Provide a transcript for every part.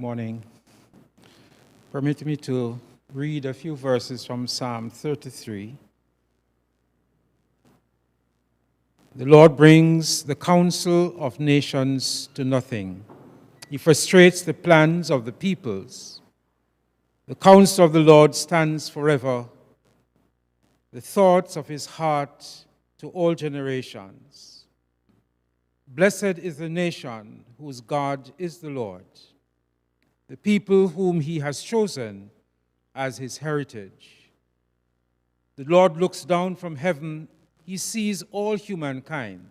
Morning. Permit me to read a few verses from Psalm 33. The Lord brings the counsel of nations to nothing. He frustrates the plans of the peoples. The counsel of the Lord stands forever, the thoughts of his heart to all generations. Blessed is the nation whose God is the Lord, the people whom he has chosen as his heritage. The Lord looks down from heaven, he sees all humankind.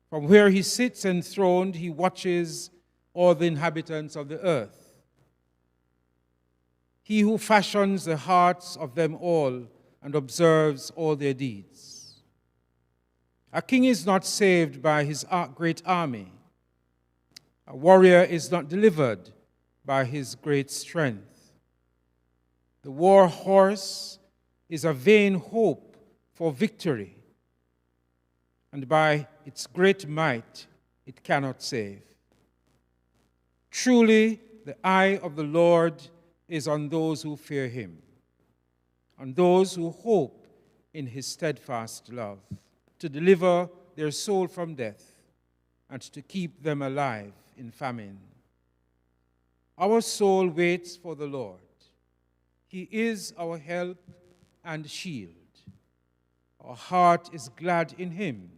From where he sits enthroned, he watches all the inhabitants of the earth. He who fashions the hearts of them all and observes all their deeds. A king is not saved by his great army. A warrior is not delivered by his great strength. The war horse is a vain hope for victory, and by its great might it cannot save. Truly, the eye of the Lord is on those who fear him, on those who hope in his steadfast love, to deliver their soul from death and to keep them alive in famine. Our soul waits for the Lord. He is our help and shield. Our heart is glad in him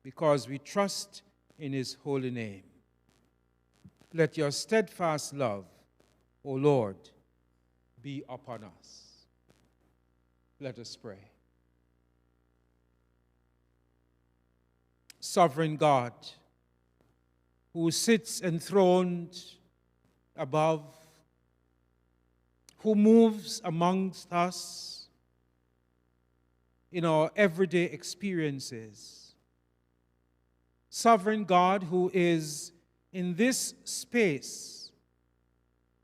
because we trust in his holy name. Let your steadfast love, O Lord, be upon us. Let us pray. Sovereign God, who sits enthroned above, who moves amongst us in our everyday experiences. Sovereign God, who is in this space,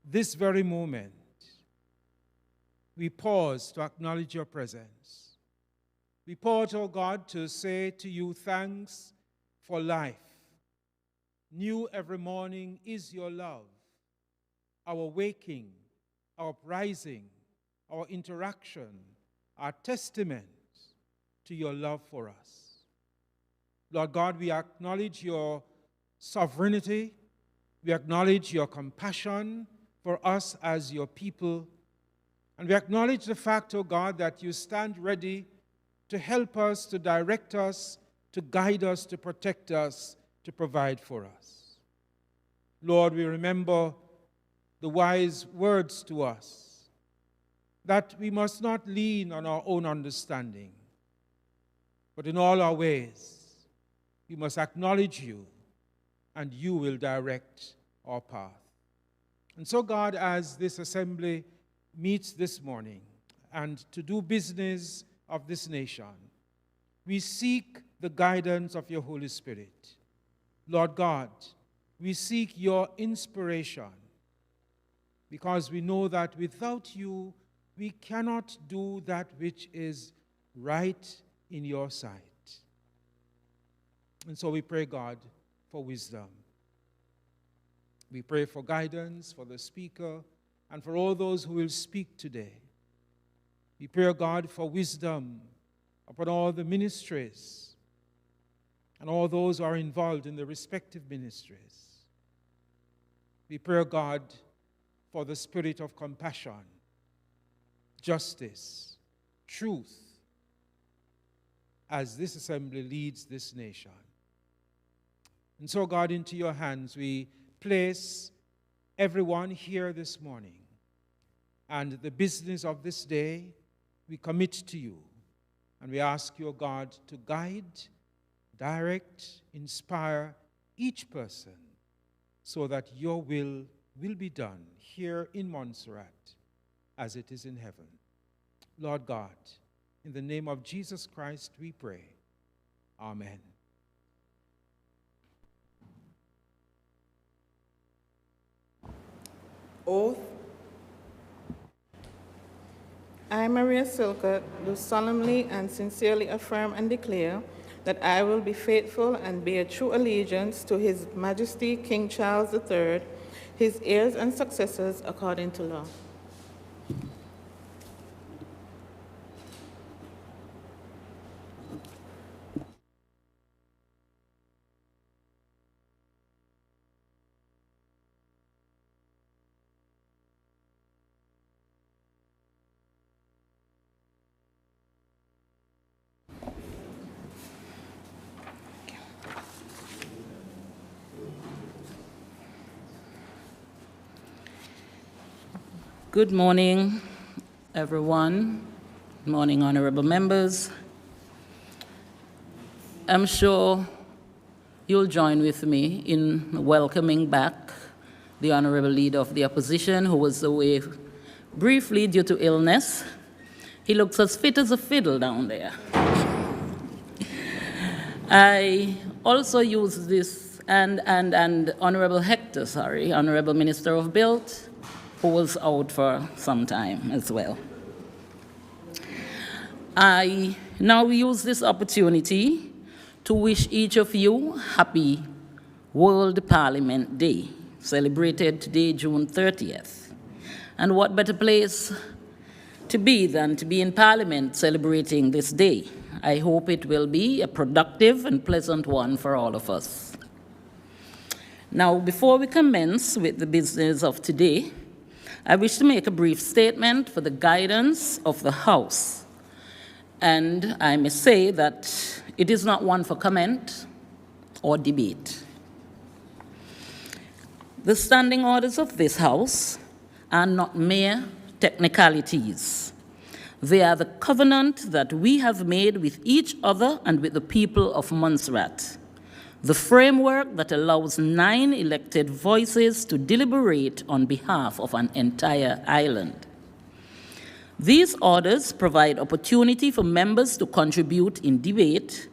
this very moment, we pause to acknowledge your presence. We pause, oh God, to say to you thanks for life. New every morning is your love, our waking, our uprising, our interaction, our testament to your love for us. Lord God, we acknowledge your sovereignty. We acknowledge your compassion for us as your people. And we acknowledge the fact, oh God, that you stand ready to help us, to direct us, to guide us, to protect us, to provide for us. Lord, we remember the wise words to us that we must not lean on our own understanding, but in all our ways, we must acknowledge you, and you will direct our path. And so, God, as this assembly meets this morning and to do business of this nation, we seek the guidance of your Holy Spirit. Lord God, we seek your inspiration because we know that without you, we cannot do that which is right in your sight. And so we pray, God, for wisdom. We pray for guidance for the speaker and for all those who will speak today. We pray, God, for wisdom upon all the ministries and all those who are involved in the respective ministries. We pray, God, for the spirit of compassion, justice, truth, as this assembly leads this nation. And so, God, into your hands we place everyone here this morning. And the business of this day we commit to you. And we ask you, God, to guide, direct, inspire each person so that your will be done here in Montserrat as it is in heaven. Lord God, in the name of Jesus Christ we pray. Amen. Oath. I, Maria Silcott, do solemnly and sincerely affirm and declare that I will be faithful and bear true allegiance to His Majesty King Charles III his heirs and successors according to law. Good morning, everyone. Good morning, honorable members. I'm sure you'll join with me in welcoming back the honorable leader of the opposition, who was away briefly due to illness. He looks as fit as a fiddle down there. I also use this, and Honorable Hector, Honorable Minister of Build, who was out for some time as well. I now use this opportunity to wish each of you happy World Parliament Day, celebrated today, June 30th. And what better place to be than to be in Parliament celebrating this day? I hope it will be a productive and pleasant one for all of us. Now, before we commence with the business of today, I wish to make a brief statement for the guidance of the House. And I may say that it is not one for comment or debate. The standing orders of this House are not mere technicalities. They are the covenant that we have made with each other and with the people of Montserrat, the framework that allows 9 elected voices to deliberate on behalf of an entire island. These orders provide opportunity for members to contribute in debate.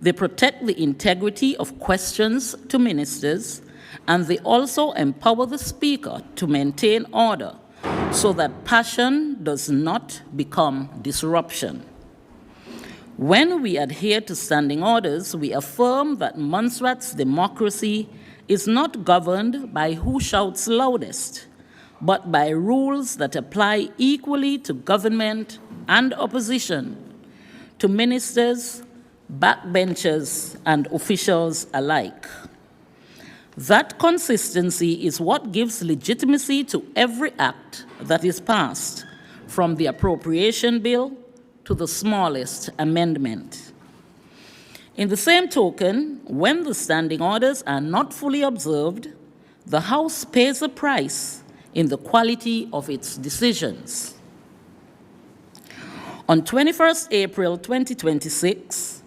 They protect the integrity of questions to ministers, and they also empower the Speaker to maintain order so that passion does not become disruption. When we adhere to standing orders, we affirm that Montserrat's democracy is not governed by who shouts loudest, but by rules that apply equally to government and opposition, to ministers, backbenchers, and officials alike. That consistency is what gives legitimacy to every act that is passed, from the appropriation bill to the smallest amendment. In the same token, when the standing orders are not fully observed, the House pays a price in the quality of its decisions. On 21st April 2026,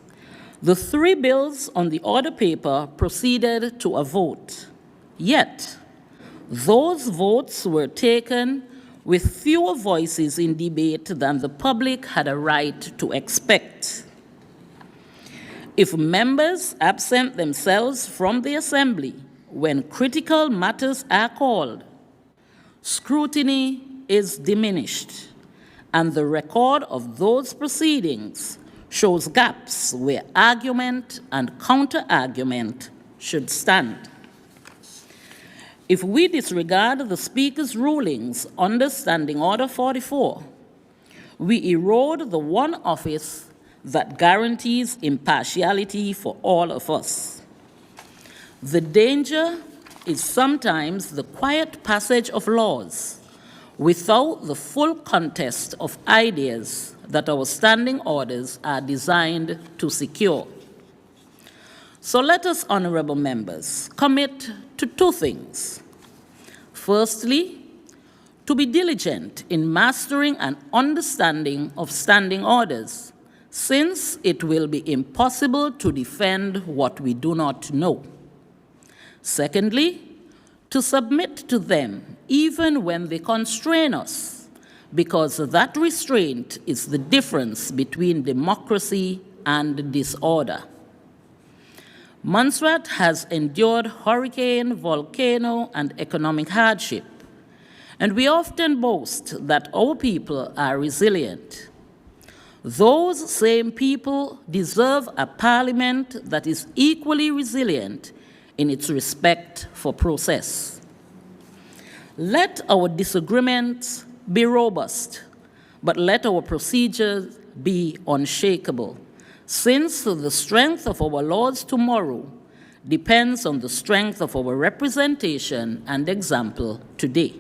the 3 bills on the order paper proceeded to a vote. Yet, those votes were taken with fewer voices in debate than the public had a right to expect. If members absent themselves from the Assembly when critical matters are called, scrutiny is diminished, and the record of those proceedings shows gaps where argument and counter-argument should stand. If we disregard the Speaker's rulings under Standing Order 44, we erode the one office that guarantees impartiality for all of us. The danger is sometimes the quiet passage of laws without the full context of ideas that our standing orders are designed to secure. So let us, honorable members, commit to 2 things. Firstly, to be diligent in mastering an understanding of standing orders, since it will be impossible to defend what we do not know. Secondly, to submit to them even when they constrain us, because that restraint is the difference between democracy and disorder. Montserrat has endured hurricane, volcano, and economic hardship, and we often boast that our people are resilient. Those same people deserve a parliament that is equally resilient in its respect for process. Let our disagreements be robust, but let our procedures be unshakable, since the strength of our laws tomorrow depends on the strength of our representation and example today.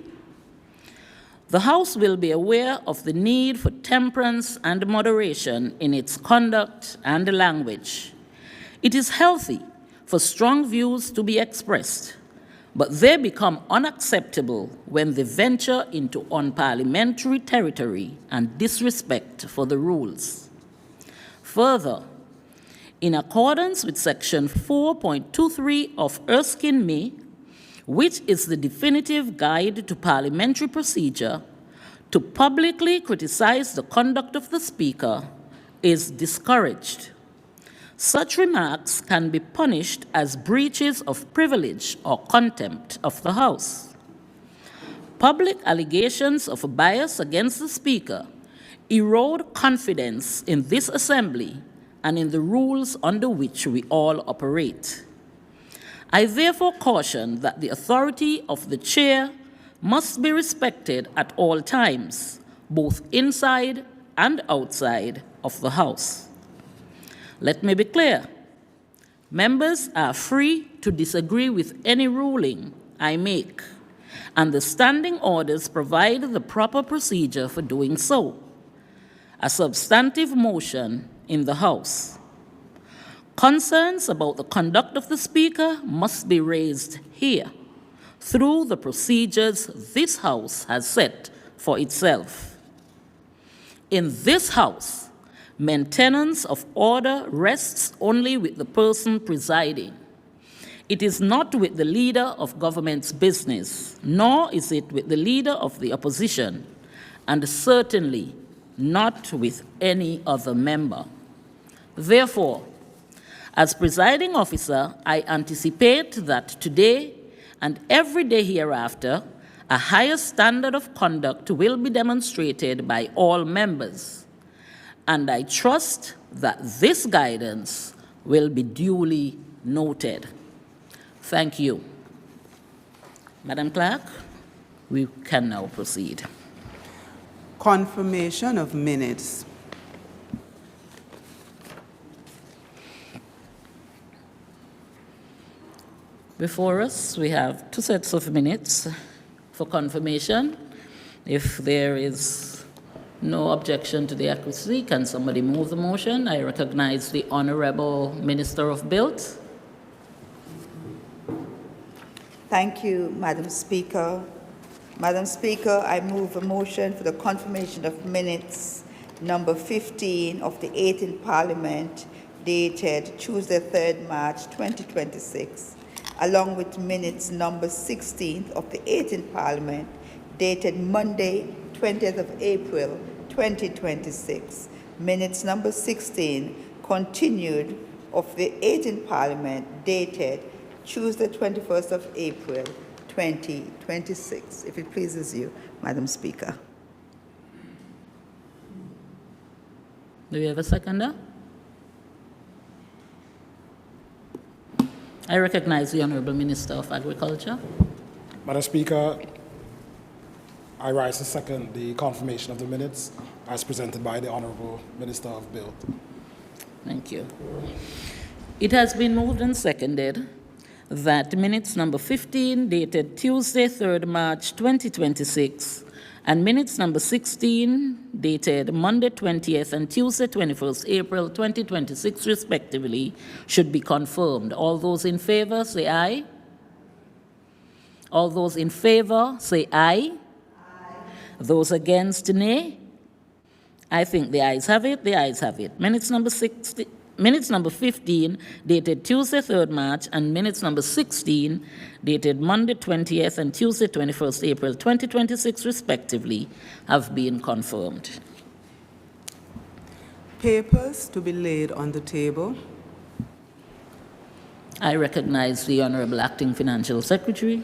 The House will be aware of the need for temperance and moderation in its conduct and language. It is healthy for strong views to be expressed, but they become unacceptable when they venture into unparliamentary territory and disrespect for the rules. Further, in accordance with Section 4.23 of Erskine May, which is the definitive guide to parliamentary procedure, to publicly criticize the conduct of the Speaker is discouraged. Such remarks can be punished as breaches of privilege or contempt of the House. Public allegations of bias against the Speaker erode confidence in this Assembly and in the rules under which we all operate. I therefore caution that the authority of the Chair must be respected at all times, both inside and outside of the House. Let me be clear. Members are free to disagree with any ruling I make, and the standing orders provide the proper procedure for doing so. A substantive motion in the House. Concerns about the conduct of the Speaker must be raised here through the procedures this House has set for itself. In this House, maintenance of order rests only with the person presiding. It is not with the leader of government's business, nor is it with the leader of the opposition, and certainly not with any other member. Therefore, as presiding officer, I anticipate that today and every day hereafter, a higher standard of conduct will be demonstrated by all members. And I trust that this guidance will be duly noted. Thank you. Madam Clerk, we can now proceed. Confirmation of minutes. Before us, we have 2 sets of minutes for confirmation. If there is no objection to the accuracy, can somebody move the motion? I recognize the Honorable Minister of Build. Thank you, Madam Speaker. Madam Speaker, I move a motion for the confirmation of minutes number 15 of the 18th Parliament dated Tuesday, 3rd March 2026, along with minutes number 16 of the 18th Parliament dated Monday, 20th of April 2026. Minutes number 16 continued of the 18th Parliament dated Tuesday, 21st of April 2026. If it pleases you, Madam Speaker. Do we have a seconder? I recognize the Honorable Minister of Agriculture. Madam Speaker, I rise to second the confirmation of the minutes as presented by the Honorable Minister of Build. Thank you. It has been moved and seconded that minutes number 15 dated Tuesday, 3rd March 2026, and minutes number 16 dated Monday 20th and Tuesday 21st April 2026 respectively should be confirmed. All those in favor say aye. All those in favor say aye. Those against, nay. I think the ayes have it. The ayes have it. Minutes number 15, dated Tuesday, 3rd March, and minutes number 16, dated Monday, 20th, and Tuesday, 21st April, 2026, respectively, have been confirmed. Papers to be laid on the table. I recognize the Honorable Acting Financial Secretary.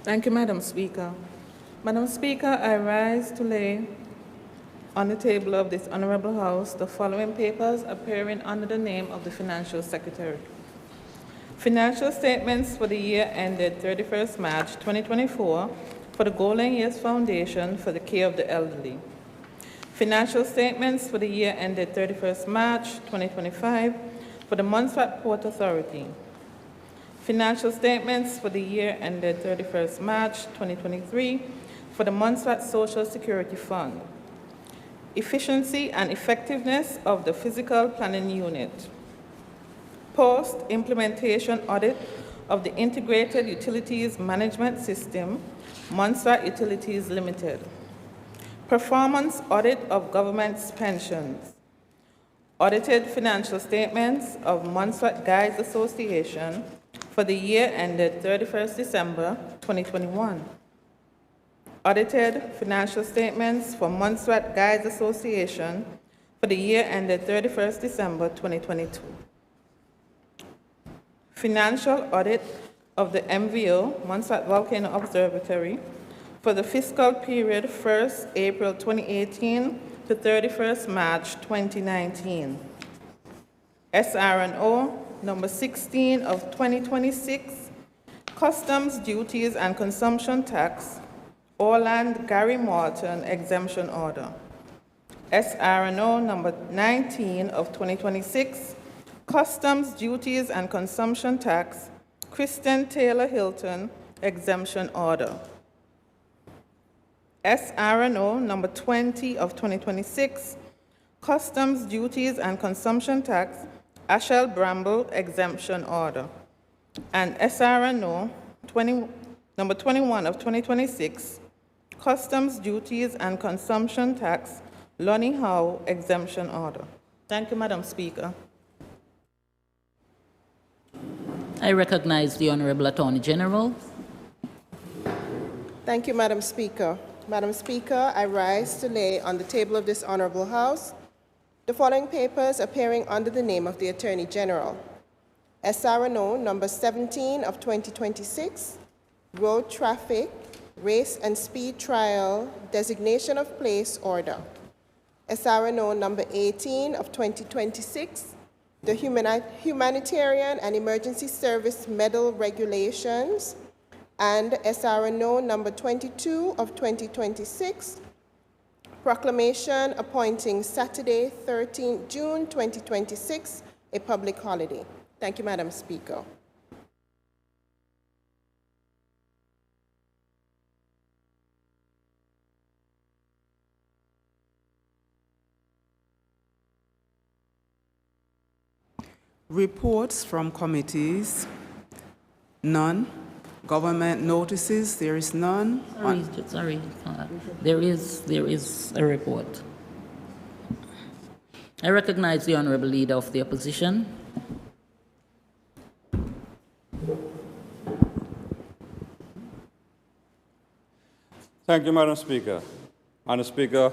Thank you, Madam Speaker. Madam Speaker, I rise to lay on the table of this Honorable House the following papers appearing under the name of the Financial Secretary. Financial statements for the year ended 31st March 2024 for the Golden Years Foundation for the Care of the Elderly. Financial statements for the year ended 31st March 2025 for the Montserrat Port Authority. Financial statements for the year ended 31st March 2023 for the Montserrat Social Security Fund. Efficiency and effectiveness of the Physical Planning Unit. Post-implementation audit of the Integrated Utilities Management System, Montserrat Utilities Limited. Performance audit of government's pensions. Audited financial statements of Montserrat Guides Association for the year ended 31st December 2021. Audited financial statements for Montserrat Guides Association for the year ended 31st December 2022. Financial audit of the MVO, Montserrat Volcano Observatory, for the fiscal period 1st April 2018 to 31st March 2019. SRNO number 16 of 2026, Customs Duties and Consumption Tax, Orland Gary Morton Exemption Order. SRNO number 19 of 2026, Customs Duties and Consumption Tax, Kristen Taylor Hilton Exemption Order. SRNO number 20 of 2026, Customs Duties and Consumption Tax, Ashel Bramble Exemption Order. And SRNO number 21 of 2026, Customs Duties and Consumption Tax, Lonnie Howe Exemption Order. Thank you, Madam Speaker. I recognize the Honorable Attorney General. Thank you, Madam Speaker. Madam Speaker, I rise to lay on the table of this Honorable House the following papers appearing under the name of the Attorney General. SRNO number 17 of 2026, Road Traffic, Race and Speed Trial, Designation of Place Order. SRNO number 18 of 2026, the Humanitarian and Emergency Service Medal Regulations, and SRNO number 22 of 2026, Proclamation appointing Saturday, 13 June 2026, a public holiday. Thank you, Madam Speaker. Reports from committees, none. Government notices, there is none. Sorry. There is a report. I recognize the Honorable Leader of the Opposition. Thank you, Madam Speaker. Madam Speaker,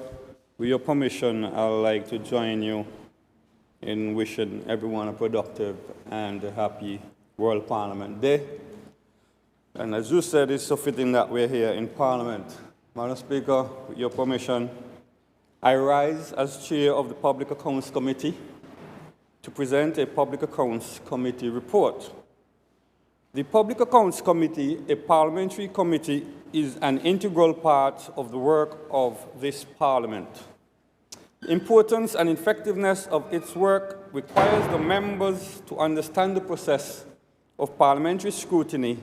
with your permission, I would like to join you in wishing everyone a productive and a happy World Parliament Day. And as you said, it's so fitting that we're here in Parliament. Madam Speaker, with your permission, I rise as Chair of the Public Accounts Committee to present a Public Accounts Committee report. The Public Accounts Committee, a parliamentary committee, is an integral part of the work of this Parliament. Importance and effectiveness of its work requires the members to understand the process of parliamentary scrutiny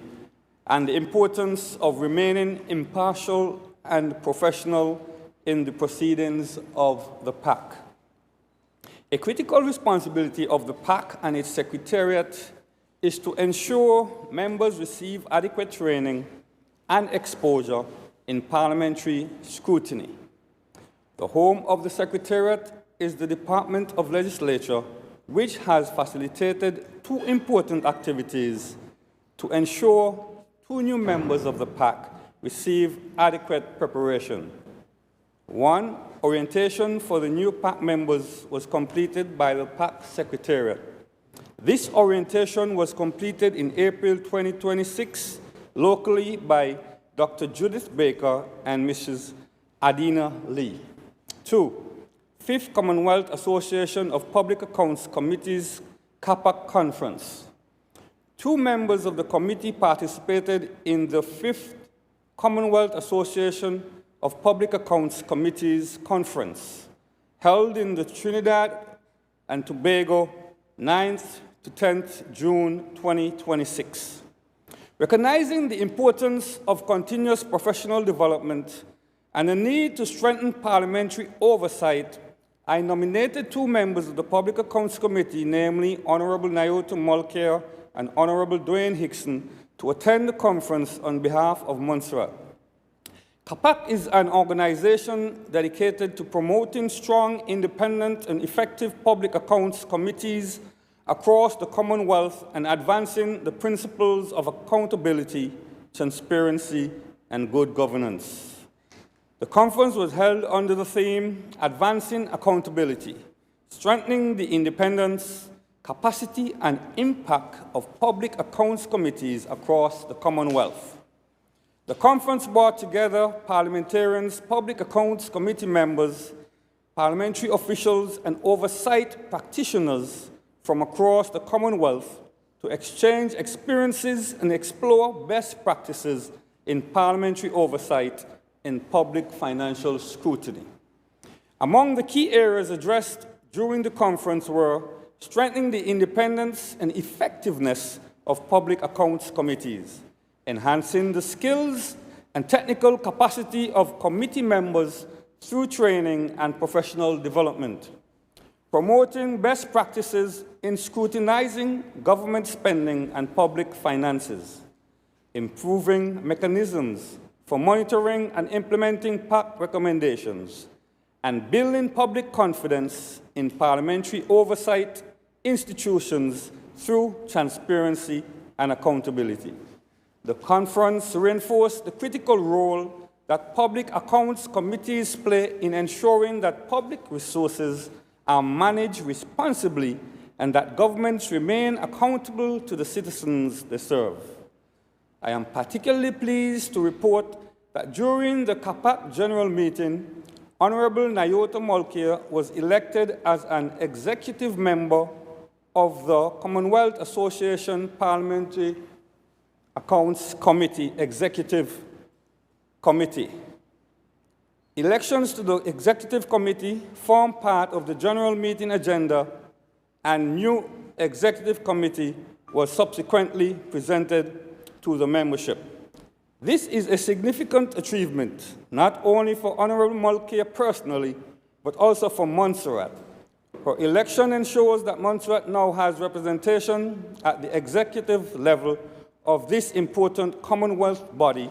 and the importance of remaining impartial and professional in the proceedings of the PAC. A critical responsibility of the PAC and its Secretariat is to ensure members receive adequate training and exposure in parliamentary scrutiny. The home of the Secretariat is the Department of Legislature, which has facilitated two important activities to ensure two new members of the PAC receive adequate preparation. One, orientation for the new PAC members was completed by the PAC Secretariat. This orientation was completed in April 2026 locally by Dr. Judith Baker and Mrs. Adina Lee. Two, Fifth Commonwealth Association of Public Accounts Committees CAPAC Conference. 2 members of the committee participated in the 5th Commonwealth Association of Public Accounts Committees Conference, held in the Trinidad and Tobago, 9th to 10th June 2026. Recognizing the importance of continuous professional development and the need to strengthen parliamentary oversight, I nominated 2 members of the Public Accounts Committee, namely Honorable Nyota Mulcair and Honorable Dwayne Hickson, to attend the conference on behalf of Montserrat. CAPAC is an organization dedicated to promoting strong, independent, and effective public accounts committees across the Commonwealth and advancing the principles of accountability, transparency, and good governance. The conference was held under the theme, Advancing Accountability, Strengthening the Independence, Capacity, and Impact of Public Accounts Committees across the Commonwealth. The conference brought together parliamentarians, public accounts committee members, parliamentary officials, and oversight practitioners from across the Commonwealth to exchange experiences and explore best practices in parliamentary oversight in public financial scrutiny. Among the key areas addressed during the conference were strengthening the independence and effectiveness of public accounts committees, enhancing the skills and technical capacity of committee members through training and professional development, promoting best practices in scrutinizing government spending and public finances, improving mechanisms for monitoring and implementing PAC recommendations, and building public confidence in parliamentary oversight institutions through transparency and accountability. The conference reinforced the critical role that public accounts committees play in ensuring that public resources are managed responsibly and that governments remain accountable to the citizens they serve. I am particularly pleased to report that during the CAPAC General Meeting, Honorable Nyota Mulcair was elected as an executive member of the Commonwealth Association Parliamentary Accounts Committee Executive Committee. Elections to the Executive Committee form part of the General Meeting agenda, and new Executive Committee was subsequently presented to the membership. This is a significant achievement, not only for Honorable Mulcair personally, but also for Montserrat. Her election ensures that Montserrat now has representation at the executive level of this important Commonwealth body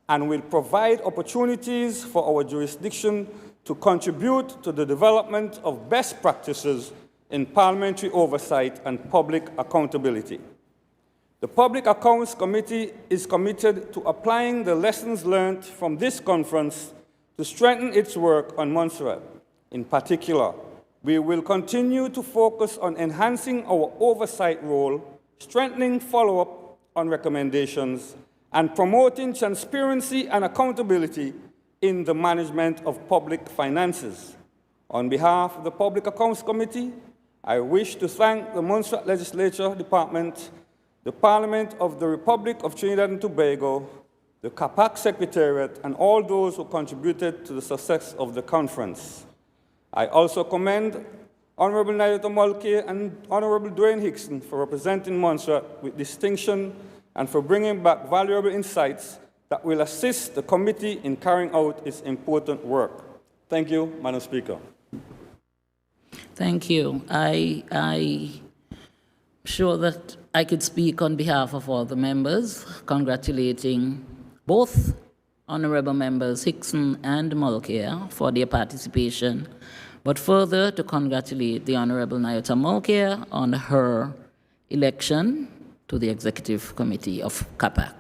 and will provide opportunities for our jurisdiction to contribute to the development of best practices in parliamentary oversight and public accountability. The Public Accounts Committee is committed to applying the lessons learned from this conference to strengthen its work on Montserrat. In particular, we will continue to focus on enhancing our oversight role, strengthening follow-up on recommendations, and promoting transparency and accountability in the management of public finances. On behalf of the Public Accounts Committee, I wish to thank the Montserrat Legislature Department, the Parliament of the Republic of Trinidad and Tobago, the CAPAC Secretariat, and all those who contributed to the success of the conference. I also commend Honorable Nyota Mulcair and Honorable Dwayne Hickson for representing Montserrat with distinction and for bringing back valuable insights that will assist the committee in carrying out its important work. Thank you, Madam Speaker. Thank you. I'm sure that I could speak on behalf of all the members, congratulating both Honorable Members Hickson and Mulcair for their participation, but further to congratulate the Honorable Nyota Mulcair on her election to the Executive Committee of CAPAC.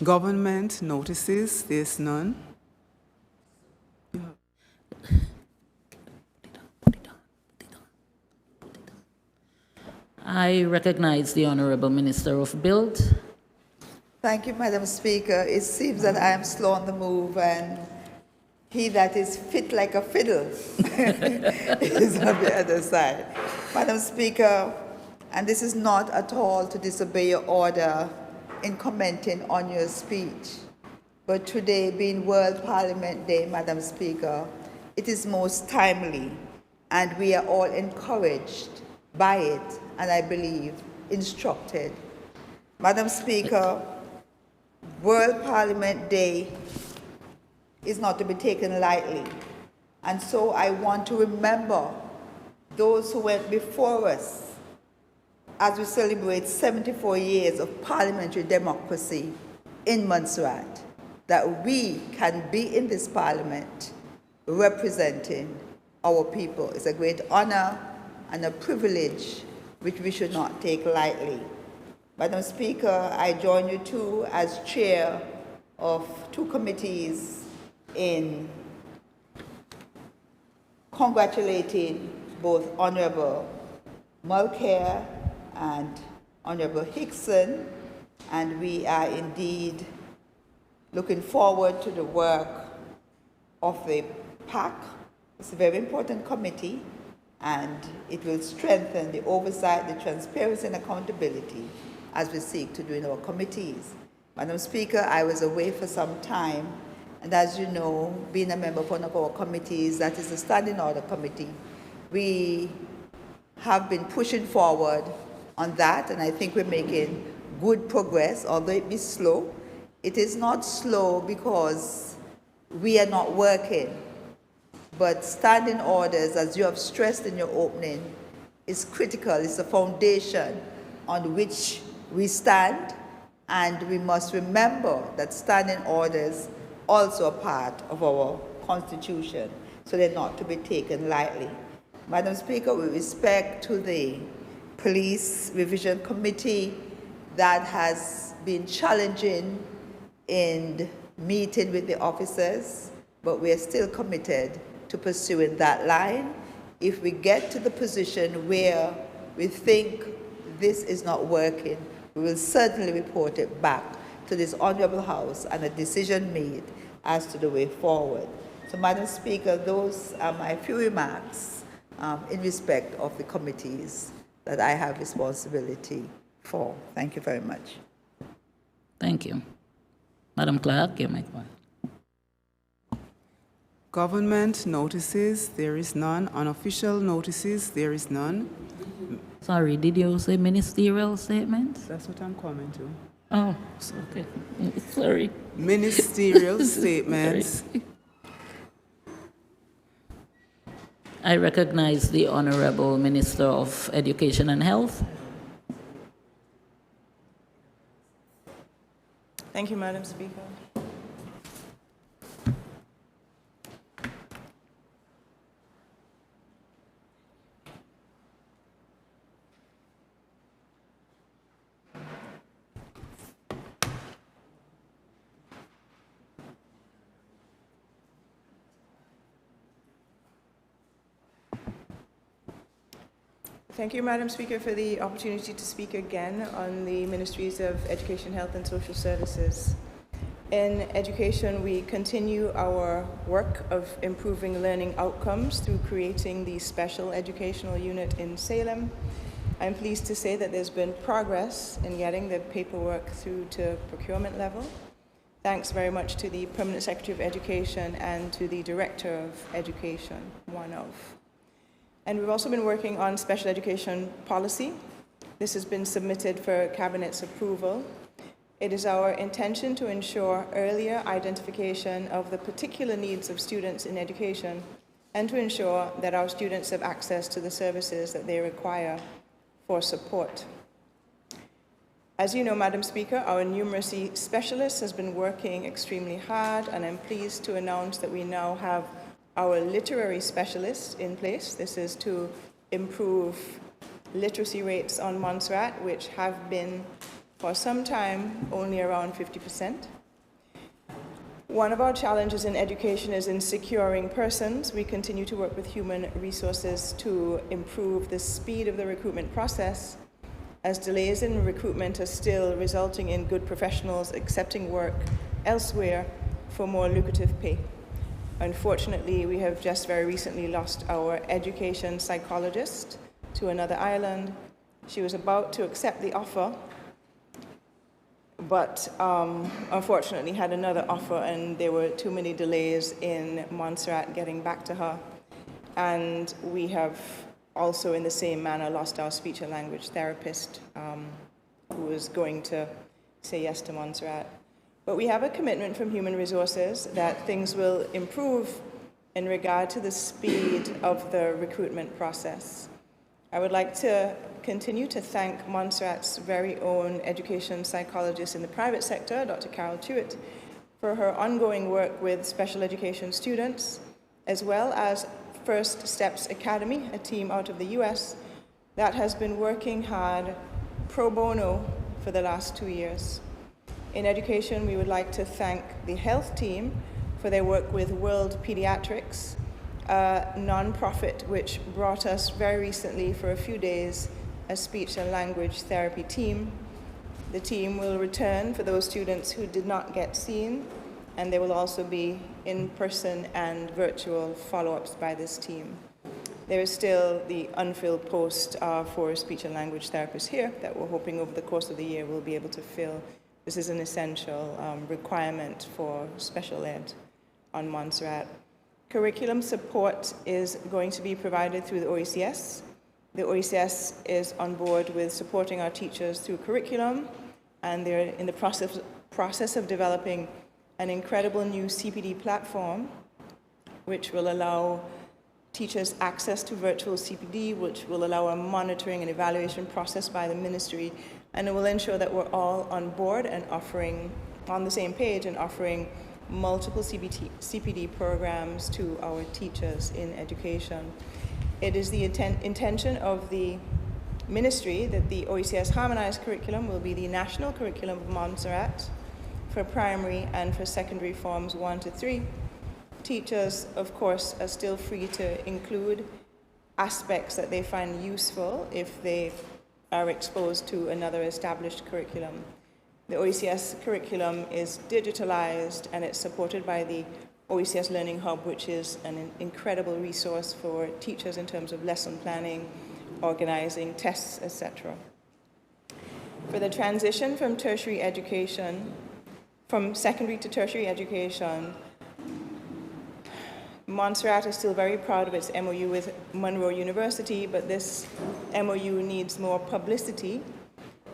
Government notices, there's none. I recognize the Honorable Minister of Build. Thank you, Madam Speaker. It seems that I am slow on the move, and He that is fit like a fiddle is on the other side. Madam Speaker, and this is not at all to disobey your order in commenting on your speech, but today being World Parliament Day, Madam Speaker, it is most timely, and we are all encouraged by it, and I believe instructed. Madam Speaker, World Parliament Day is not to be taken lightly. And so I want to remember those who went before us as we celebrate 74 years of parliamentary democracy in Montserrat, that we can be in this parliament representing our people. It's a great honor and a privilege which we should not take lightly. Madam Speaker, I join you too as chair of two committees in congratulating both Honorable Mulcair and Honorable Hickson, and we are indeed looking forward to the work of the PAC. It's a very important committee, and it will strengthen the oversight, the transparency and accountability as we seek to do in our committees. Madam Speaker, I was away for some time, and as you know, being a member of one of our committees, that is the Standing Order Committee, we have been pushing forward on that, and I think we're making good progress, although it be slow. It is not slow because we are not working, but standing orders, as you have stressed in your opening, is critical. It's a foundation on which we stand, and we must remember that standing orders also a part of our Constitution, so they're not to be taken lightly. Madam Speaker, with respect to the Police Revision Committee, that has been challenging in meeting with the officers, but we are still committed to pursuing that line. If we get to the position where we think this is not working, we will certainly report it back to this Honourable House and a decision made as to the way forward. So, Madam Speaker, those are my few remarks in respect of the committees that I have responsibility for. Thank you very much. Thank you. Madam Clerk, you may go on. Government notices, there is none. Unofficial notices, there is none. Sorry, did you say ministerial statements? That's what I'm coming to. Oh, okay. Sorry. Ministerial statements. Sorry. I recognize the Honorable Minister of Education and Health. Thank you, Madam Speaker. Thank you, Madam Speaker, for the opportunity to speak again on the Ministries of Education, Health and Social Services. In education, we continue our work of improving learning outcomes through creating the Special Educational Unit in Salem. I'm pleased to say that there's been progress in getting the paperwork through to procurement level. Thanks very much to the Permanent Secretary of Education and to the Director of Education, one of. And we've also been working on special education policy. This has been submitted for Cabinet's approval. It is our intention to ensure earlier identification of the particular needs of students in education and to ensure that our students have access to the services that they require for support. As you know, Madam Speaker, our numeracy specialist has been working extremely hard, and I'm pleased to announce that we now have our literary specialists in place. This is to improve literacy rates on Montserrat, which have been for some time only around 50%. One of our challenges in education is in securing persons. We continue to work with human resources to improve the speed of the recruitment process, as delays in recruitment are still resulting in good professionals accepting work elsewhere for more lucrative pay. Unfortunately, we have just very recently lost our education psychologist to another island. She was about to accept the offer, but unfortunately had another offer, and there were too many delays in Montserrat getting back to her. And we have also, in the same manner, lost our speech and language therapist who was going to say yes to Montserrat. But we have a commitment from Human Resources that things will improve in regard to the speed of the recruitment process. I would like to continue to thank Montserrat's very own education psychologist in the private sector, Dr. Carol Tewitt, for her ongoing work with special education students, as well as First Steps Academy, a team out of the US that has been working hard pro bono for the last 2 years. In education, we would like to thank the health team for their work with World Pediatrics, a non-profit which brought us very recently for a few days a speech and language therapy team. The team will return for those students who did not get seen, and there will also be in-person and virtual follow-ups by this team. There is still the unfilled post for speech and language therapists here that we're hoping over the course of the year we'll be able to fill. This is an essential requirement for special ed on Montserrat. Curriculum support is going to be provided through the OECS. The OECS is on board with supporting our teachers through curriculum, and they're in the process of developing an incredible new CPD platform which will allow teachers access to virtual CPD, which will allow a monitoring and evaluation process by the ministry, and it will ensure that we're all on board and offering, on the same page, and offering multiple CPD programs to our teachers in education. It is the intention of the ministry that the OECS harmonized curriculum will be the national curriculum of Montserrat for primary and for secondary forms 1 to 3. Teachers, of course, are still free to include aspects that they find useful if they are exposed to another established curriculum. The OECS curriculum is digitalized, and it's supported by the OECS Learning Hub, which is an incredible resource for teachers in terms of lesson planning, organizing tests, etc. For the transition from tertiary education, from secondary to tertiary education, Montserrat is still very proud of its MOU with Monroe University, but this MOU needs more publicity.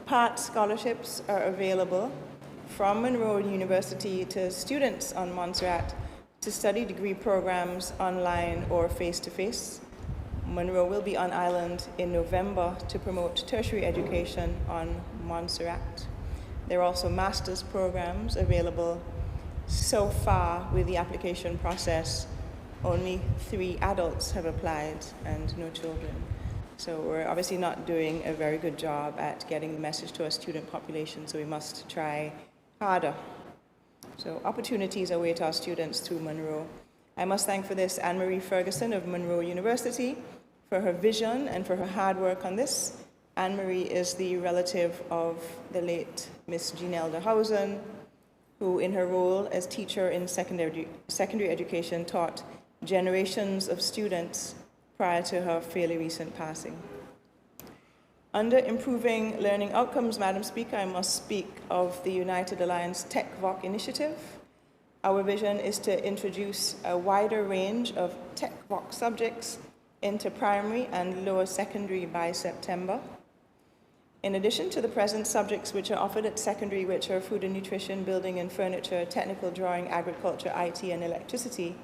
Part scholarships are available from Monroe University to students on Montserrat to study degree programs online or face-to-face. Monroe will be on island in November to promote tertiary education on Montserrat. There are also master's programs available. So far with the application process, only 3 adults have applied and no children. So we're obviously not doing a very good job at getting the message to our student population, so we must try harder. So opportunities await our students through Monroe. I must thank for this Anne-Marie Ferguson of Monroe University for her vision and for her hard work on this. Anne-Marie is the relative of the late Miss Jeanelle Hausen, who in her role as teacher in secondary education taught generations of students prior to her fairly recent passing. Under improving learning outcomes, Madam Speaker, I must speak of the United Alliance TechVoc initiative. Our vision is to introduce a wider range of TechVoc subjects into primary and lower secondary by September. In addition to the present subjects which are offered at secondary, which are food and nutrition, building and furniture, technical drawing, agriculture, IT, and electricity,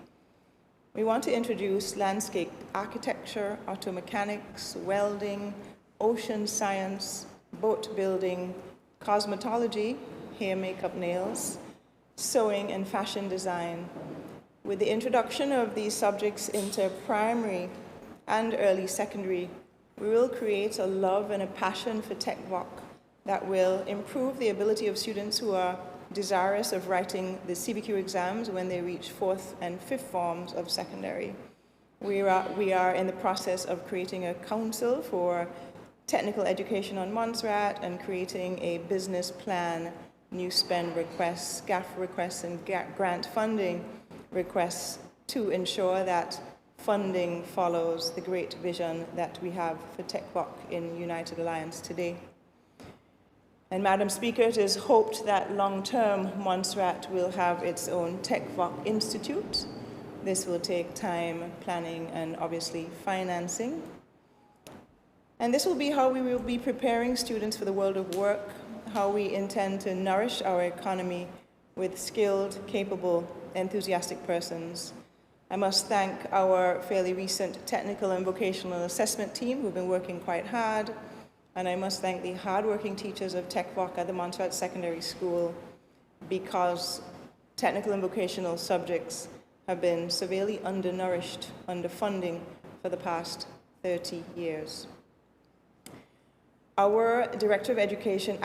we want to introduce landscape architecture, auto mechanics, welding, ocean science, boat building, cosmetology, hair, makeup, nails, sewing, and fashion design. With the introduction of these subjects into primary and early secondary, we will create a love and a passion for TechVoc that will improve the ability of students who are desirous of writing the CBQ exams when they reach 4th and 5th forms of secondary. We are in the process of creating a council for technical education on Montserrat and creating a business plan, new spend requests, GAF requests, and grant funding requests to ensure that funding follows the great vision that we have for TechVoc in United Alliance today. And Madam Speaker, it is hoped that long-term Montserrat will have its own TechVoc Institute. This will take time, planning, and obviously financing. And this will be how we will be preparing students for the world of work, how we intend to nourish our economy with skilled, capable, enthusiastic persons. I must thank our fairly recent technical and vocational assessment team who've been working quite hard. And I must thank the hardworking teachers of TechVoc at the Montserrat Secondary School, because technical and vocational subjects have been severely undernourished, underfunding for the past 30 years. Our Director of Education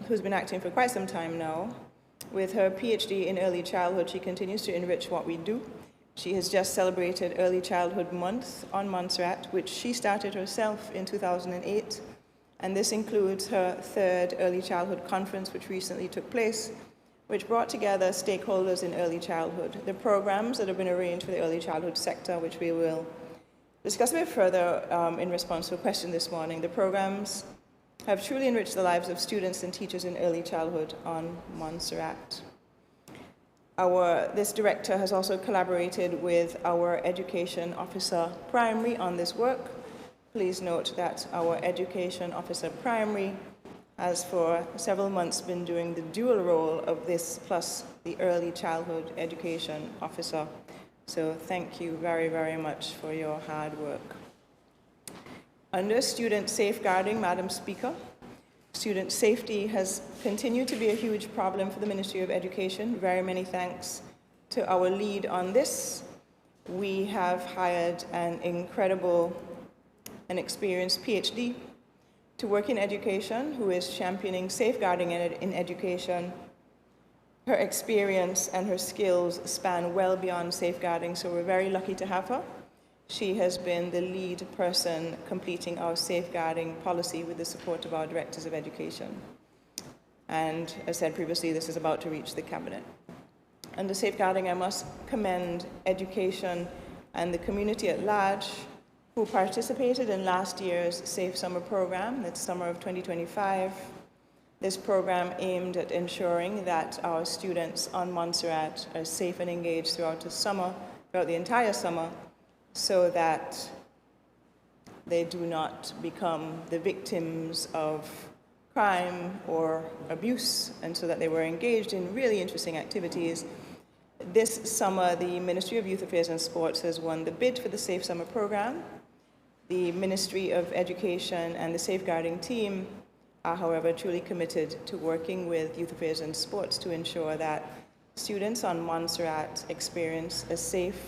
who's been acting for quite some time now, with her PhD in early childhood, she continues to enrich what we do. She has just celebrated Early Childhood Month on Montserrat, which she started herself in 2008. And this includes her third Early Childhood Conference, which recently took place, which brought together stakeholders in early childhood. The programs that have been arranged for the early childhood sector, which we will discuss a bit further in response to a question this morning. The programs have truly enriched the lives of students and teachers in early childhood on Montserrat. This director has also collaborated with our Education Officer Primary on this work. Please note that our Education Officer Primary has for several months been doing the dual role of this plus the Early Childhood Education Officer. So thank you very, very much for your hard work. Under student safeguarding, Madam Speaker, student safety has continued to be a huge problem for the Ministry of Education. Very many thanks to our lead on this. We have hired an incredible and experienced PhD to work in education, who is championing safeguarding in education. Her experience and her skills span well beyond safeguarding, so we're very lucky to have her. She has been the lead person completing our safeguarding policy with the support of our directors of education. And as said previously, this is about to reach the cabinet. Under safeguarding, I must commend education and the community at large who participated in last year's Safe Summer program, that's summer of 2025. This program aimed at ensuring that our students on Montserrat are safe and engaged throughout the entire summer, so that they do not become the victims of crime or abuse, and so that they were engaged in really interesting activities. This summer, the Ministry of Youth Affairs and Sports has won the bid for the Safe Summer program. The Ministry of Education and the safeguarding team are, however, truly committed to working with Youth Affairs and Sports to ensure that students on Montserrat experience a safe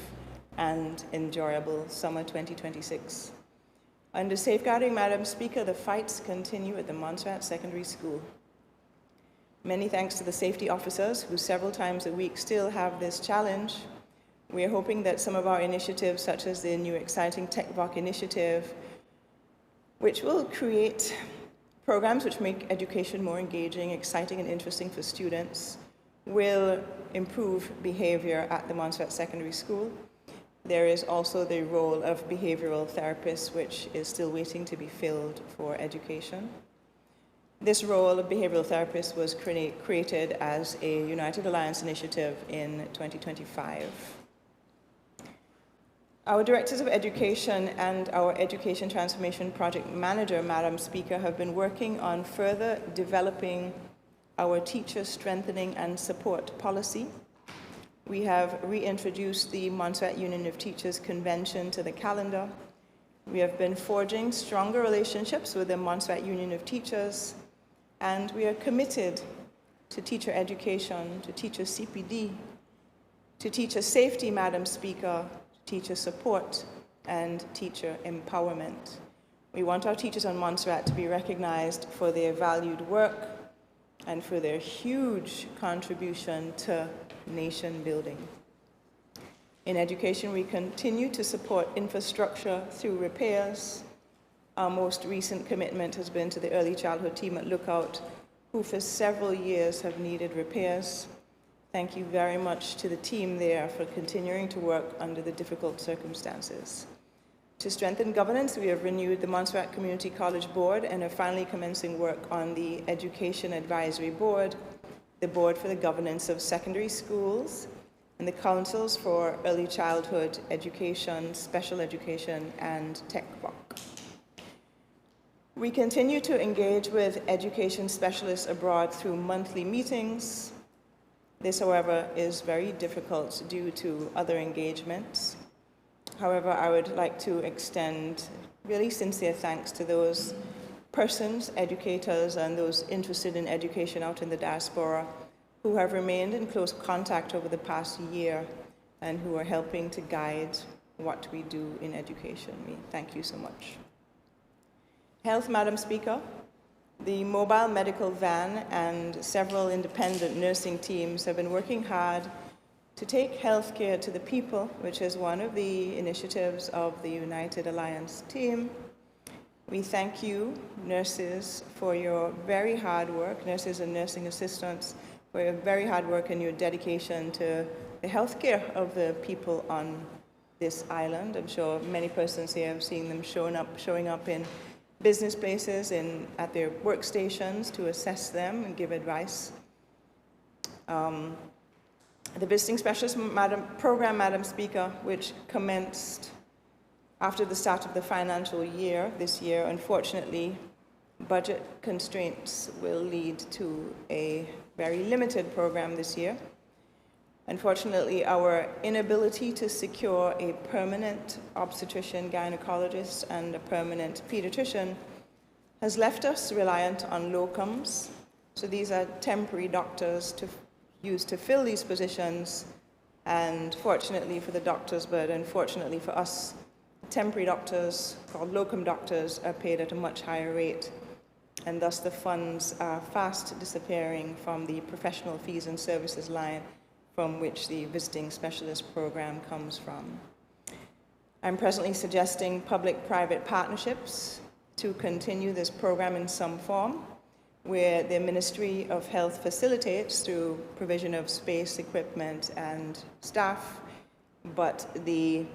and enjoyable summer 2026. Under safeguarding, Madam Speaker, the fights continue at the Montserrat Secondary School. Many thanks to the safety officers who several times a week still have this challenge. We are hoping that some of our initiatives, such as the new exciting TechVoc initiative, which will create programs which make education more engaging, exciting, and interesting for students, will improve behavior at the Montserrat Secondary School. There is also the role of behavioral therapists, which is still waiting to be filled for education. This role of behavioral therapists was created as a United Alliance initiative in 2025. Our Directors of Education and our Education Transformation Project Manager, Madam Speaker, have been working on further developing our teacher strengthening and support policy. We have reintroduced the Montserrat Union of Teachers Convention to the calendar. We have been forging stronger relationships with the Montserrat Union of Teachers, and we are committed to teacher education, to teacher CPD, to teacher safety, Madam Speaker, teacher support, and teacher empowerment. We want our teachers on Montserrat to be recognized for their valued work and for their huge contribution to nation building. In education, we continue to support infrastructure through repairs. Our most recent commitment has been to the early childhood team at Lookout, who for several years have needed repairs. Thank you very much to the team there for continuing to work under the difficult circumstances. To strengthen governance, we have renewed the Montserrat Community College Board and are finally commencing work on the Education Advisory Board, the Board for the Governance of Secondary Schools, and the Councils for Early Childhood Education, Special Education, and TechVoc. We continue to engage with education specialists abroad through monthly meetings. This, however, is very difficult due to other engagements. However, I would like to extend really sincere thanks to those persons, educators, and those interested in education out in the diaspora who have remained in close contact over the past year and who are helping to guide what we do in education. Thank you so much. Health, Madam Speaker. The mobile medical van and several independent nursing teams have been working hard to take healthcare to the people, which is one of the initiatives of the United Alliance team. We thank you, nurses, for your very hard work, nurses and nursing assistants, for your very hard work and your dedication to the healthcare of the people on this island. I'm sure many persons here have seen them showing up in business places and at their workstations to assess them and give advice. The Visiting Specialist Program, Madam Speaker, which commenced after the start of the financial year this year, unfortunately, budget constraints will lead to a very limited program this year. Unfortunately, our inability to secure a permanent obstetrician, gynecologist, and a permanent pediatrician has left us reliant on locums. So these are temporary doctors to use to fill these positions, and fortunately for the doctors, but unfortunately for us, temporary doctors, called locum doctors, are paid at a much higher rate, and thus the funds are fast disappearing from the professional fees and services line from which the Visiting Specialist Program comes from. I'm presently suggesting public-private partnerships to continue this program in some form, where the Ministry of Health facilitates through provision of space, equipment, and staff, but the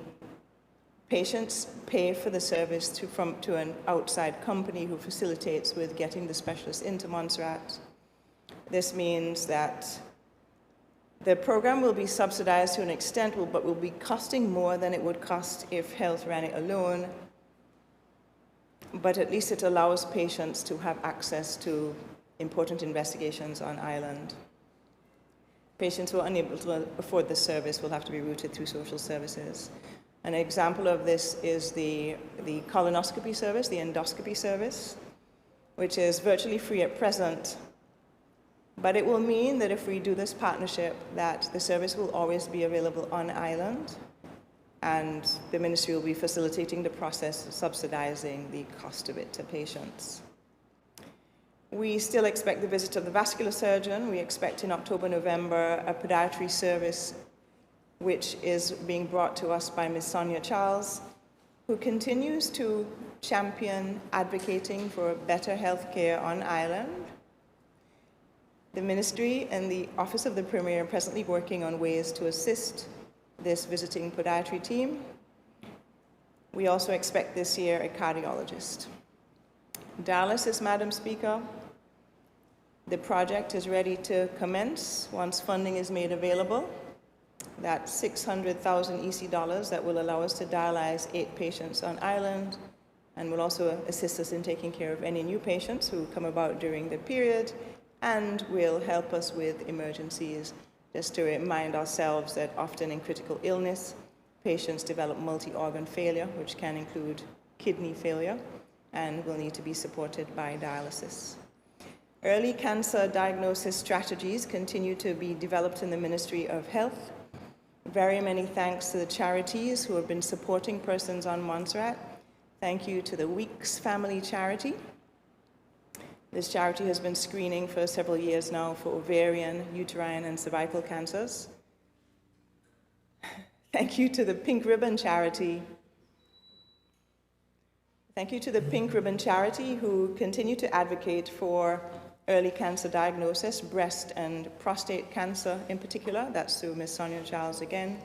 patients pay for the service to an outside company who facilitates with getting the specialists into Montserrat. This means that the program will be subsidized to an extent, but will be costing more than it would cost if health ran it alone. But at least it allows patients to have access to important investigations on island. Patients who are unable to afford the service will have to be routed through social services. An example of this is the colonoscopy service, the endoscopy service, which is virtually free at present. But it will mean that if we do this partnership, that the service will always be available on island, and the ministry will be facilitating the process of subsidizing the cost of it to patients. We still expect the visit of the vascular surgeon. We expect in October, November, a podiatry service which is being brought to us by Ms. Sonia Charles, who continues to champion advocating for better health care on island. The ministry and the Office of the Premier are presently working on ways to assist this visiting podiatry team. We also expect this year a cardiologist. Dialysis, Madam Speaker. The project is ready to commence once funding is made available. That's 600,000 EC dollars that will allow us to dialyze 8 patients on island and will also assist us in taking care of any new patients who come about during the period, and will help us with emergencies. Just to remind ourselves that often in critical illness, patients develop multi-organ failure, which can include kidney failure, and will need to be supported by dialysis. Early cancer diagnosis strategies continue to be developed in the Ministry of Health. Very many thanks to the charities who have been supporting persons on Montserrat. Thank you to the Weeks Family Charity. This charity has been screening for several years now for ovarian, uterine, and cervical cancers. Thank you to the Pink Ribbon Charity. Thank you to the Pink Ribbon Charity, who continue to advocate for early cancer diagnosis, breast and prostate cancer in particular. That's through Ms. Sonia Charles again.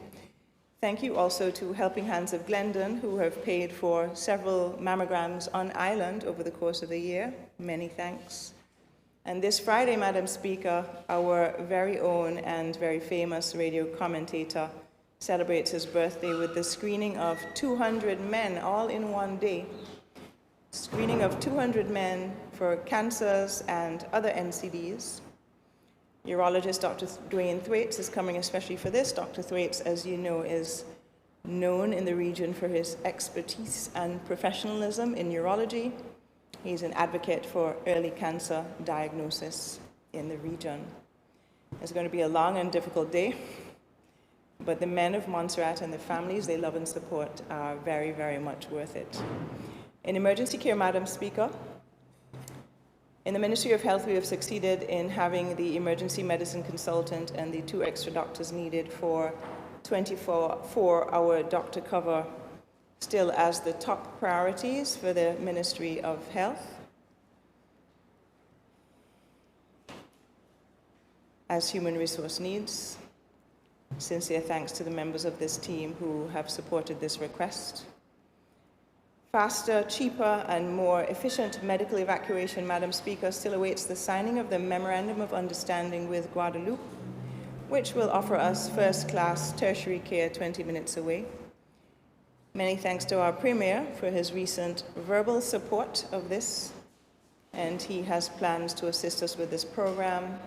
Thank you also to Helping Hands of Glendon, who have paid for several mammograms on island over the course of the year. Many thanks. And this Friday, Madam Speaker, our very own and very famous radio commentator celebrates his birthday with the screening of 200 men all in one day. Screening of 200 men for cancers and other NCDs. Urologist Dr. Dwayne Thwaites is coming especially for this. Dr. Thwaites, as you know, is known in the region for his expertise and professionalism in urology. He's an advocate for early cancer diagnosis in the region. It's going to be a long and difficult day, but the men of Montserrat and the families they love and support are very, very much worth it. In emergency care, Madam Speaker, in the Ministry of Health, we have succeeded in having the emergency medicine consultant and the 2 extra doctors needed for 24-hour doctor cover still as the top priorities for the Ministry of Health. As human resource needs, sincere thanks to the members of this team who have supported this request. Faster, cheaper, and more efficient medical evacuation, Madam Speaker, still awaits the signing of the Memorandum of Understanding with Guadeloupe, which will offer us first-class tertiary care 20 minutes away. Many thanks to our Premier for his recent verbal support of this, and he has plans to assist us with this program.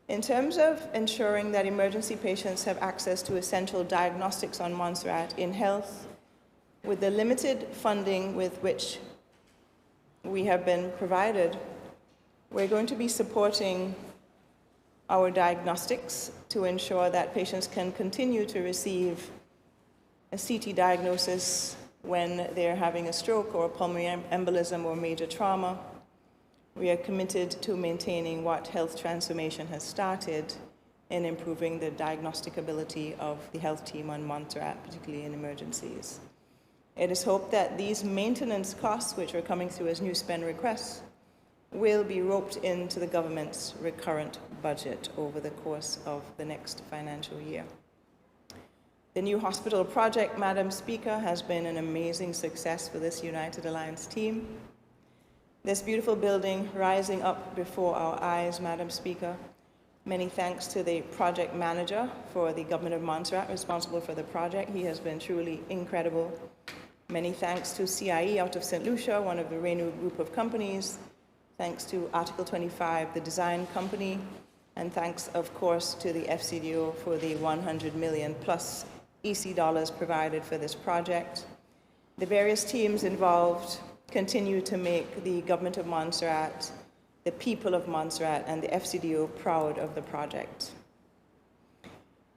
In terms of ensuring that emergency patients have access to essential diagnostics on Montserrat in health, with the limited funding with which we have been provided, we're going to be supporting our diagnostics to ensure that patients can continue to receive a CT diagnosis when they're having a stroke or a pulmonary embolism or major trauma. We are committed to maintaining what health transformation has started in improving the diagnostic ability of the health team on Montserrat, particularly in emergencies. It is hoped that these maintenance costs, which are coming through as new spend requests, will be roped into the government's recurrent budget over the course of the next financial year. The new hospital project, Madam Speaker, has been an amazing success for this United Alliance team. This beautiful building rising up before our eyes, Madam Speaker. Many thanks to the project manager for the Government of Montserrat responsible for the project. He has been truly incredible. Many thanks to CIE out of St. Lucia, one of the Renew group of companies. Thanks to Article 25, the design company. And thanks, of course, to the FCDO for the 100 million plus EC dollars provided for this project. The various teams involved continue to make the Government of Montserrat, the people of Montserrat, and the FCDO proud of the project.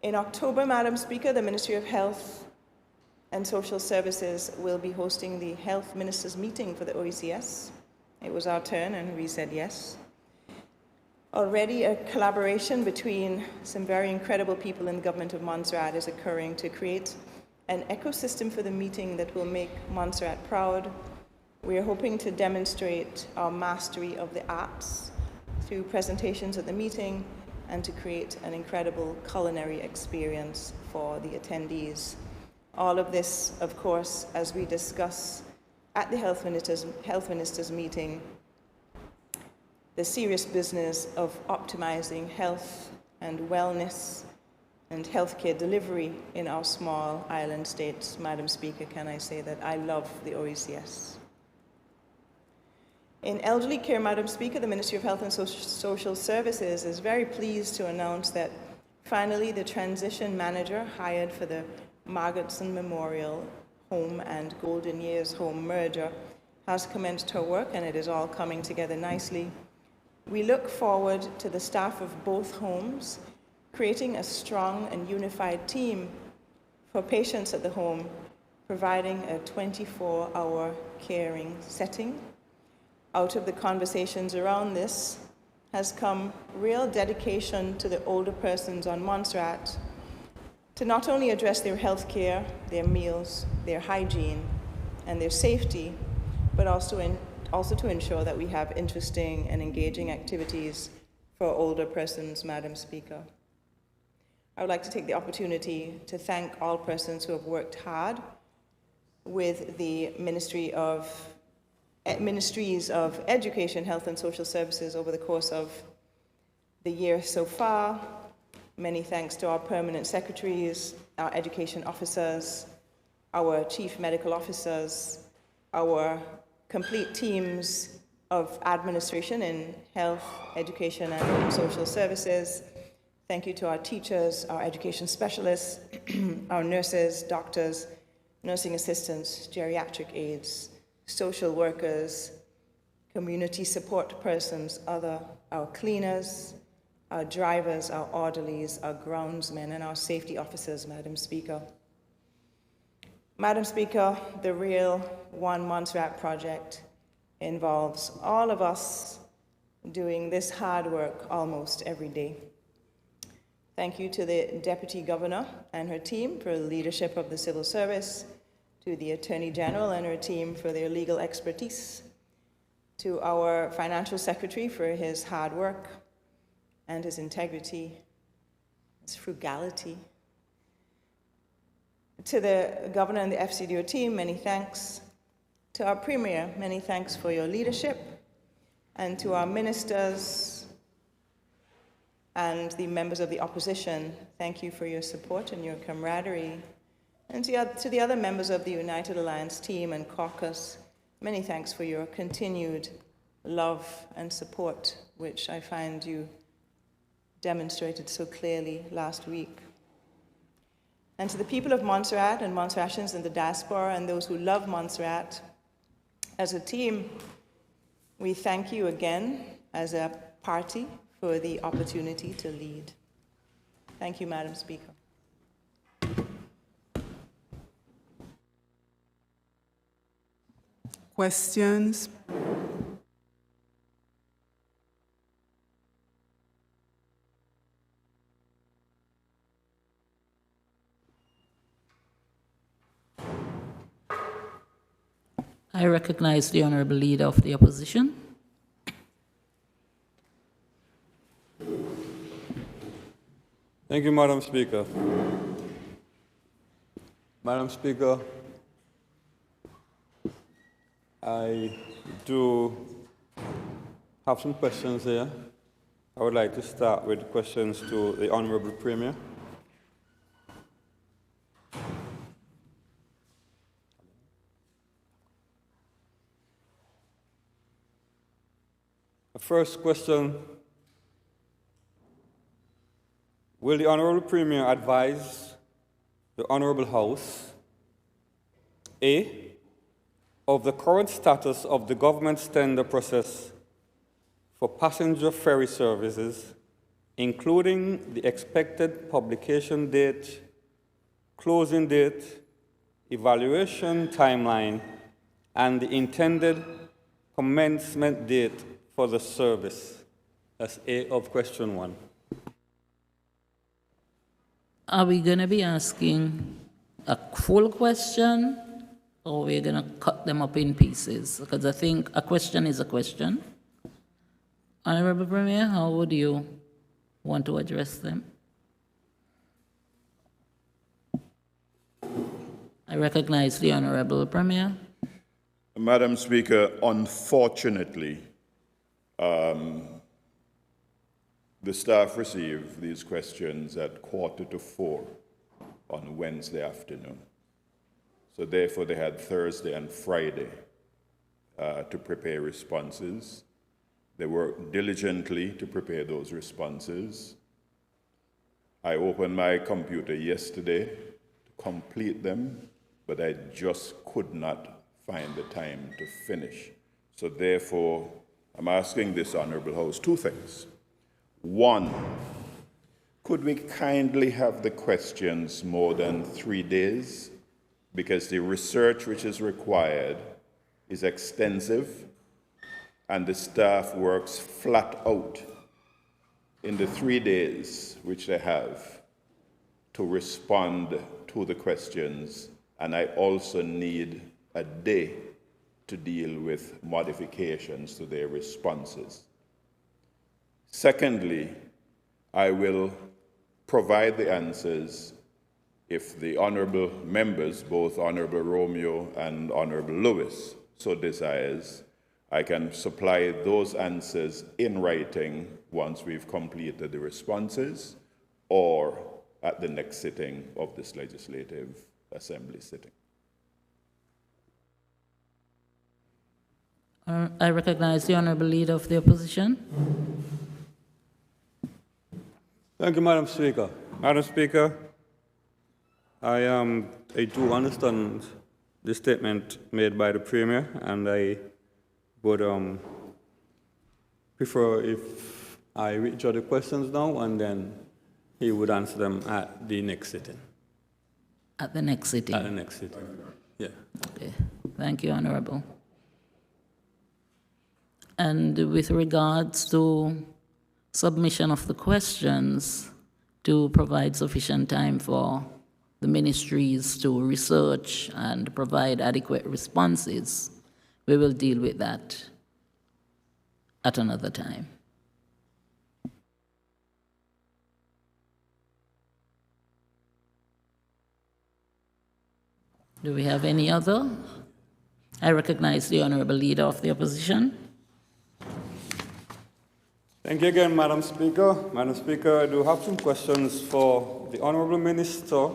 In October, Madam Speaker, the Ministry of Health and Social Services will be hosting the Health Ministers meeting for the OECS. It was our turn and we said yes. Already a collaboration between some very incredible people in the Government of Montserrat is occurring to create an ecosystem for the meeting that will make Montserrat proud. We are hoping to demonstrate our mastery of the arts through presentations at the meeting and to create an incredible culinary experience for the attendees. All of this, of course, as we discuss at the Health Ministers meeting, the serious business of optimizing health and wellness and healthcare delivery in our small island states. Madam Speaker, can I say that I love the OECS. In elderly care, Madam Speaker, the Ministry of Health and Social Services is very pleased to announce that finally the transition manager hired for the Margetson Memorial Home and Golden Years Home merger has commenced her work, and it is all coming together nicely. We look forward to the staff of both homes creating a strong and unified team for patients at the home, providing a 24-hour caring setting. Out of the conversations around this has come real dedication to the older persons on Montserrat to not only address their health care, their meals, their hygiene, and their safety, but also also to ensure that we have interesting and engaging activities for older persons, Madam Speaker. I would like to take the opportunity to thank all persons who have worked hard with the Ministries of Education, Health and Social Services over the course of the year so far. Many thanks to our permanent secretaries, our education officers, our chief medical officers, our complete teams of administration in health, education, and social services. Thank you to our teachers, our education specialists, our nurses, doctors, nursing assistants, geriatric aides, social workers, community support persons, our cleaners, our drivers, our orderlies, our groundsmen, and our safety officers, Madam Speaker. Madam Speaker, the Real One Montserrat project involves all of us doing this hard work almost every day. Thank you to the Deputy Governor and her team for the leadership of the civil service, to the Attorney General and her team for their legal expertise, to our Financial Secretary for his hard work and his integrity, his frugality. To the Governor and the FCDO team, many thanks. To our Premier, many thanks for your leadership. And to our ministers and the members of the opposition, thank you for your support and your camaraderie. And to the other members of the United Alliance team and caucus, many thanks for your continued love and support, which I find you demonstrated so clearly last week. And to the people of Montserrat and Montserratians in the diaspora and those who love Montserrat, as a team, we thank you again as a party for the opportunity to lead. Thank you, Madam Speaker. Questions? I recognize the Honorable Leader of the Opposition. Thank you, Madam Speaker. Madam Speaker, I do have some questions here. I would like to start with questions to the Honorable Premier. The first question: will the Honorable Premier advise the Honorable House, A, of the current status of the government's tender process for passenger ferry services, including the expected publication date, closing date, evaluation timeline, and the intended commencement date for the service? That's A of question 1. Are we going to be asking a full question, or we're going to cut them up in pieces? Because I think a question is a question. Honorable Premier, how would you want to address them? I recognize the Honorable Premier. Madam Speaker, unfortunately, the staff received these questions at 3:45 on Wednesday afternoon. So therefore, they had Thursday and Friday to prepare responses. They worked diligently to prepare those responses. I opened my computer yesterday to complete them, but I just could not find the time to finish. So therefore, I'm asking this Honorable House two things. One, could we kindly have the questions more than 3 days? Because the research which is required is extensive, and the staff works flat out in the 3 days which they have to respond to the questions. And I also need a day to deal with modifications to their responses. Secondly, I will provide the answers if the honourable members, both Honourable Romeo and Honourable Lewis, so desires. I can supply those answers in writing once we've completed the responses or at the next sitting of this Legislative Assembly sitting. I recognize the Honourable Leader of the Opposition. Thank you, Madam Speaker. Madam Speaker, I do understand the statement made by the Premier, and I would prefer if I withdraw the questions now and then he would answer them at the next sitting. At the next sitting? At the next sitting, yeah. Okay. Thank you, Honourable. And with regards to submission of the questions, to provide sufficient time for the ministries to research and provide adequate responses, we will deal with that at another time. Do we have any other? I recognize the Honourable Leader of the Opposition. Thank you again, Madam Speaker. Madam Speaker, I do have some questions for the Honourable Minister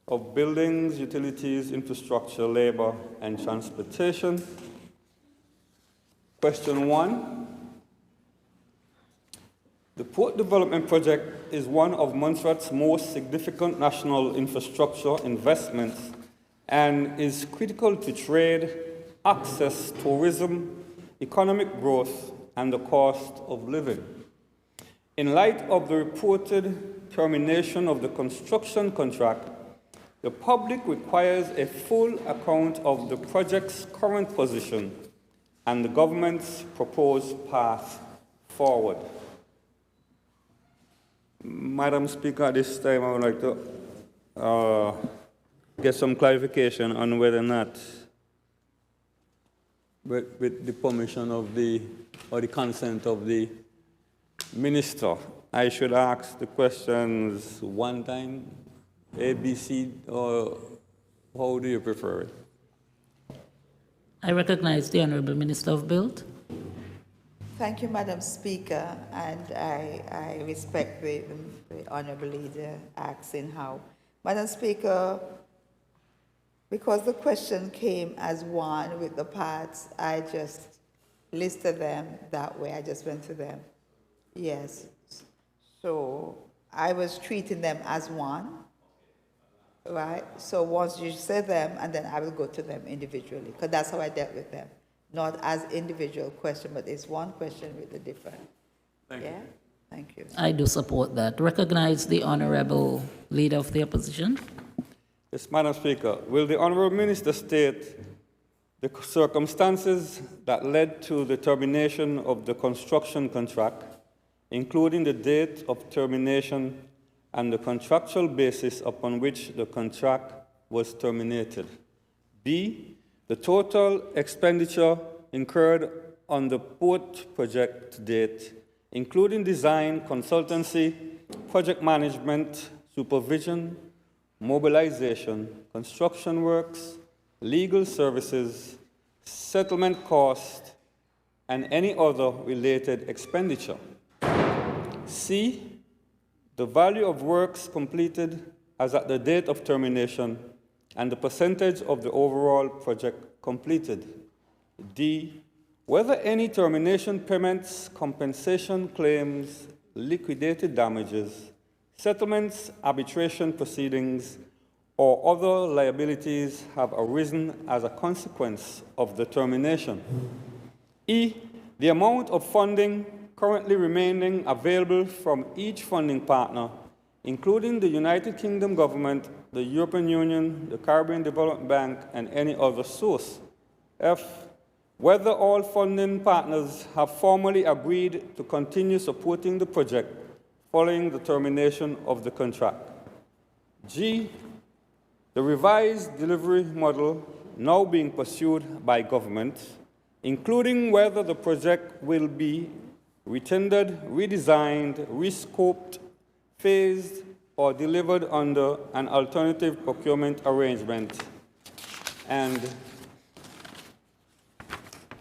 of Buildings, Utilities, Infrastructure, Labour and Transportation. Question 1. The Port Development Project is one of Montserrat's most significant national infrastructure investments and is critical to trade, access, tourism, economic growth, and the cost of living. In light of the reported termination of the construction contract, the public requires a full account of the project's current position and the government's proposed path forward. Madam Speaker, at this time I would like to get some clarification on whether or not, with the permission of or the consent of the Minister, I should ask the questions one time, A, B, C, or how do you prefer it? I recognize the Honourable Minister of Build. Thank you, Madam Speaker, and I respect the Honourable Leader asking how. Madam Speaker, because the question came as one with the parts, I just listed them that way. I just went through them. Yes. So I was treating them as one, right? So once you say them, and then I will go to them individually, because that's how I dealt with them. Not as individual question, but it's one question with a different. Thank you. Thank you. I do support that. Recognize the Honourable Leader of the Opposition. Yes, Madam Speaker. Will the Honourable Minister state the circumstances that led to the termination of the construction contract, including the date of termination and the contractual basis upon which the contract was terminated? B, the total expenditure incurred on the port project to date, including design, consultancy, project management, supervision, mobilization, construction works, legal services, settlement cost, and any other related expenditure. C, the value of works completed as at the date of termination and the percentage of the overall project completed. D, whether any termination payments, compensation claims, liquidated damages, settlements, arbitration proceedings, or other liabilities have arisen as a consequence of the termination. E, the amount of funding currently remaining available from each funding partner, including the United Kingdom government, the European Union, the Caribbean Development Bank, and any other source. F, whether all funding partners have formally agreed to continue supporting the project following the termination of the contract. G, the revised delivery model now being pursued by government, including whether the project will be retendered, redesigned, rescoped, phased, or delivered under an alternative procurement arrangement, and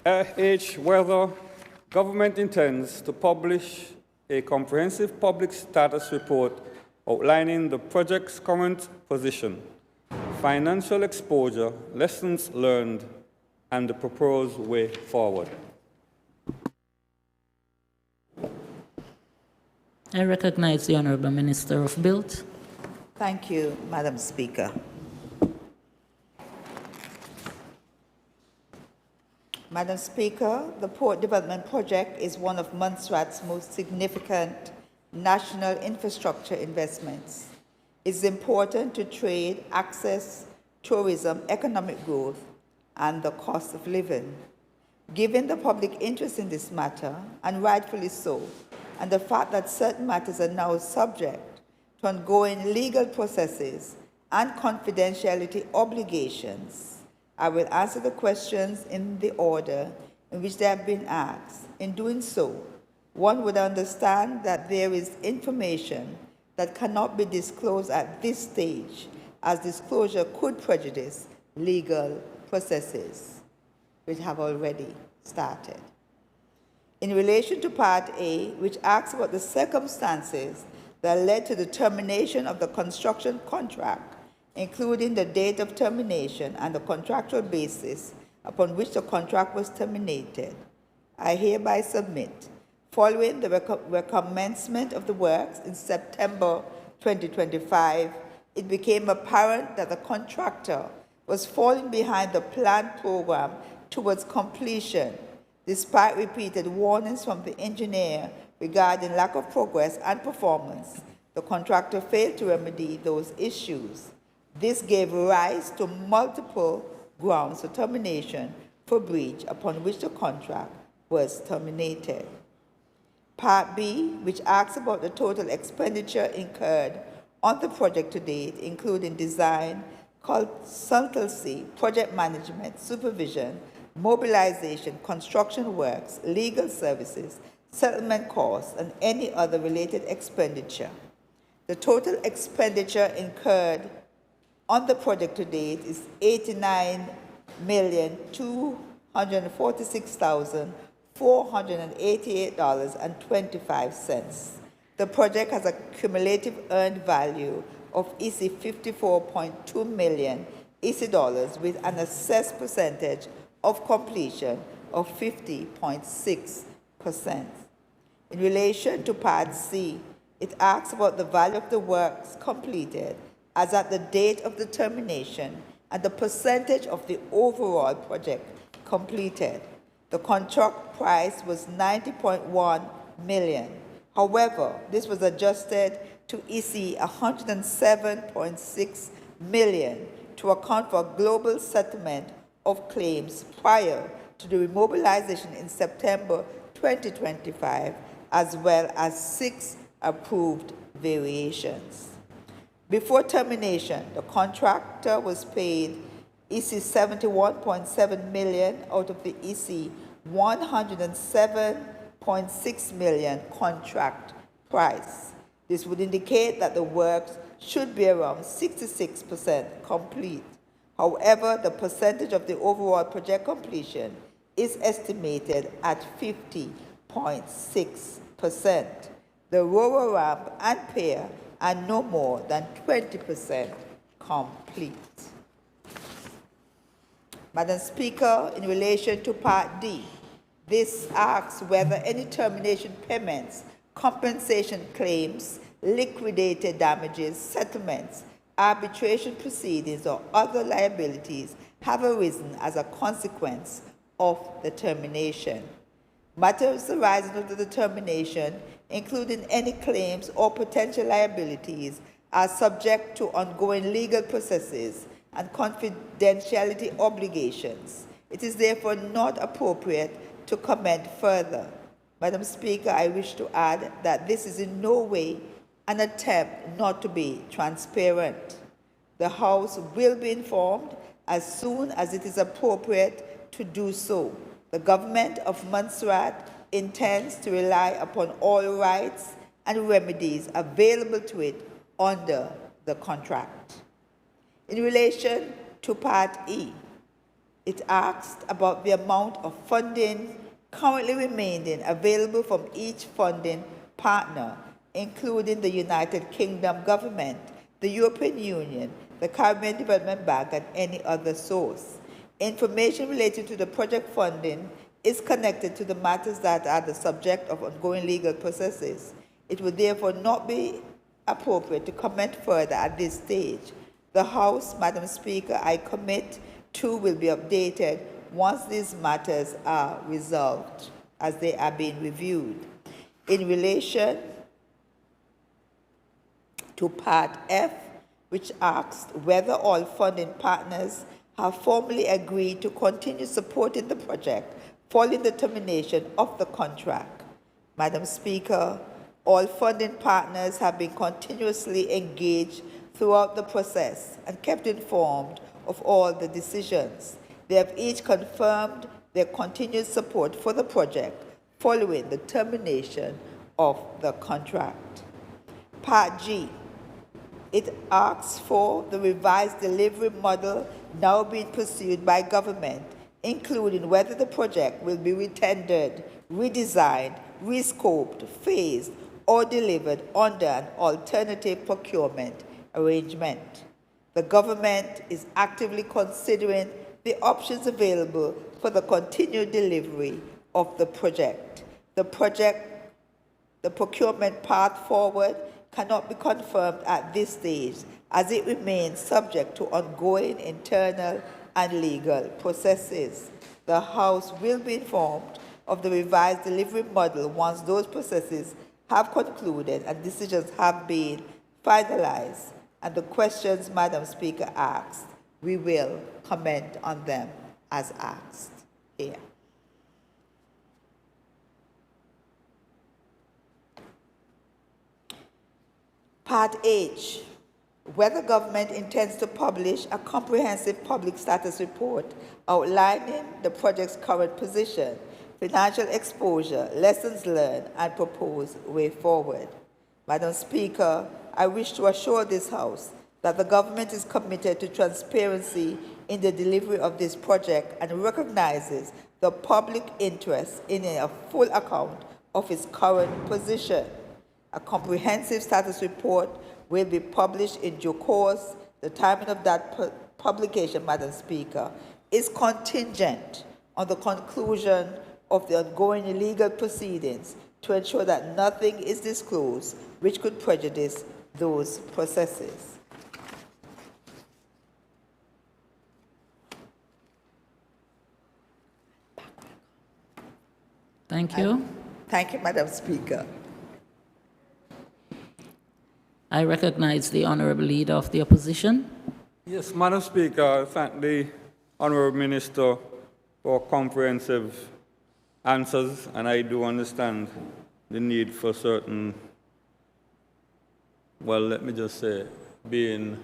H, whether government intends to publish a comprehensive public status report outlining the project's current position, financial exposure, lessons learned, and the proposed way forward. I recognize the Honourable Minister of Build. Thank you, Madam Speaker. Madam Speaker, the Port Development Project is one of Montserrat's most significant national infrastructure investments. It's important to trade, access, tourism, economic growth, and the cost of living. Given the public interest in this matter, and rightfully so, and the fact that certain matters are now subject to ongoing legal processes and confidentiality obligations, I will answer the questions in the order in which they have been asked. In doing so, one would understand that there is information that cannot be disclosed at this stage, as disclosure could prejudice legal processes, which have already started. In relation to Part A, which asks about the circumstances that led to the termination of the construction contract, including the date of termination and the contractual basis upon which the contract was terminated, I hereby submit, following the recommencement of the works in September 2025, it became apparent that the contractor was falling behind the planned program towards completion, despite repeated warnings from the engineer regarding lack of progress and performance. The contractor failed to remedy those issues. This gave rise to multiple grounds for termination for breach upon which the contract was terminated. Part B, which asks about the total expenditure incurred on the project to date, including design, consultancy, project management, supervision, mobilization, construction works, legal services, settlement costs, and any other related expenditure. The total expenditure incurred on the project to date is $89,246,488.25. The project has a cumulative earned value of 54.2 million dollars with an assessed percentage of completion of 50.6%. In relation to Part C, it asks about the value of the works completed as at the date of the termination and the percentage of the overall project completed. The contract price was $90.1 million. However, this was adjusted to $107.6 million to account for a global settlement of claims prior to the remobilization in September 2025, as well as 6 approved variations. Before termination, the contractor was paid $71.7 million out of the $107.6 million contract price. This would indicate that the works should be around 66% complete. However, the percentage of the overall project completion is estimated at 50.6%. The rower ramp and pier are no more than 20% complete. Madam Speaker, in relation to Part D, this asks whether any termination payments, compensation claims, liquidated damages, settlements, arbitration proceedings, or other liabilities have arisen as a consequence of the termination. Matters arising out of the termination, including any claims or potential liabilities, are subject to ongoing legal processes and confidentiality obligations. It is therefore not appropriate to comment further. Madam Speaker, I wish to add that this is in no way an attempt not to be transparent. The House will be informed as soon as it is appropriate to do so. The government of Montserrat intends to rely upon all rights and remedies available to it under the contract. In relation to Part E, it asked about the amount of funding currently remaining available from each funding partner, including the United Kingdom government, the European Union, the Caribbean Development Bank, and any other source. Information related to the project funding is connected to the matters that are the subject of ongoing legal processes. It would therefore not be appropriate to comment further at this stage. The House, Madam Speaker, I commit to will be updated once these matters are resolved as they are being reviewed. In relation to Part F, which asked whether all funding partners have formally agreed to continue supporting the project following the termination of the contract. Madam Speaker, all funding partners have been continuously engaged throughout the process and kept informed of all the decisions. They have each confirmed their continued support for the project following the termination of the contract. Part G, it asks for the revised delivery model now being pursued by government, including whether the project will be retendered, redesigned, rescoped, phased, or delivered under an alternative procurement arrangement. The government is actively considering the options available for the continued delivery of the project. The procurement path forward cannot be confirmed at this stage, as it remains subject to ongoing internal and legal processes. The House will be informed of the revised delivery model once those processes have concluded and decisions have been finalized. And the questions Madam Speaker asked, we will comment on them as asked here. Part H, whether government intends to publish a comprehensive public status report outlining the project's current position, financial exposure, lessons learned, and proposed way forward. Madam Speaker, I wish to assure this House that the government is committed to transparency in the delivery of this project and recognizes the public interest in a full account of its current position. A comprehensive status report will be published in due course. The timing of that publication, Madam Speaker, is contingent on the conclusion of the ongoing legal proceedings to ensure that nothing is disclosed which could prejudice those processes. Thank you. Thank you, Madam Speaker. I recognize the Honorable Leader of the Opposition. Yes, Madam Speaker, I thank the Honorable Minister for comprehensive answers, and I do understand the need for certain, well, let me just say, being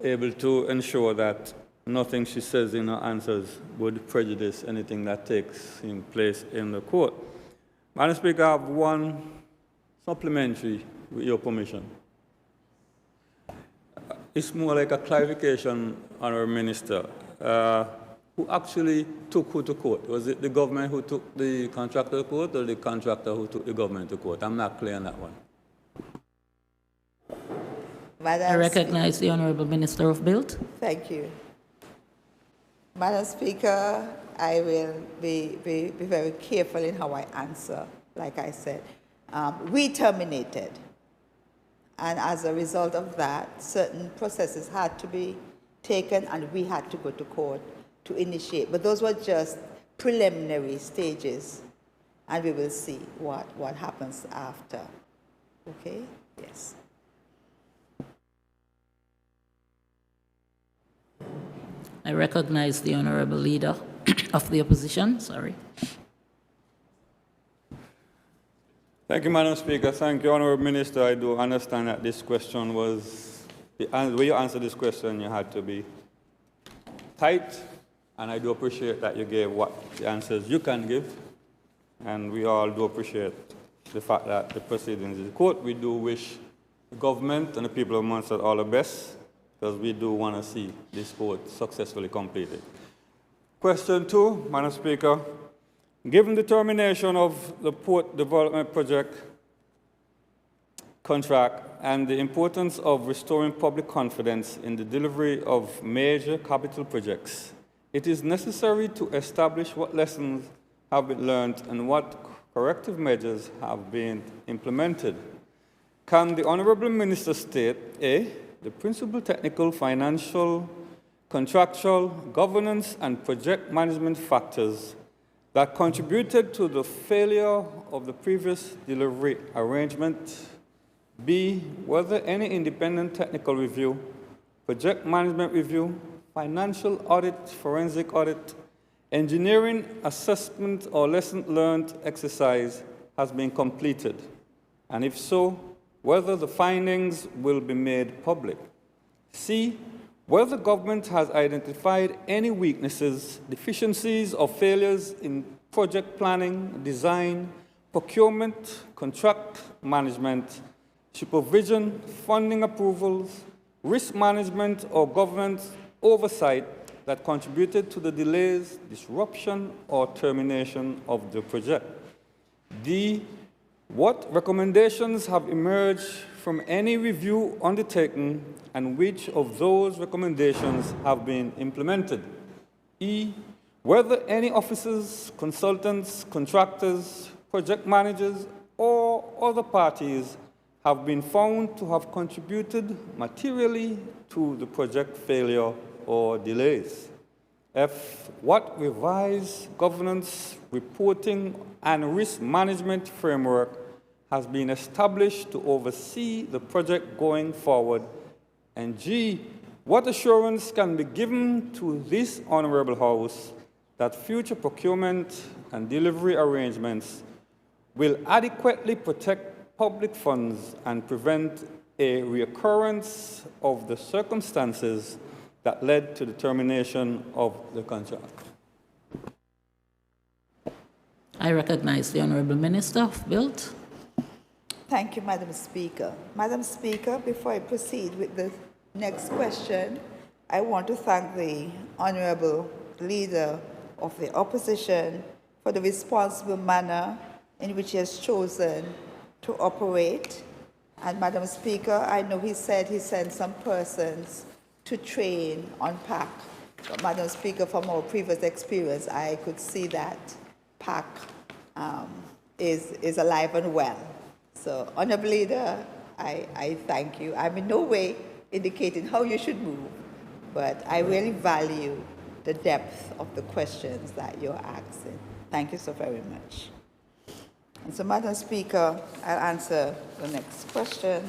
able to ensure that nothing she says in her answers would prejudice anything that takes in place in the court. Madam Speaker, I have one supplementary, with your permission. It's more like a clarification, Honorable Minister. Who actually took who to court? Was it the government who took the contractor to court, or the contractor who took the government to court? I'm not clear on that one. I recognize the Honorable Minister of Build. Thank you. Madam Speaker, I will be very careful in how I answer. Like I said, we terminated. And as a result of that, certain processes had to be taken and we had to go to court to initiate. But those were just preliminary stages, and we will see what happens after. Okay? Yes. I recognize the Honorable Leader of the Opposition. Sorry. Thank you, Madam Speaker. Thank you, Honorable Minister. I do understand that this question was, the way you answered this question, you had to be tight, and I do appreciate that you gave what the answers you can give, and we all do appreciate the fact that the proceedings in the court. We do wish the government and the people of Montserrat all the best, because we do want to see this court successfully completed. Question 2, Madam Speaker. Given the termination of the Port Development Project contract and the importance of restoring public confidence in the delivery of major capital projects, it is necessary to establish what lessons have been learned and what corrective measures have been implemented. Can the Honourable Minister state, A, the principal technical, financial, contractual, governance and project management factors that contributed to the failure of the previous delivery arrangement? B, whether any independent technical review, project management review, financial audit, forensic audit, engineering assessment or lesson learned exercise has been completed, and if so, whether the findings will be made public. C, whether government has identified any weaknesses, deficiencies, or failures in project planning, design, procurement, contract management, supervision, funding approvals, risk management, or government oversight that contributed to the delays, disruption, or termination of the project. D, what recommendations have emerged from any review undertaken and which of those recommendations have been implemented? E, whether any officers, consultants, contractors, project managers, or other parties have been found to have contributed materially to the project failure or delays. F, what revised governance, reporting, and risk management framework has been established to oversee the project going forward? And G, what assurance can be given to this Honourable House that future procurement and delivery arrangements will adequately protect public funds and prevent a reoccurrence of the circumstances that led to the termination of the contract? I recognize the Honourable Minister of Build. Thank you, Madam Speaker. Madam Speaker, before I proceed with the next question, I want to thank the Honourable Leader of the Opposition for the responsible manner in which he has chosen to operate. And Madam Speaker, I know he said he sent some persons to train on PAC. But Madam Speaker, from our previous experience, I could see that PAC is alive and well. So, Honourable Leader, I thank you. I'm in no way indicating how you should move, but I really value the depth of the questions that you're asking. Thank you so very much. And so, Madam Speaker, I'll answer the next question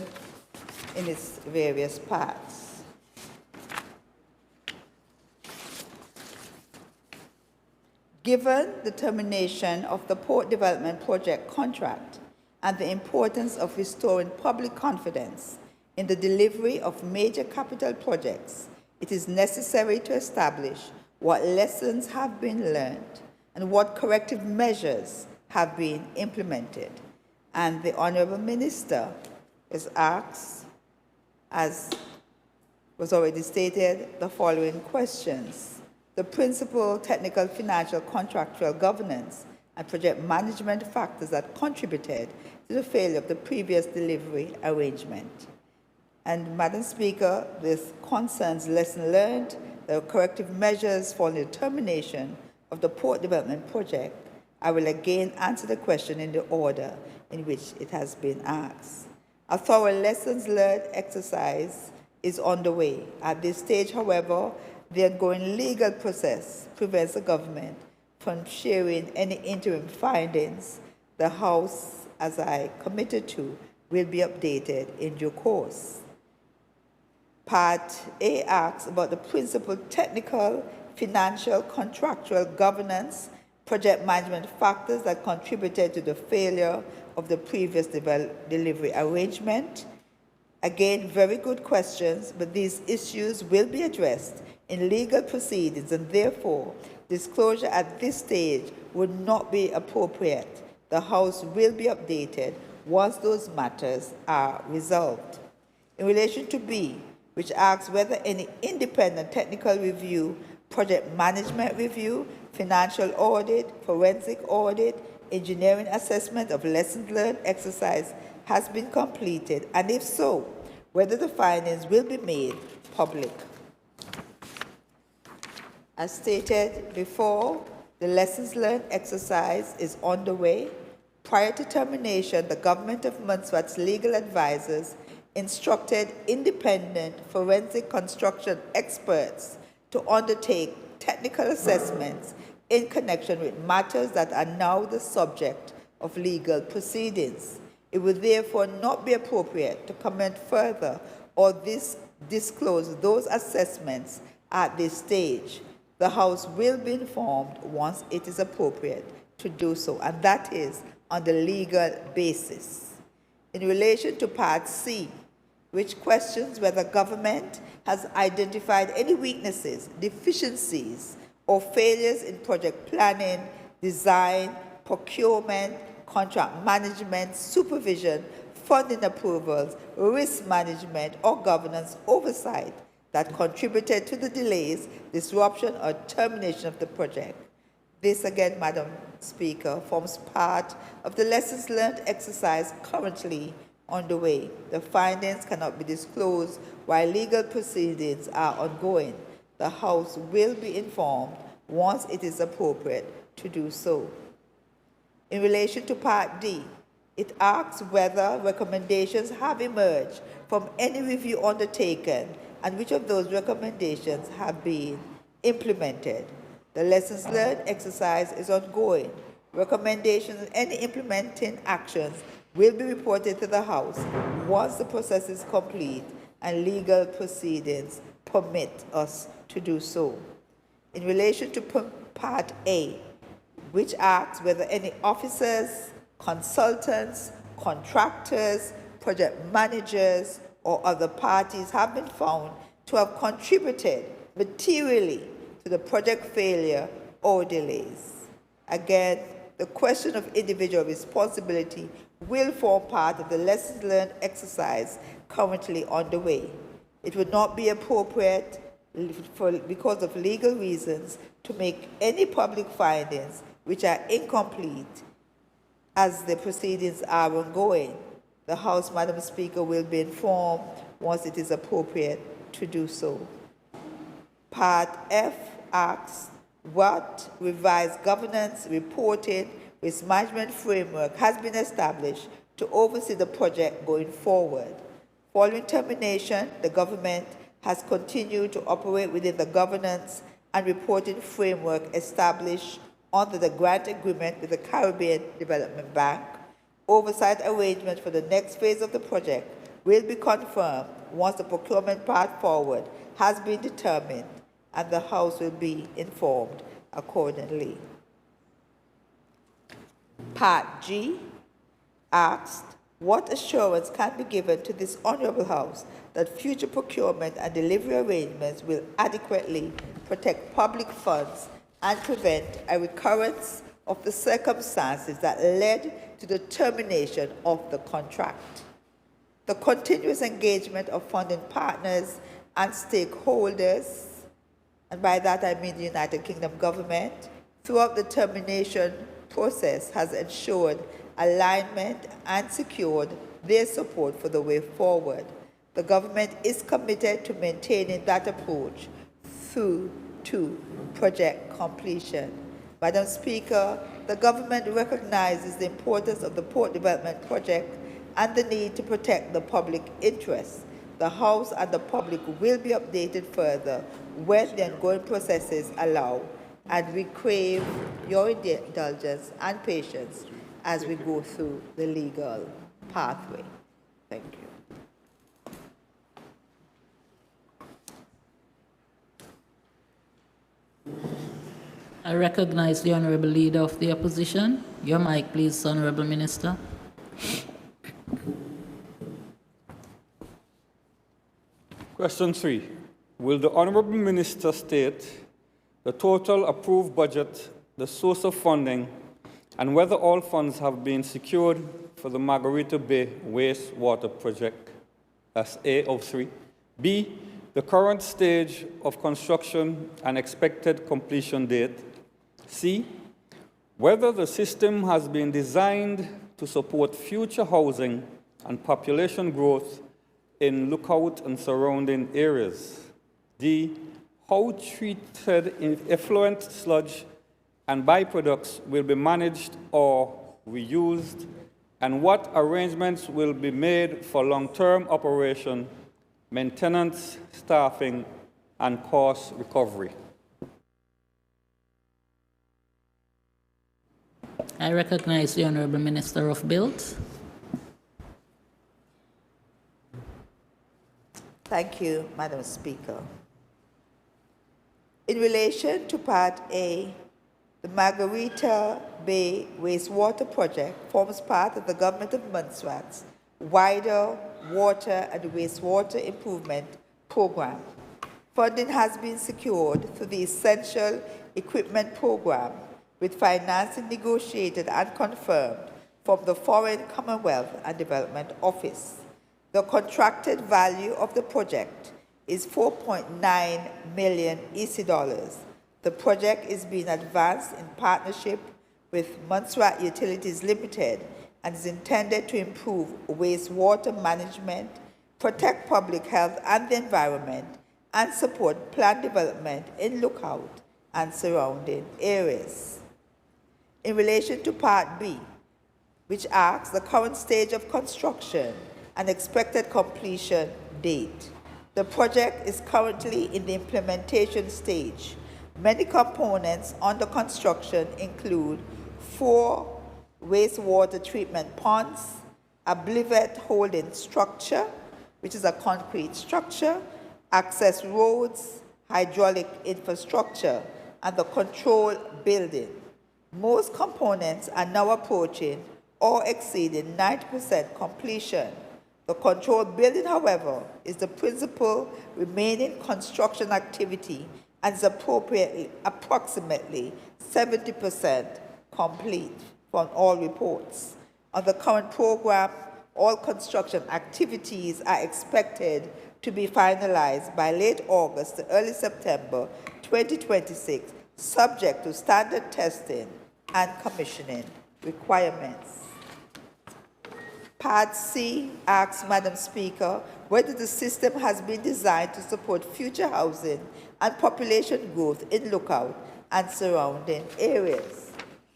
in its various parts. Given the termination of the Port Development Project contract and the importance of restoring public confidence in the delivery of major capital projects, it is necessary to establish what lessons have been learned and what corrective measures have been implemented. And the Honourable Minister is asked, as was already stated, the following questions. The principal technical, financial, contractual, governance, and project management factors that contributed to the failure of the previous delivery arrangement. And Madam Speaker, this concerns lesson learned, the corrective measures for the termination of the Port Development Project. I will again answer the question in the order in which it has been asked. A thorough lessons learned exercise is underway. At this stage, however, the ongoing legal process prevents the government from sharing any interim findings. The House, as I committed to, will be updated in due course. Part A asks about the principal technical, financial, contractual, governance, project management factors that contributed to the failure of the previous delivery arrangement. Again, very good questions, but these issues will be addressed in legal proceedings, and therefore disclosure at this stage would not be appropriate. The House will be updated once those matters are resolved. In relation to B, which asks whether any independent technical review, project management review, financial audit, forensic audit, engineering assessment of lessons learned exercise has been completed, and if so, whether the findings will be made public. As stated before, the lessons learned exercise is underway. Prior to termination, the government of Montserrat's legal advisors instructed independent forensic construction experts to undertake technical assessments in connection with matters that are now the subject of legal proceedings. It would therefore not be appropriate to comment further or disclose those assessments at this stage. The House will be informed once it is appropriate to do so, and that is on the legal basis. In relation to Part C, which questions whether government has identified any weaknesses, deficiencies, or failures in project planning, design, procurement, contract management, supervision, funding approvals, risk management, or governance oversight that contributed to the delays, disruption, or termination of the project. This again, Madam Speaker, forms part of the lessons learned exercise currently underway. The findings cannot be disclosed while legal proceedings are ongoing. The House will be informed once it is appropriate to do so. In relation to Part D, it asks whether recommendations have emerged from any review undertaken and which of those recommendations have been implemented. The lessons learned exercise is ongoing. Recommendations and any implementing actions will be reported to the House once the process is complete and legal proceedings permit us to do so. In relation to Part A, which asks whether any officers, consultants, contractors, project managers, or other parties have been found to have contributed materially to the project failure or delays. Again, the question of individual responsibility will form part of the lessons learned exercise currently underway. It would not be appropriate because of legal reasons to make any public findings which are incomplete as the proceedings are ongoing. The House, Madam Speaker, will be informed once it is appropriate to do so. Part F asks what revised governance, reporting, risk management framework has been established to oversee the project going forward. Following termination, the government has continued to operate within the governance and reporting framework established under the grant agreement with the Caribbean Development Bank. Oversight arrangements for the next phase of the project will be confirmed once the procurement path forward has been determined, and the House will be informed accordingly. Part G asked what assurance can be given to this Honourable House that future procurement and delivery arrangements will adequately protect public funds and prevent a recurrence of the circumstances that led to the termination of the contract. The continuous engagement of funding partners and stakeholders, and by that I mean the United Kingdom government, throughout the termination process has ensured alignment and secured their support for the way forward. The government is committed to maintaining that approach through to project completion. Madam Speaker, the government recognizes the importance of the port development project and the need to protect the public interest. The House and the public will be updated further when the ongoing processes allow, and we crave your indulgence and patience as we go through the legal pathway. Thank you. I recognize the Honourable Leader of the Opposition. Your mic, please, Honourable Minister. Question 3. Will the Honourable Minister state the total approved budget, the source of funding, and whether all funds have been secured for the Margarita Bay wastewater project? That's A of 3. B, the current stage of construction and expected completion date. C, whether the system has been designed to support future housing and population growth in Lookout and surrounding areas. D, how treated effluent sludge and byproducts will be managed or reused, and what arrangements will be made for long-term operation, maintenance, staffing, and cost recovery. I recognize the Honourable Minister of Build. Thank you, Madam Speaker. In relation to Part A, the Margarita Bay wastewater project forms part of the Government of Montserrat's wider water and wastewater improvement program. Funding has been secured through the Essential Equipment Program, with financing negotiated and confirmed from the Foreign Commonwealth and Development Office. The contracted value of the project is 4.9 million EC dollars. The project is being advanced in partnership with Montserrat Utilities Limited and is intended to improve wastewater management, protect public health and the environment, and support plant development in Lookout and surrounding areas. In relation to Part B, which asks the current stage of construction and expected completion date, the project is currently in the implementation stage. Many components under construction include 4 wastewater treatment ponds, a blivet holding structure, which is a concrete structure, access roads, hydraulic infrastructure, and the control building. Most components are now approaching or exceeding 90% completion. The control building, however, is the principal remaining construction activity and is approximately 70% complete from all reports. On the current program, all construction activities are expected to be finalized by late August to early September 2026, subject to standard testing and commissioning requirements. Part C asks, Madam Speaker, whether the system has been designed to support future housing and population growth in Lookout and surrounding areas.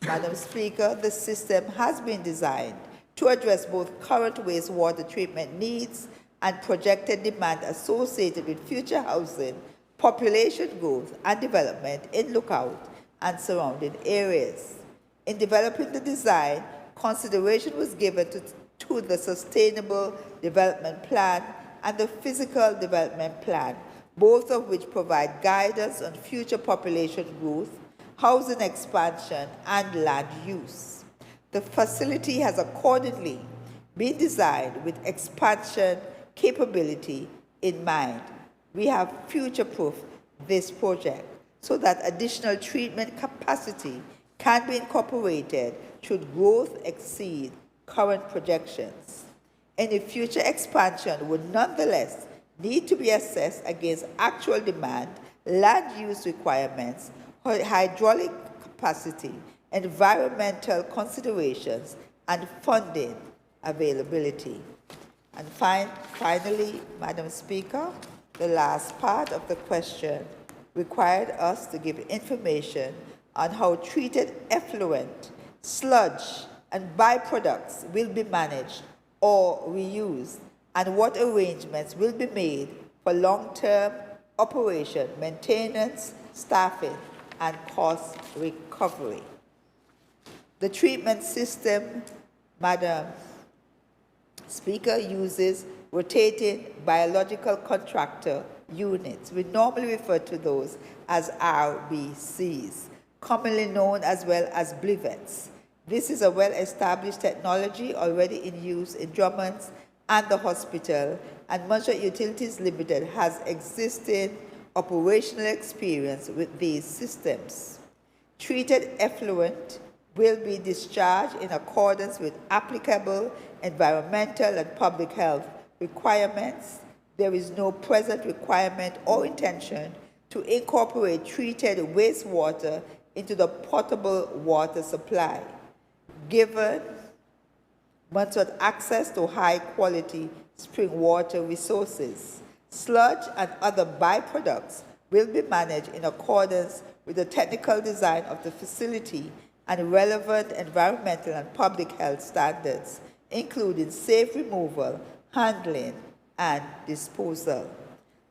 Madam Speaker, the system has been designed to address both current wastewater treatment needs and projected demand associated with future housing, population growth, and development in Lookout and surrounding areas. In developing the design, consideration was given to the Sustainable Development Plan and the Physical Development Plan, both of which provide guidance on future population growth, housing expansion, and land use. The facility has accordingly been designed with expansion capability in mind. We have future-proofed this project so that additional treatment capacity can be incorporated should growth exceed current projections. Any future expansion would nonetheless need to be assessed against actual demand, land use requirements, hydraulic capacity, environmental considerations, and funding availability. And finally, Madam Speaker, the last part of the question required us to give information on how treated effluent, sludge, and byproducts will be managed or reused, and what arrangements will be made for long-term operation, maintenance, staffing, and cost recovery. The treatment system, Madam Speaker, uses rotating biological contractor units. We normally refer to those as RBCs, commonly known as well as blivets. This is a well-established technology already in use in Drummond's and the hospital, and Montserrat Utilities Limited has existing operational experience with these systems. Treated effluent will be discharged in accordance with applicable environmental and public health requirements. There is no present requirement or intention to incorporate treated wastewater into the potable water supply. Given Montserrat access to high-quality spring water resources, sludge and other byproducts will be managed in accordance with the technical design of the facility and relevant environmental and public health standards, including safe removal, handling, and disposal.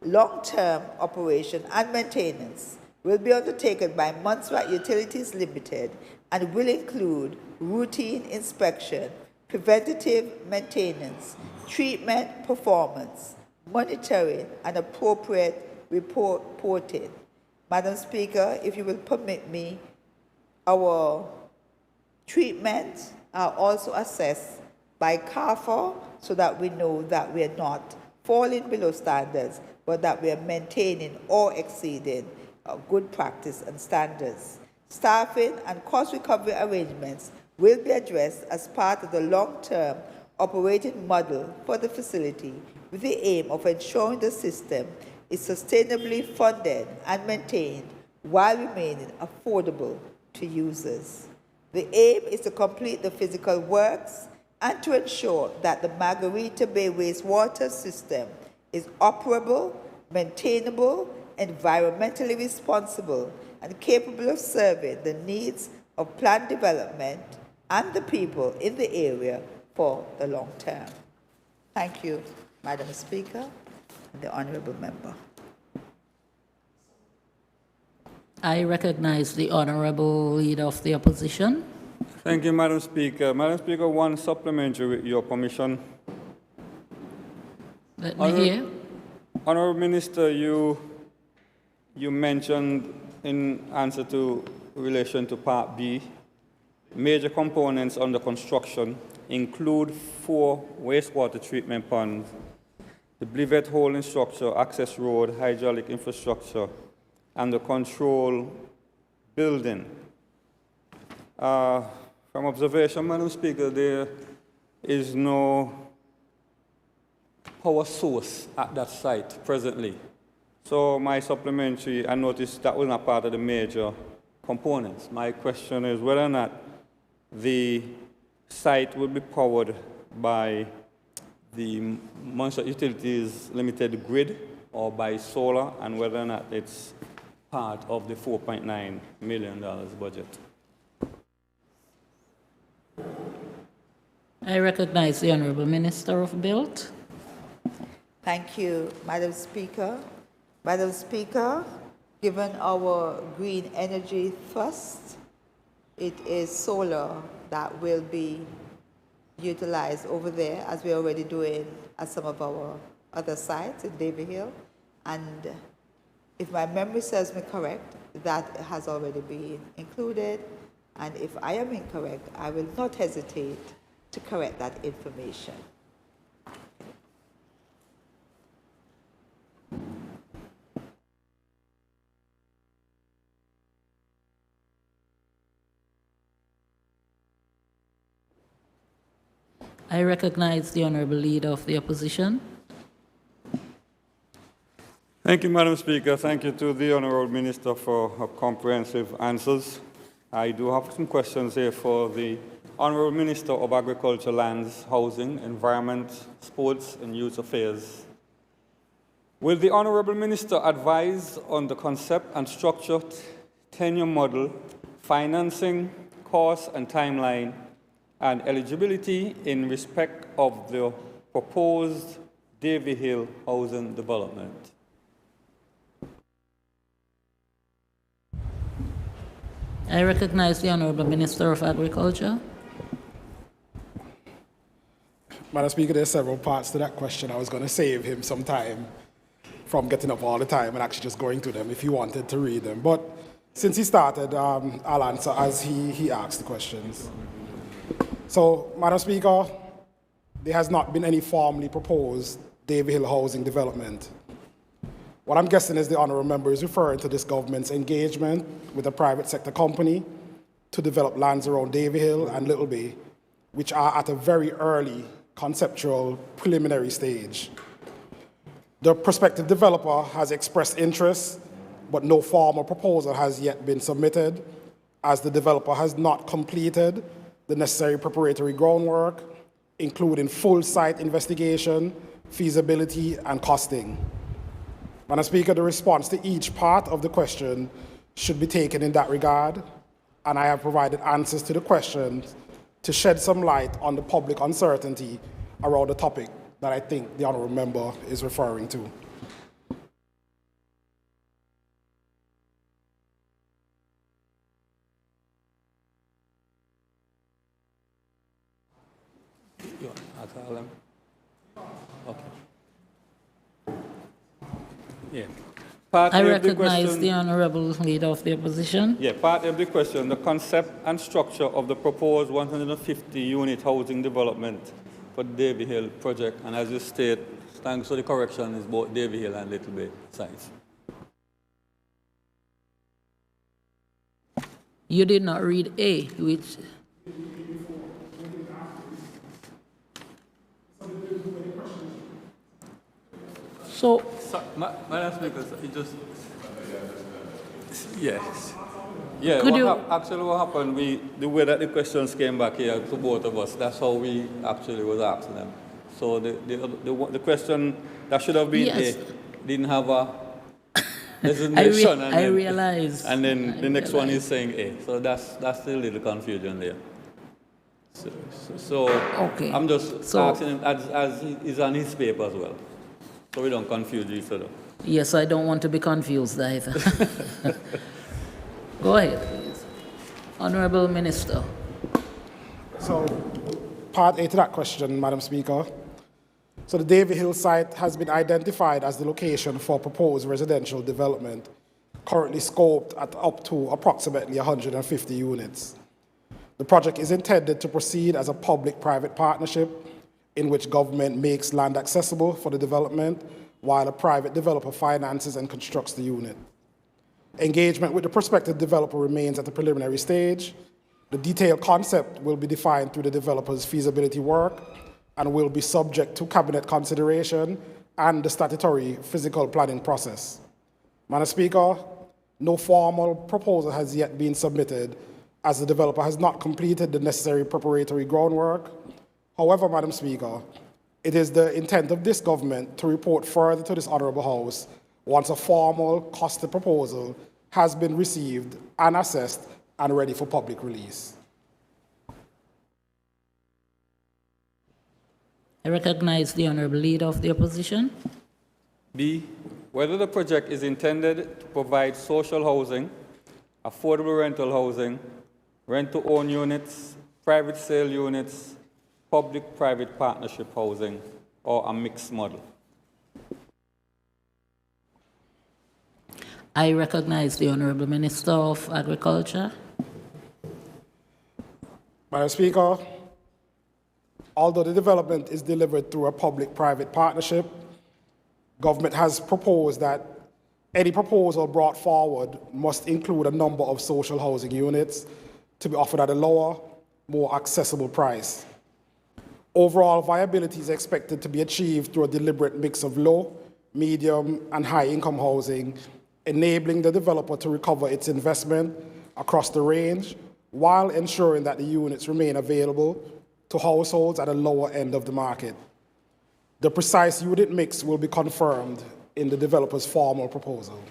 Long-term operation and maintenance will be undertaken by Montserrat Utilities Limited and will include routine inspection, preventative maintenance, treatment performance, monitoring, and appropriate reporting. Madam Speaker, if you will permit me, our treatments are also assessed by CARFA so that we know that we are not falling below standards, but that we are maintaining or exceeding good practice and standards. Staffing and cost recovery arrangements will be addressed as part of the long-term operating model for the facility with the aim of ensuring the system is sustainably funded and maintained while remaining affordable to users. The aim is to complete the physical works and to ensure that the Margarita Bay wastewater system is operable, maintainable, environmentally responsible, and capable of serving the needs of plant development and the people in the area for the long term. Thank you, Madam Speaker and the Honourable Member. I recognize the Honourable Leader of the Opposition. Thank you, Madam Speaker. Madam Speaker, one supplementary with your permission. Let me hear. Honourable Minister, you mentioned in answer to relation to Part B, major components under construction include 4 wastewater treatment ponds, the Blivet holding structure, access road, hydraulic infrastructure, and the control building. From observation, Madam Speaker, there is no power source at that site presently. So my supplementary, I noticed that was not part of the major components. My question is whether or not the site will be powered by the Montserrat Utilities Limited grid or by solar, and whether or not it's part of the $4.9 million budget. I recognize the Honourable Minister of Build. Thank you, Madam Speaker. Madam Speaker, given our green energy thrust, it is solar that will be utilized over there, as we're already doing at some of our other sites in Davie Hill. And if my memory serves me correct, that has already been included. And if I am incorrect, I will not hesitate to correct that information. I recognize the Honourable Leader of the Opposition. Thank you, Madam Speaker. Thank you to the Honourable Minister for her comprehensive answers. I do have some questions here for the Honourable Minister of Agriculture, Lands, Housing, Environment, Sports and Youth Affairs. Will the Honourable Minister advise on the concept and structure, tenure model, financing, cost and timeline, and eligibility in respect of the proposed Davie Hill housing development? I recognize the Honourable Minister of Agriculture. Madam Speaker, there's several parts to that question. I was going to save him some time from getting up all the time and actually just going to them if he wanted to read them. But since he started, I'll answer as he asked the questions. So, Madam Speaker, there has not been any formally proposed Davy Hill housing development. What I'm guessing is the honourable member is referring to this government's engagement with a private sector company to develop lands around Davy Hill and Little Bay, which are at a very early conceptual preliminary stage. The prospective developer has expressed interest, but no formal proposal has yet been submitted, as the developer has not completed the necessary preparatory groundwork, including full site investigation, feasibility, and costing. Madam Speaker, the response to each part of the question should be taken in that regard, and I have provided answers to the questions to shed some light on the public uncertainty around the topic that I think the honourable member is referring to. Okay. Yeah. Part I A of the recognize question- the Honourable Leader of the Opposition. Yeah, part of the question, the concept and structure of the proposed 150-unit housing development for Davy Hill project, and as you state, thanks for the correction, is both Davy Hill and Little Bay sites. You did not read A, which... So, Madam Speaker, it just... Yes. Yeah, Could you- actually what happened, the way that the questions came back here to both of us, that's how we actually was asking them. So the question that should have been Yes. A didn't have a designation. I realize. And then the next one is saying A. So that's the little confusion there. So Okay. I'm just So- asking him as is on his paper as well. So we don't confuse each other. Yes, I don't want to be confused either. Go ahead, please. Honourable Minister. So, part A to that question, Madam Speaker. So the Davy Hill site has been identified as the location for proposed residential development, currently scoped at up to approximately 150 units. The project is intended to proceed as a public-private partnership in which government makes land accessible for the development while a private developer finances and constructs the unit. Engagement with the prospective developer remains at the preliminary stage. The detailed concept will be defined through the developer's feasibility work and will be subject to cabinet consideration and the statutory physical planning process. Madam Speaker, no formal proposal has yet been submitted as the developer has not completed the necessary preparatory groundwork. However, Madam Speaker, it is the intent of this government to report further to this Honourable House once a formal costed proposal has been received and assessed and ready for public release. I recognize the Honourable Leader of the Opposition. B, whether the project is intended to provide social housing, affordable rental housing, rent-to-own units, private sale units, public-private partnership housing, or a mixed model. I recognize the Honourable Minister of Agriculture. Madam Speaker, although the development is delivered through a public-private partnership, government has proposed that any proposal brought forward must include a number of social housing units to be offered at a lower, more accessible price. Overall viability is expected to be achieved through a deliberate mix of low, medium, and high-income housing, enabling the developer to recover its investment across the range while ensuring that the units remain available to households at a lower end of the market. The precise unit mix will be confirmed in the developer's formal proposal.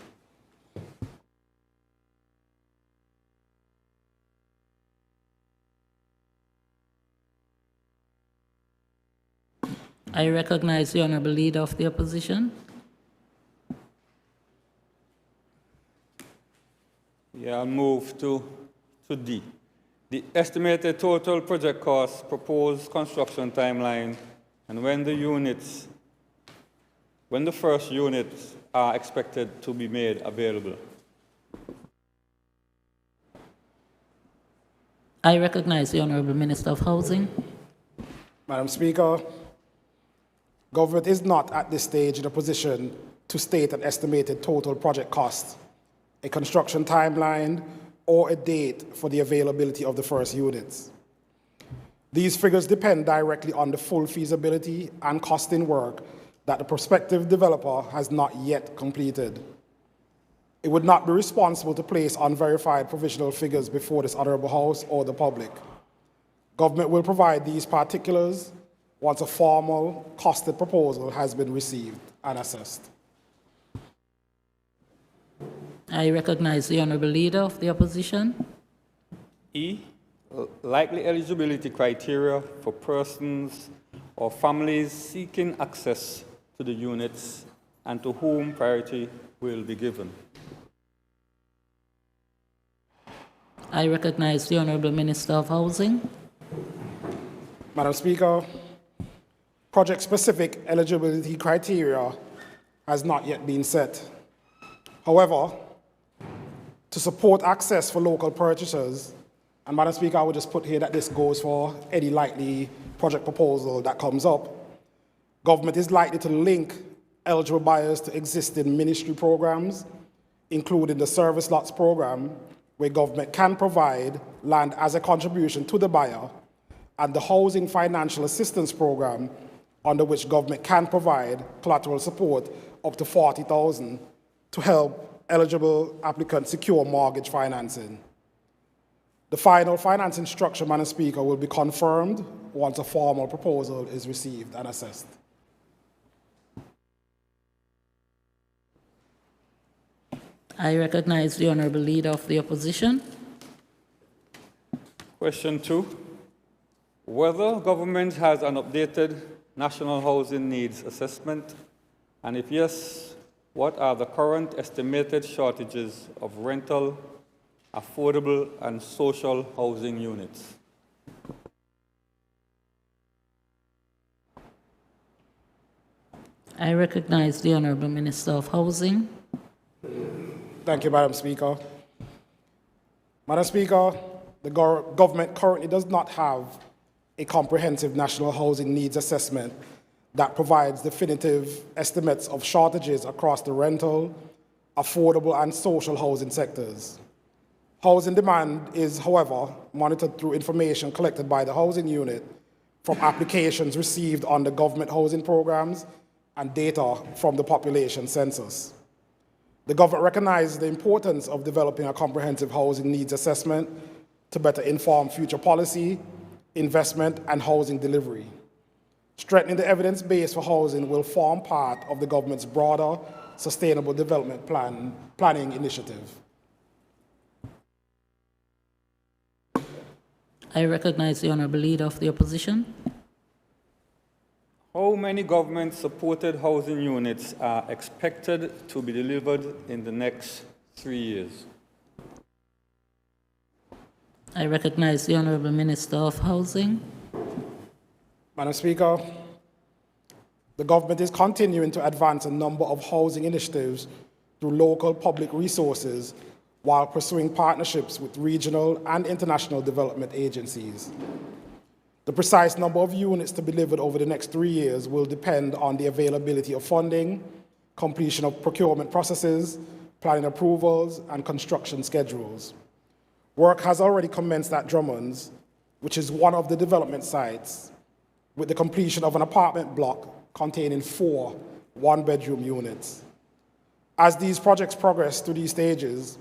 I recognize the Honourable Leader of the Opposition. Yeah, I'll move to D. The estimated total project cost, proposed construction timeline, and when the first units are expected to be made available. I recognize the Honourable Minister of Housing. Madam Speaker, Government is not at this stage in a position to state an estimated total project cost, a construction timeline, or a date for the availability of the first units. These figures depend directly on the full feasibility and costing work that the prospective developer has not yet completed. It would not be responsible to place unverified provisional figures before this Honourable House or the public. Government will provide these particulars once a formal costed proposal has been received and assessed. I recognize the Honourable Leader of the Opposition. E, likely eligibility criteria for persons or families seeking access to the units and to whom priority will be given. I recognize the Honourable Minister of Housing. Madam Speaker, project-specific eligibility criteria has not yet been set. However, to support access for local purchasers, and Madam Speaker, I would just put here that this goes for any likely project proposal that comes up, government is likely to link eligible buyers to existing ministry programs, including the service lots program, where government can provide land as a contribution to the buyer, and the housing financial assistance program, under which government can provide collateral support up to $40,000 to help eligible applicants secure mortgage financing. The final financing structure, Madam Speaker, will be confirmed once a formal proposal is received and assessed. I recognize the Honourable Leader of the Opposition. Question 2. Whether government has an updated National Housing Needs Assessment, and if yes, what are the current estimated shortages of rental, affordable, and social housing units? I recognize the Honourable Minister of Housing. Thank you, Madam Speaker. Madam Speaker, the government currently does not have a comprehensive national housing needs assessment that provides definitive estimates of shortages across the rental, affordable, and social housing sectors. Housing demand is, however, monitored through information collected by the housing unit from applications received under government housing programs and data from the population census. The government recognizes the importance of developing a comprehensive housing needs assessment to better inform future policy, investment, and housing delivery. Strengthening the evidence base for housing will form part of the government's broader sustainable development planning initiative. I recognize the Honourable Leader of the Opposition. How many government-supported housing units are expected to be delivered in the next 3 years? I recognize the Honourable Minister of Housing. Madam Speaker, the government is continuing to advance a number of housing initiatives through local public resources while pursuing partnerships with regional and international development agencies. The precise number of units to be delivered over the next 3 years will depend on the availability of funding, completion of procurement processes, planning approvals, and construction schedules. Work has already commenced at Adjournment, which is one of the development sites, with the completion of an apartment block containing 4 one-bedroom units. As these projects progress through these stages,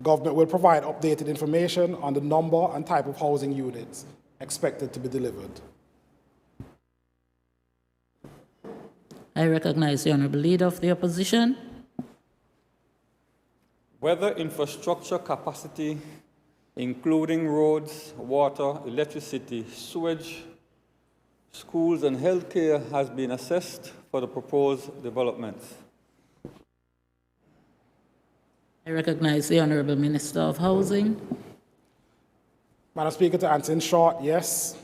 government will provide updated information on the number and type of housing units expected to be delivered. I recognize the Honourable Leader of the Opposition. Whether infrastructure capacity, including roads, water, electricity, sewage, schools, and healthcare, has been assessed for the proposed developments. I recognize the Honourable Minister of Housing. Madam Speaker, to answer in short, yes.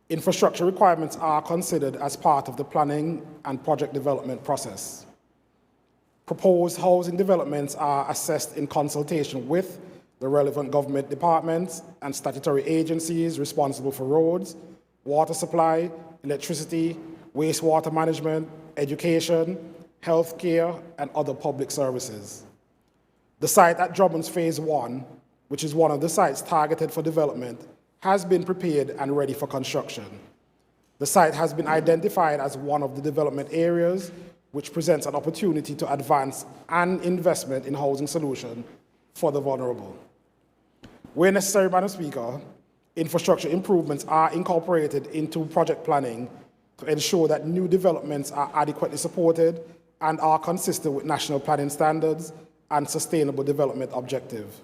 Infrastructure requirements are considered as part of the planning and project development process. Proposed housing developments are assessed in consultation with the relevant government departments and statutory agencies responsible for roads, water supply, electricity, wastewater management, education, healthcare, and other public services. The site at Drummond's Phase 1, which is one of the sites targeted for development, has been prepared and ready for construction. The site has been identified as one of the development areas which presents an opportunity to advance an investment in housing solution for the vulnerable. Where necessary, Madam Speaker, infrastructure improvements are incorporated into project planning to ensure that new developments are adequately supported and are consistent with national planning standards and sustainable development objectives.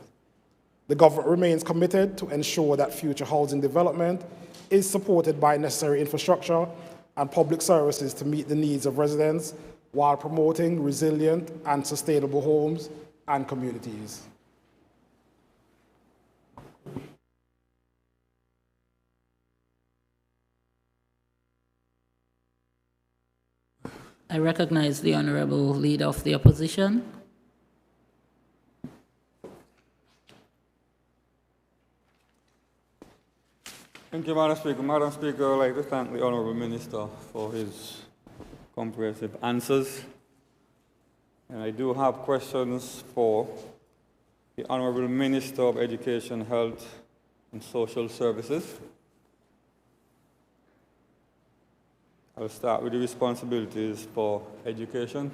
The government remains committed to ensure that future housing development is supported by necessary infrastructure and public services to meet the needs of residents while promoting resilient and sustainable homes and communities. I recognize the Honorable Leader of the Opposition. Thank you, Madam Speaker. Madam Speaker, I would like to thank the Honourable Minister for his comprehensive answers. And I do have questions for the Honourable Minister of Education, Health and Social Services. I'll start with the responsibilities for education.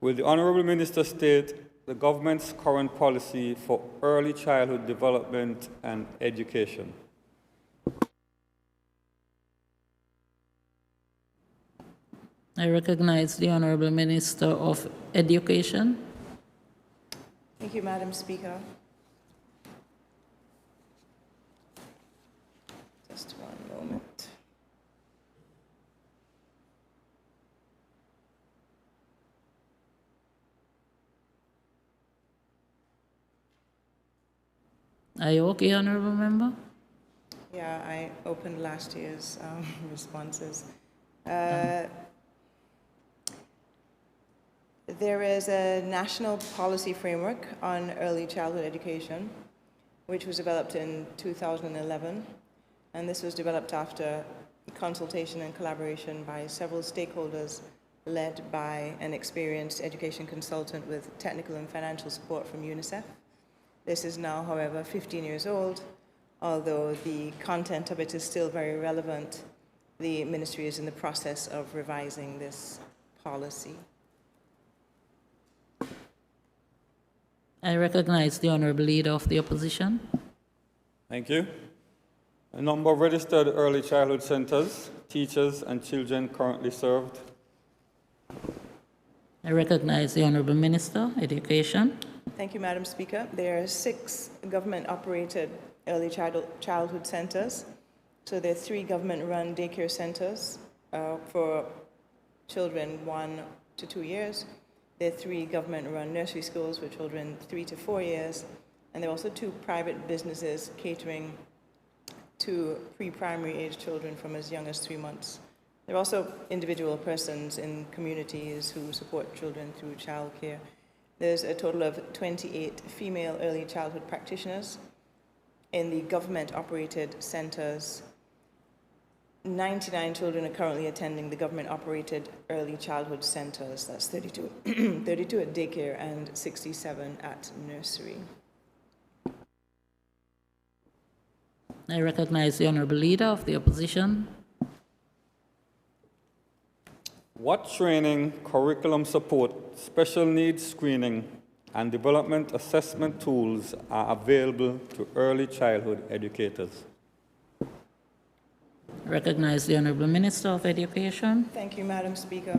Will the Honourable Minister state the government's current policy for early childhood development and education? I recognize the Honorable Minister of Education. Thank you, Madam Speaker. Just one moment. Are you okay, Honorable Member? Yeah, I opened last year's responses. There is a national policy framework on early childhood education, which was developed in 2011, and this was developed after consultation and collaboration by several stakeholders, led by an experienced education consultant with technical and financial support from UNICEF. This is now, however, 15 years old. Although the content of it is still very relevant, the Ministry is in the process of revising this policy. I recognize the Honorable Leader of the Opposition. Thank you. A number of registered early childhood centers, teachers, and children currently served. I recognize the Honorable Minister, Education. Thank you, Madam Speaker. There are 6 government-operated early childhood centers. So there are 3 government-run daycare centers for children 1 to 2 years. There are 3 government-run nursery schools for children 3 to 4 years. And there are also 2 private businesses catering to pre-primary age children from as young as 3 months. There are also individual persons in communities who support children through childcare. There's a total of 28 female early childhood practitioners in the government-operated centers. 99 children are currently attending the government-operated early childhood centers. That's 32, 32 at daycare and 67 at nursery. I recognize the Honorable Leader of the Opposition. What training, curriculum support, special needs screening, and development assessment tools are available to early childhood educators? I recognize the Honorable Minister of Education. Thank you, Madam Speaker.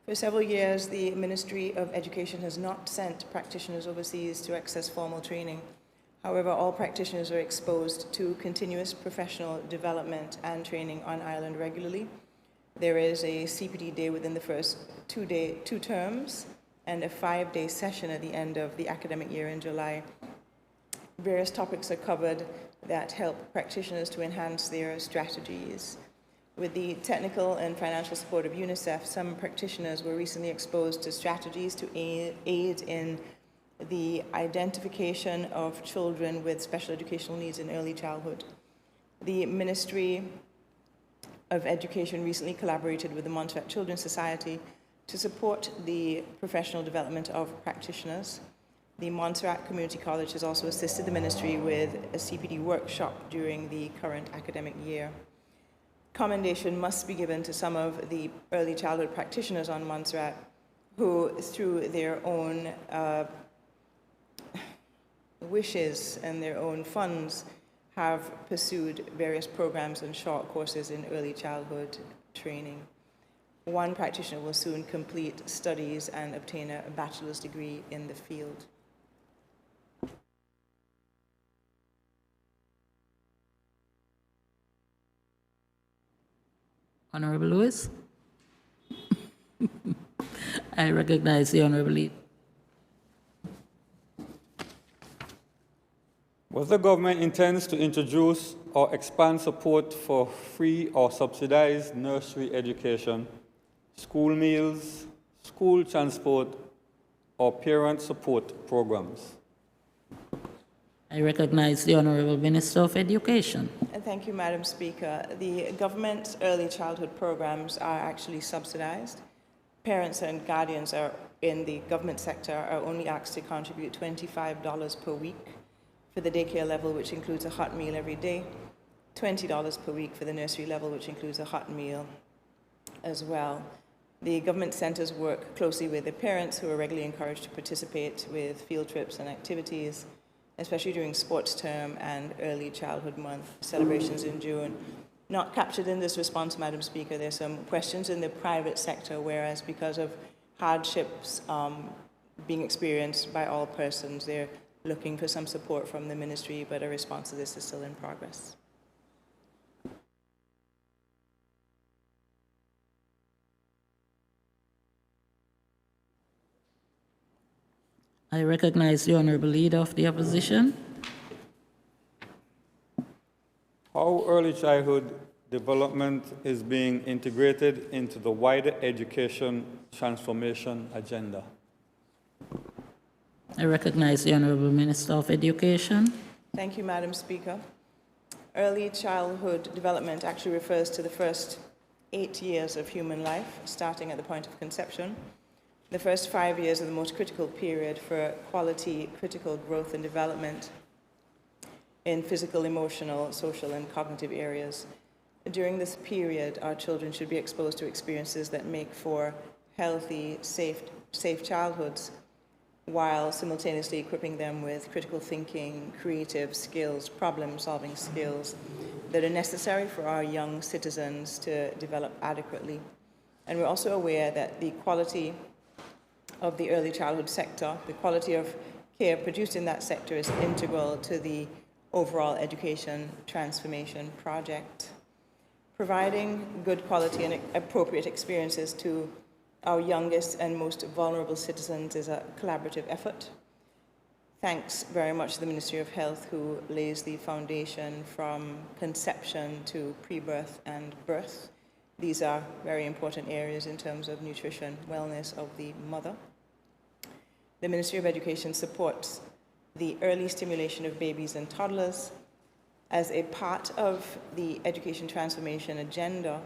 For several years, the Ministry of Education has not sent practitioners overseas to access formal training. However, all practitioners are exposed to continuous professional development and training on Ireland regularly. There is a CPD day within the first 2 terms and a 5-day session at the end of the academic year in July. Various topics are covered that help practitioners to enhance their strategies. With the technical and financial support of UNICEF, some practitioners were recently exposed to strategies to aid in the identification of children with special educational needs in early childhood. The Ministry of Education recently collaborated with the Montserrat Children's Society to support the professional development of practitioners. The Montserrat Community College has also assisted the ministry with a CPD workshop during the current academic year. Commendation must be given to some of the early childhood practitioners on Montserrat who, through their own wishes and their own funds, have pursued various programs and short courses in early childhood training. One practitioner will soon complete studies and obtain a bachelor's degree in the field. Honorable Lewis. I recognize the Honorable Lead. Was the government intends to introduce or expand support for free or subsidized nursery education, school meals, school transport, or parent support programs? I recognize the Honorable Minister of Education. Thank you, Madam Speaker. The government's early childhood programs are actually subsidized. Parents and guardians are in the government sector are only asked to contribute $25 per week for the daycare level, which includes a hot meal every day, $20 per week for the nursery level, which includes a hot meal as well. The government centers work closely with the parents, who are regularly encouraged to participate with field trips and activities, especially during sports term and early childhood month celebrations in June. Not captured in this response, Madam Speaker, there's some questions in the private sector, whereas because of hardships being experienced by all persons, they're looking for some support from the ministry, but a response to this is still in progress. I recognize the Honorable Leader of the Opposition. How early childhood development is being integrated into the wider education transformation agenda? I recognize the Honorable Minister of Education. Thank you, Madam Speaker. Early childhood development actually refers to the first 8 years of human life, starting at the point of conception. The first 5 years are the most critical period for quality, critical growth and development in physical, emotional, social, and cognitive areas. During this period, our children should be exposed to experiences that make for healthy, safe childhoods, while simultaneously equipping them with critical thinking, creative skills, problem-solving skills that are necessary for our young citizens to develop adequately. And we're also aware that the quality of the early childhood sector, the quality of care produced in that sector, is integral to the overall education transformation project. Providing good quality and appropriate experiences to our youngest and most vulnerable citizens is a collaborative effort. Thanks very much to the Ministry of Health, who lays the foundation from conception to pre-birth and birth. These are very important areas in terms of nutrition, wellness of the mother. The Ministry of Education supports the early stimulation of babies and toddlers. As a part of the education transformation agenda,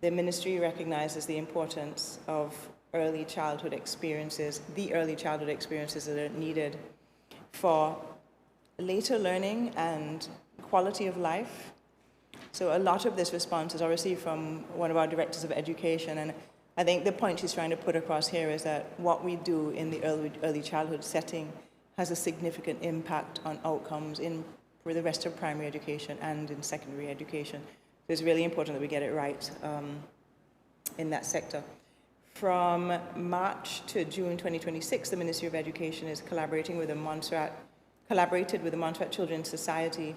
the ministry recognizes the importance of early childhood experiences, the early childhood experiences that are needed for later learning and quality of life. So a lot of this response is received from one of our directors of education, and I think the point she's trying to put across here is that what we do in the early childhood setting has a significant impact on outcomes for the rest of primary education and in secondary education. So it's really important that we get it right in that sector. From March to June 2026, the Ministry of Education is collaborated with the Montserrat Children's Society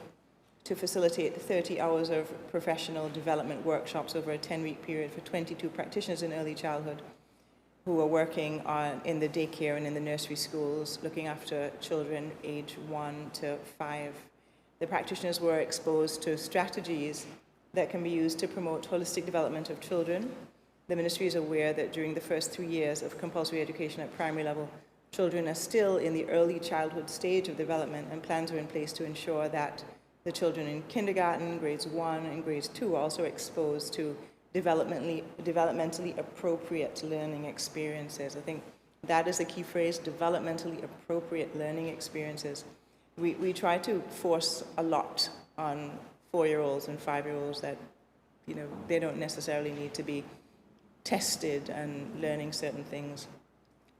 to facilitate 30 hours of professional development workshops over a 10-week period for 22 practitioners in early childhood who are working in the daycare and in the nursery schools, looking after children age 1 to 5. The practitioners were exposed to strategies that can be used to promote holistic development of children. The ministry is aware that during the first 3 years of compulsory education at primary level, children are still in the early childhood stage of development, and plans are in place to ensure that The children in kindergarten, grades 1 and grades 2 are also exposed to developmentally appropriate learning experiences. I think that is the key phrase, developmentally appropriate learning experiences. We try to force a lot on 4-year-olds and 5-year-olds that, you know, they don't necessarily need to be tested and learning certain things.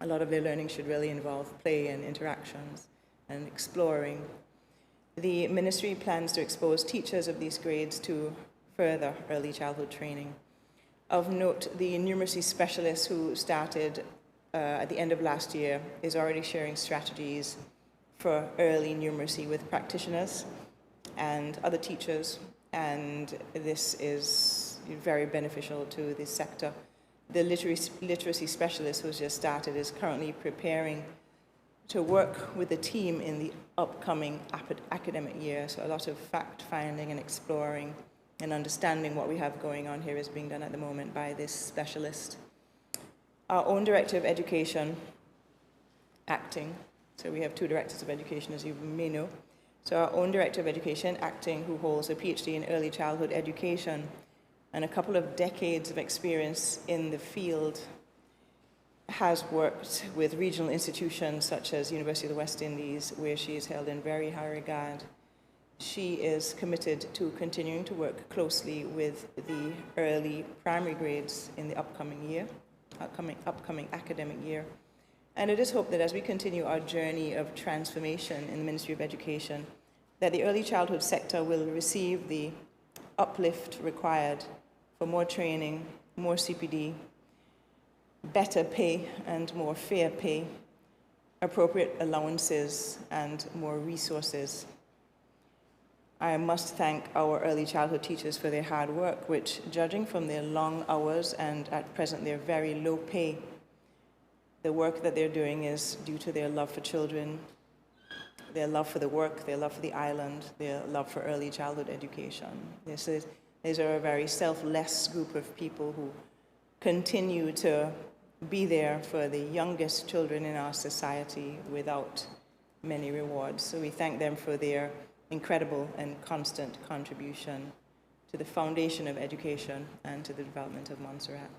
A lot of their learning should really involve play and interactions and exploring. The ministry plans to expose teachers of these grades to further early childhood training. Of note, the numeracy specialist who started at the end of last year is already sharing strategies for early numeracy with practitioners and other teachers, and this is very beneficial to this sector. The literacy specialist who's just started is currently preparing to work with the team in the upcoming academic year. So a lot of fact-finding and exploring and understanding what we have going on here is being done at the moment by this specialist. Our own Director of Education, acting, so we have 2 Directors of Education, as you may know. So our own Director of Education, acting, who holds a PhD in early childhood education and a couple of decades of experience in the field, has worked with regional institutions such as University of the West Indies, where she is held in very high regard. She is committed to continuing to work closely with the early primary grades in the upcoming academic year. And it is hoped that as we continue our journey of transformation in the Ministry of Education, that the early childhood sector will receive the uplift required for more training, more CPD, better pay and more fair pay, appropriate allowances and more resources. I must thank our early childhood teachers for their hard work, which, judging from their long hours and at present their very low pay, the work that they're doing is due to their love for children, their love for the work, their love for the island, their love for early childhood education. These are a very selfless group of people who continue to be there for the youngest children in our society without many rewards. So we thank them for their incredible and constant contribution to the foundation of education and to the development of Montserrat.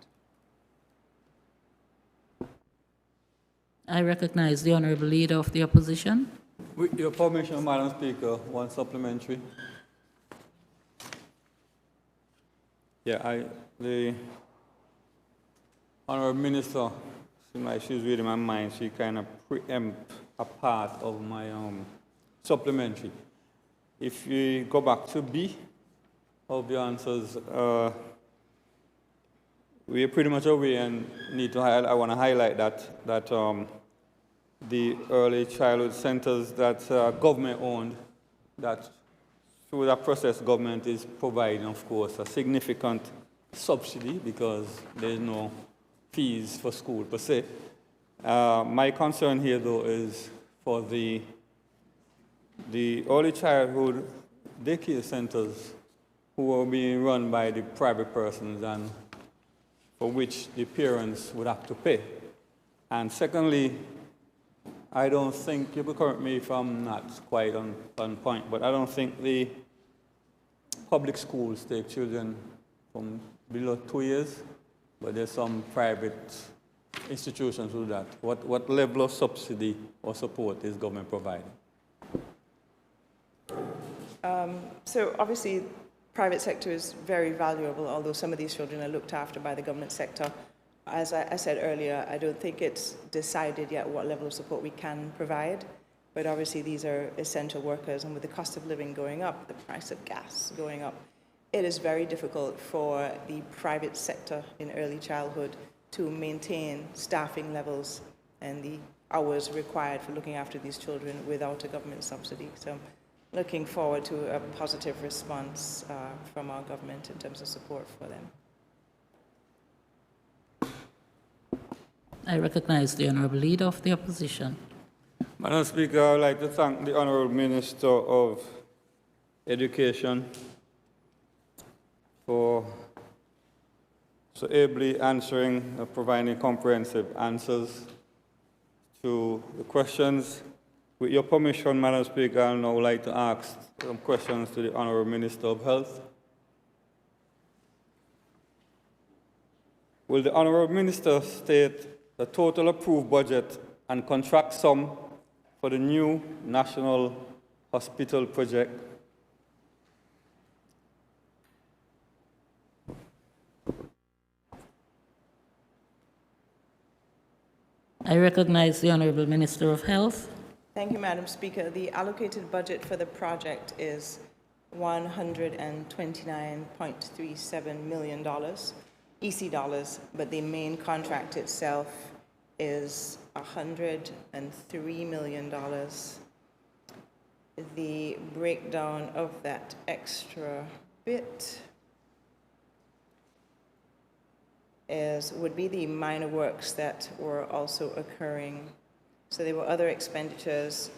I recognize the Honourable Leader of the Opposition. With your permission, Madam Speaker, one supplementary. Yeah, the Honourable Minister, seems like she's reading my mind. She kind of preempt a part of my supplementary. If you go back to B of the answers, we are pretty much aware and need to I want to highlight that the early childhood centers that government owned, that through that process government is providing, of course, a significant subsidy because there's no fees for school per se. My concern here though is for the early childhood daycare centers who are being run by the private persons and for which the parents would have to pay. And secondly, I don't think, you will correct me if I'm not quite on point, but I don't think the public schools take children from below 2 years, but there's some private institutions who do that. What level of subsidy or support is government providing? So obviously, private sector is very valuable, although some of these children are looked after by the government sector. As I said earlier, I don't think it's decided yet what level of support we can provide, but obviously these are essential workers, and with the cost of living going up, the price of gas going up, it is very difficult for the private sector in early childhood to maintain staffing levels and the hours required for looking after these children without a government subsidy. So looking forward to a positive response from our government in terms of support for them. I recognize the Honourable Leader of the Opposition. Madam Speaker, I would like to thank the Honourable Minister of Education for so ably answering, providing comprehensive answers to the questions. With your permission, Madam Speaker, I'd now like to ask some questions to the Honourable Minister of Health. Will the Honourable Minister state the total approved budget and contract sum for the new National Hospital project? I recognize the Honourable Minister of Health. Thank you, Madam Speaker. The allocated budget for the project is $129.37 million, EC dollars, but the main contract itself is $103 million. The breakdown of that extra bit would be the minor works that were also occurring. So there were other expenditures,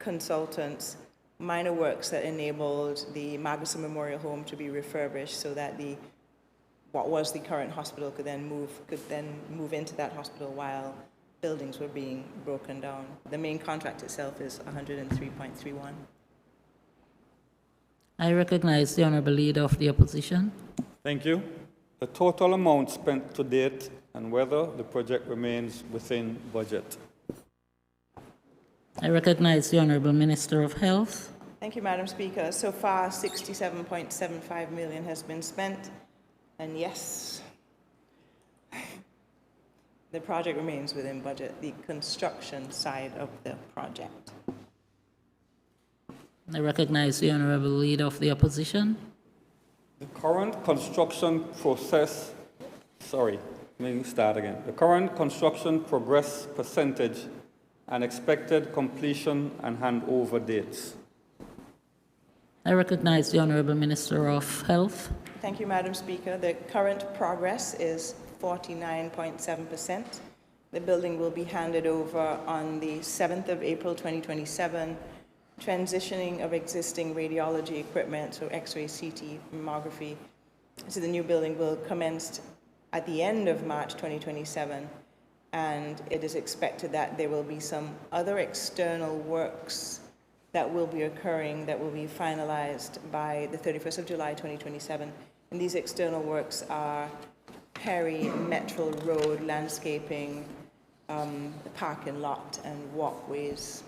consultants, minor works that enabled the Magnuson Memorial Home to be refurbished so that what was the current hospital could then move into that hospital while buildings were being broken down. The main contract itself is 103.31. I recognize the Honourable Leader of the Opposition. Thank you. The total amount spent to date and whether the project remains within budget. I recognize the Honourable Minister of Health. Thank you, Madam Speaker. So far, $67.75 million has been spent, and yes, the project remains within budget, the construction side of the project. I recognize the Honourable Leader of the Opposition. The current construction process, The current construction progress percentage and expected completion and handover dates. I recognize the Honourable Minister of Health. Thank you, Madam Speaker. The current progress is 49.7%. The building will be handed over on the 7th of April 2027. Transitioning of existing radiology equipment, so X-ray, CT, mammography, to the new building will commence at the end of March 2027. And it is expected that there will be some other external works that will be occurring that will be finalized by the 31st of July 2027. And these external works are peri-metro road landscaping, the parking lot and walkways.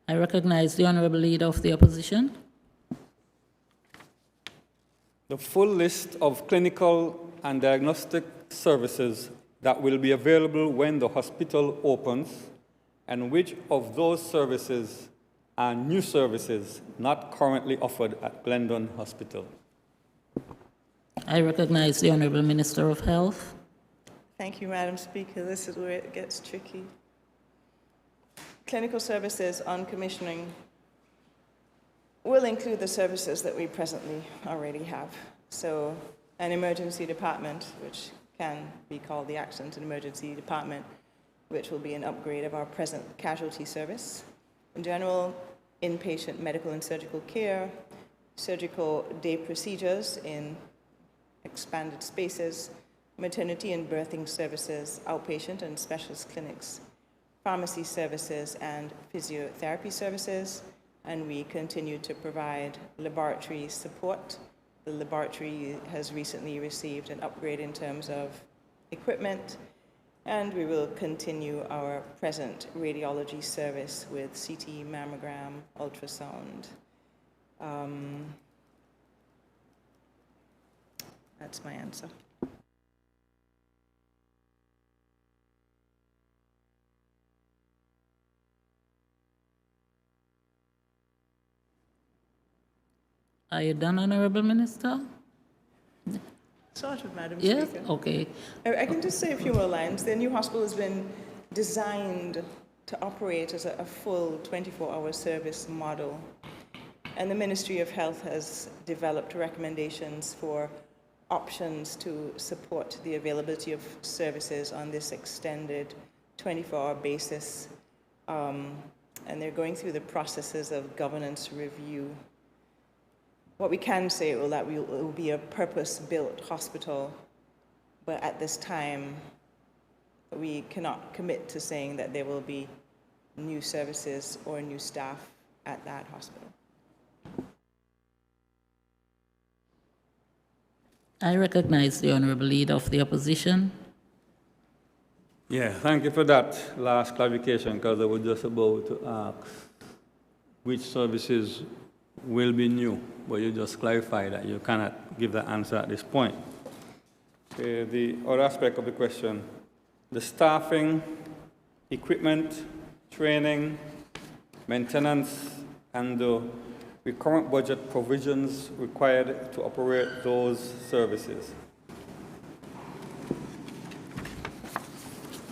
I recognize the Honourable Leader of the Opposition. The full list of clinical and diagnostic services that will be available when the hospital opens, and which of those services are new services not currently offered at Glendon Hospital. I recognize the Honourable Minister of Health. Thank you, Madam Speaker. This is where it gets tricky. Clinical services on commissioning will include the services that we presently already have. So an emergency department, which can be called the Accident and Emergency Department, which will be an upgrade of our present casualty service. In general, inpatient medical and surgical care, surgical day procedures in expanded spaces, maternity and birthing services, outpatient and specialist clinics, pharmacy services and physiotherapy services, and we continue to provide laboratory support. The laboratory has recently received an upgrade in terms of equipment, and we will continue our present radiology service with CT, mammogram, ultrasound. That's my answer. Are you done, Honourable Minister? Sort of, Madam Yes? Speaker. Okay. I can just say a few more lines. The new hospital has been designed to operate as a full 24-hour service model. And the Ministry of Health has developed recommendations for options to support the availability of services on this extended 24-hour basis. And they're going through the processes of governance review. What we can say is that it will be a purpose-built hospital, but at this time, we cannot commit to saying that there will be new services or new staff at that hospital. I recognize the Honorable Leader of the Opposition. Yeah, thank you for that last clarification, because I was just about to ask which services will be new, but you just clarified that you cannot give the answer at this point. Okay, the other aspect of the question, the staffing, equipment, training, maintenance, and the current budget provisions required to operate those services.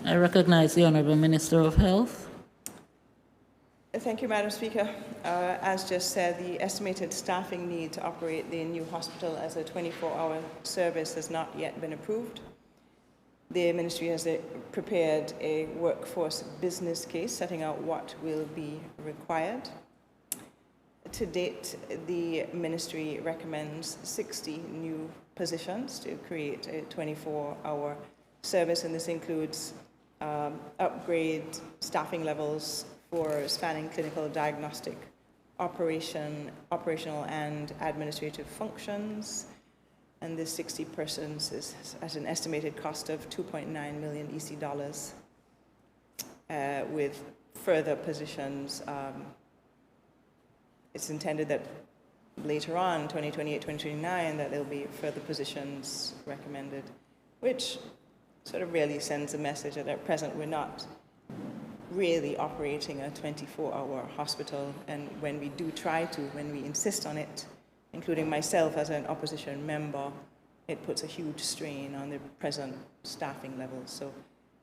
I recognize the Honorable Minister of Health. Thank you, Madam Speaker. As just said, the estimated staffing need to operate the new hospital as a 24-hour service has not yet been approved. The Ministry has prepared a workforce business case setting out what will be required. To date, the Ministry recommends 60 new positions to create a 24-hour service, and this includes upgrade staffing levels for spanning clinical, diagnostic, operational and administrative functions. And this 60 persons is at an estimated cost of 2.9 million EC dollars, with further positions. It's intended that later on, 2028, 2029, that there'll be further positions recommended, which sort of really sends a message that at present we're not really operating a 24-hour hospital, and when we do try to, when we insist on it, including myself as an opposition member, it puts a huge strain on the present staffing levels. So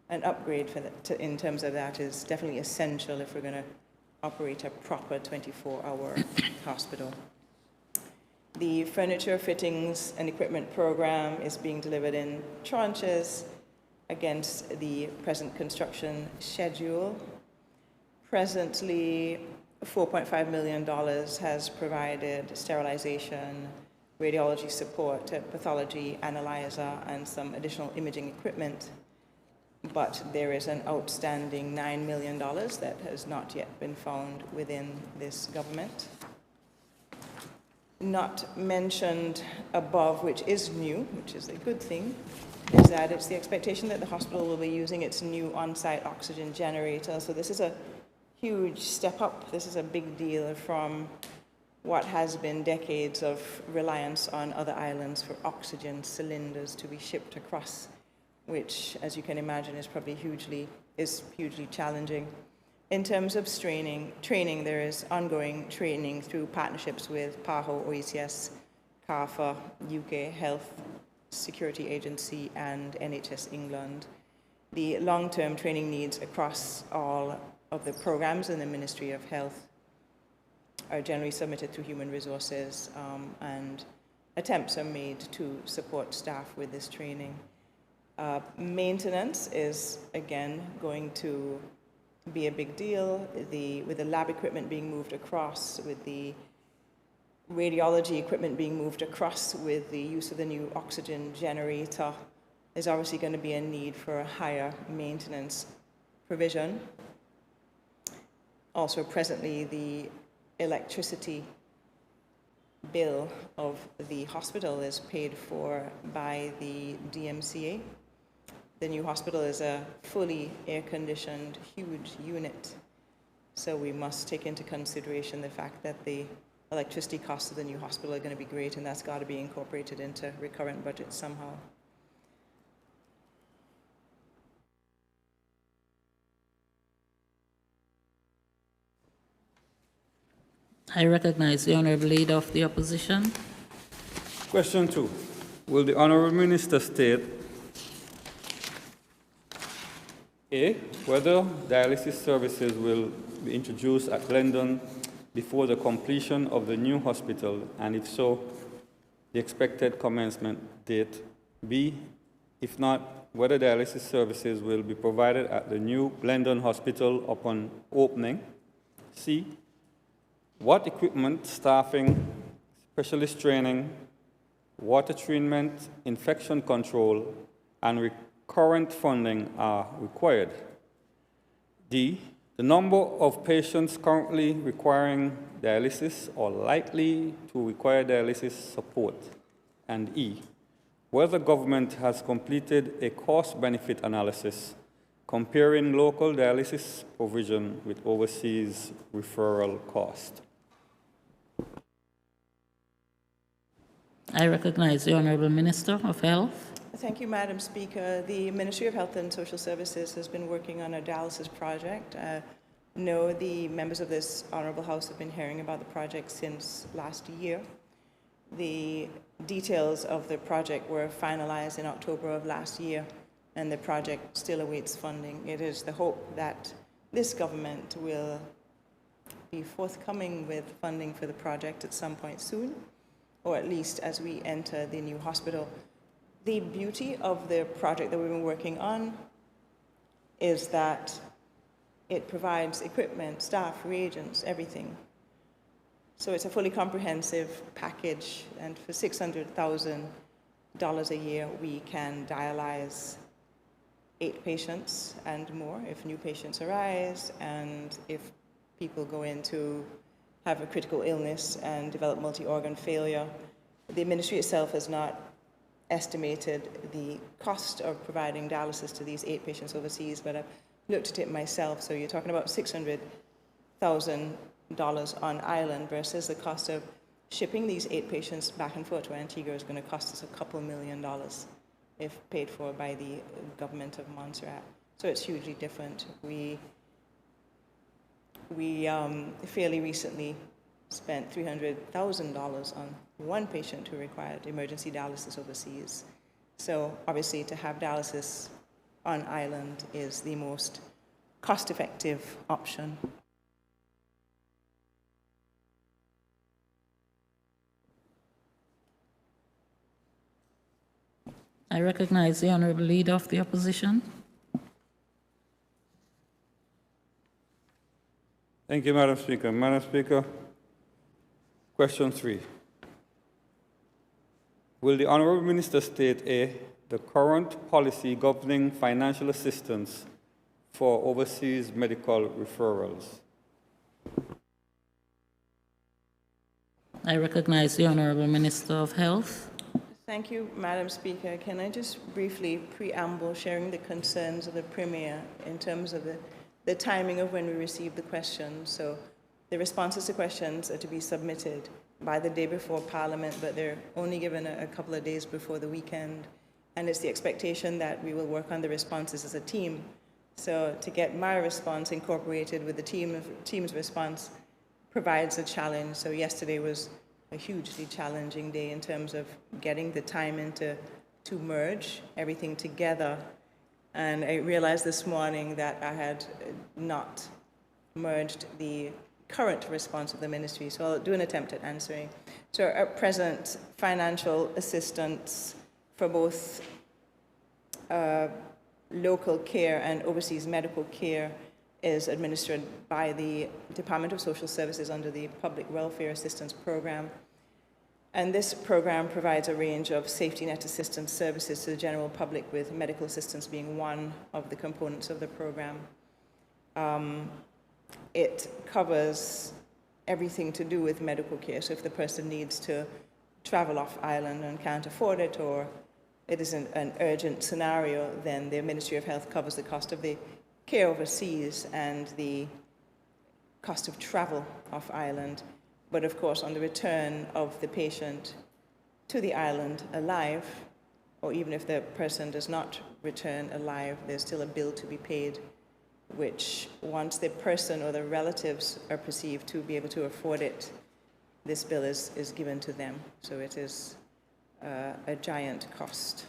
an upgrade for that, in terms of that is definitely essential if we're going to operate a proper 24-hour hospital. The furniture, fittings, and equipment program is being delivered in tranches against the present construction schedule. Presently, $4.5 million has provided sterilization, radiology support, a pathology analyzer, and some additional imaging equipment. But there is an outstanding $9 million that has not yet been found within this government. Not mentioned above, which is new, which is a good thing, is that it's the expectation that the hospital will be using its new on-site oxygen generator. So this is a huge step up. This is a big deal from what has been decades of reliance on other islands for oxygen cylinders to be shipped across, which, as you can imagine, is probably hugely challenging. In terms of training, there is ongoing training through partnerships with PAHO, OECS, CARFA, UK Health Security Agency, and NHS England. The long-term training needs across all of the programs in the Ministry of Health are generally submitted through Human Resources, and attempts are made to support staff with this training. Maintenance is, again, going to be a big deal, with the lab equipment being moved across, with the radiology equipment being moved across, with the use of the new oxygen generator. There's obviously going to be a need for a higher maintenance provision. Also, presently, the electricity bill of the hospital is paid for by the DMCA. The new hospital is a fully air-conditioned, huge unit. So we must take into consideration the fact that the electricity costs of the new hospital are going to be great, and that's got to be incorporated into recurrent budgets somehow. I recognize the Honourable Leader of the Opposition. Question 2. Will the Honourable Minister state A, whether dialysis services will be introduced at Glendon before the completion of the new hospital, and if so, the expected commencement date? B, if not, whether dialysis services will be provided at the new Glendon Hospital upon opening? C, what equipment, staffing, specialist training, water treatment, infection control, and recurrent funding are required. D, the number of patients currently requiring dialysis or likely to require dialysis support. And E, whether government has completed a cost-benefit analysis comparing local dialysis provision with overseas referral cost. I recognize the Honorable Minister of Health. Thank you, Madam Speaker. The Ministry of Health and Social Services has been working on a dialysis project. No, the members of this Honorable House have been hearing about the project since last year. The details of the project were finalized in October of last year, and the project still awaits funding. It is the hope that this government will be forthcoming with funding for the project at some point soon, or at least as we enter the new hospital. The beauty of the project that we've been working on is that it provides equipment, staff, reagents, everything. So it's a fully comprehensive package, and for $600,000 a year, we can dialyze 8 patients and more if new patients arise, and if people go in to have a critical illness and develop multi-organ failure. The ministry itself has not estimated the cost of providing dialysis to these 8 patients overseas, but I've looked at it myself. So you're talking about $600,000 on island versus the cost of shipping these 8 patients back and forth to Antigua is going to cost us a couple $1 million if paid for by the government of Montserrat. So it's hugely different. We fairly recently spent $300,000 on one patient who required emergency dialysis overseas. So obviously to have dialysis on island is the most cost-effective option. I recognize the Honorable Leader of the Opposition. Thank you, Madam Speaker. Madam Speaker, question 3. Will the Honorable Minister state A, the current policy governing financial assistance for overseas medical referrals? I recognize the Honorable Minister of Health. Thank you, Madam Speaker. Can I just briefly preamble sharing the concerns of the Premier in terms of the timing of when we receive the questions? So the responses to questions are to be submitted by the day before Parliament, but they're only given a couple of days before the weekend. And it's the expectation that we will work on the responses as a team. So to get my response incorporated with the team's response provides a challenge. So yesterday was a hugely challenging day in terms of getting the time to merge everything together. And I realized this morning that I had not merged the current response of the ministry, so I'll do an attempt at answering. So at present, financial assistance for both local care and overseas medical care is administered by the Department of Social Services under the Public Welfare Assistance Program. And this program provides a range of safety net assistance services to the general public, with medical assistance being one of the components of the program. It covers everything to do with medical care. So if the person needs to travel off island and can't afford it, or it is an urgent scenario, then the Ministry of Health covers the cost of the care overseas and the cost of travel off island. But of course, on the return of the patient to the island alive, or even if the person does not return alive, there's still a bill to be paid, which once the person or the relatives are perceived to be able to afford it, this bill is given to them. So it is a giant cost.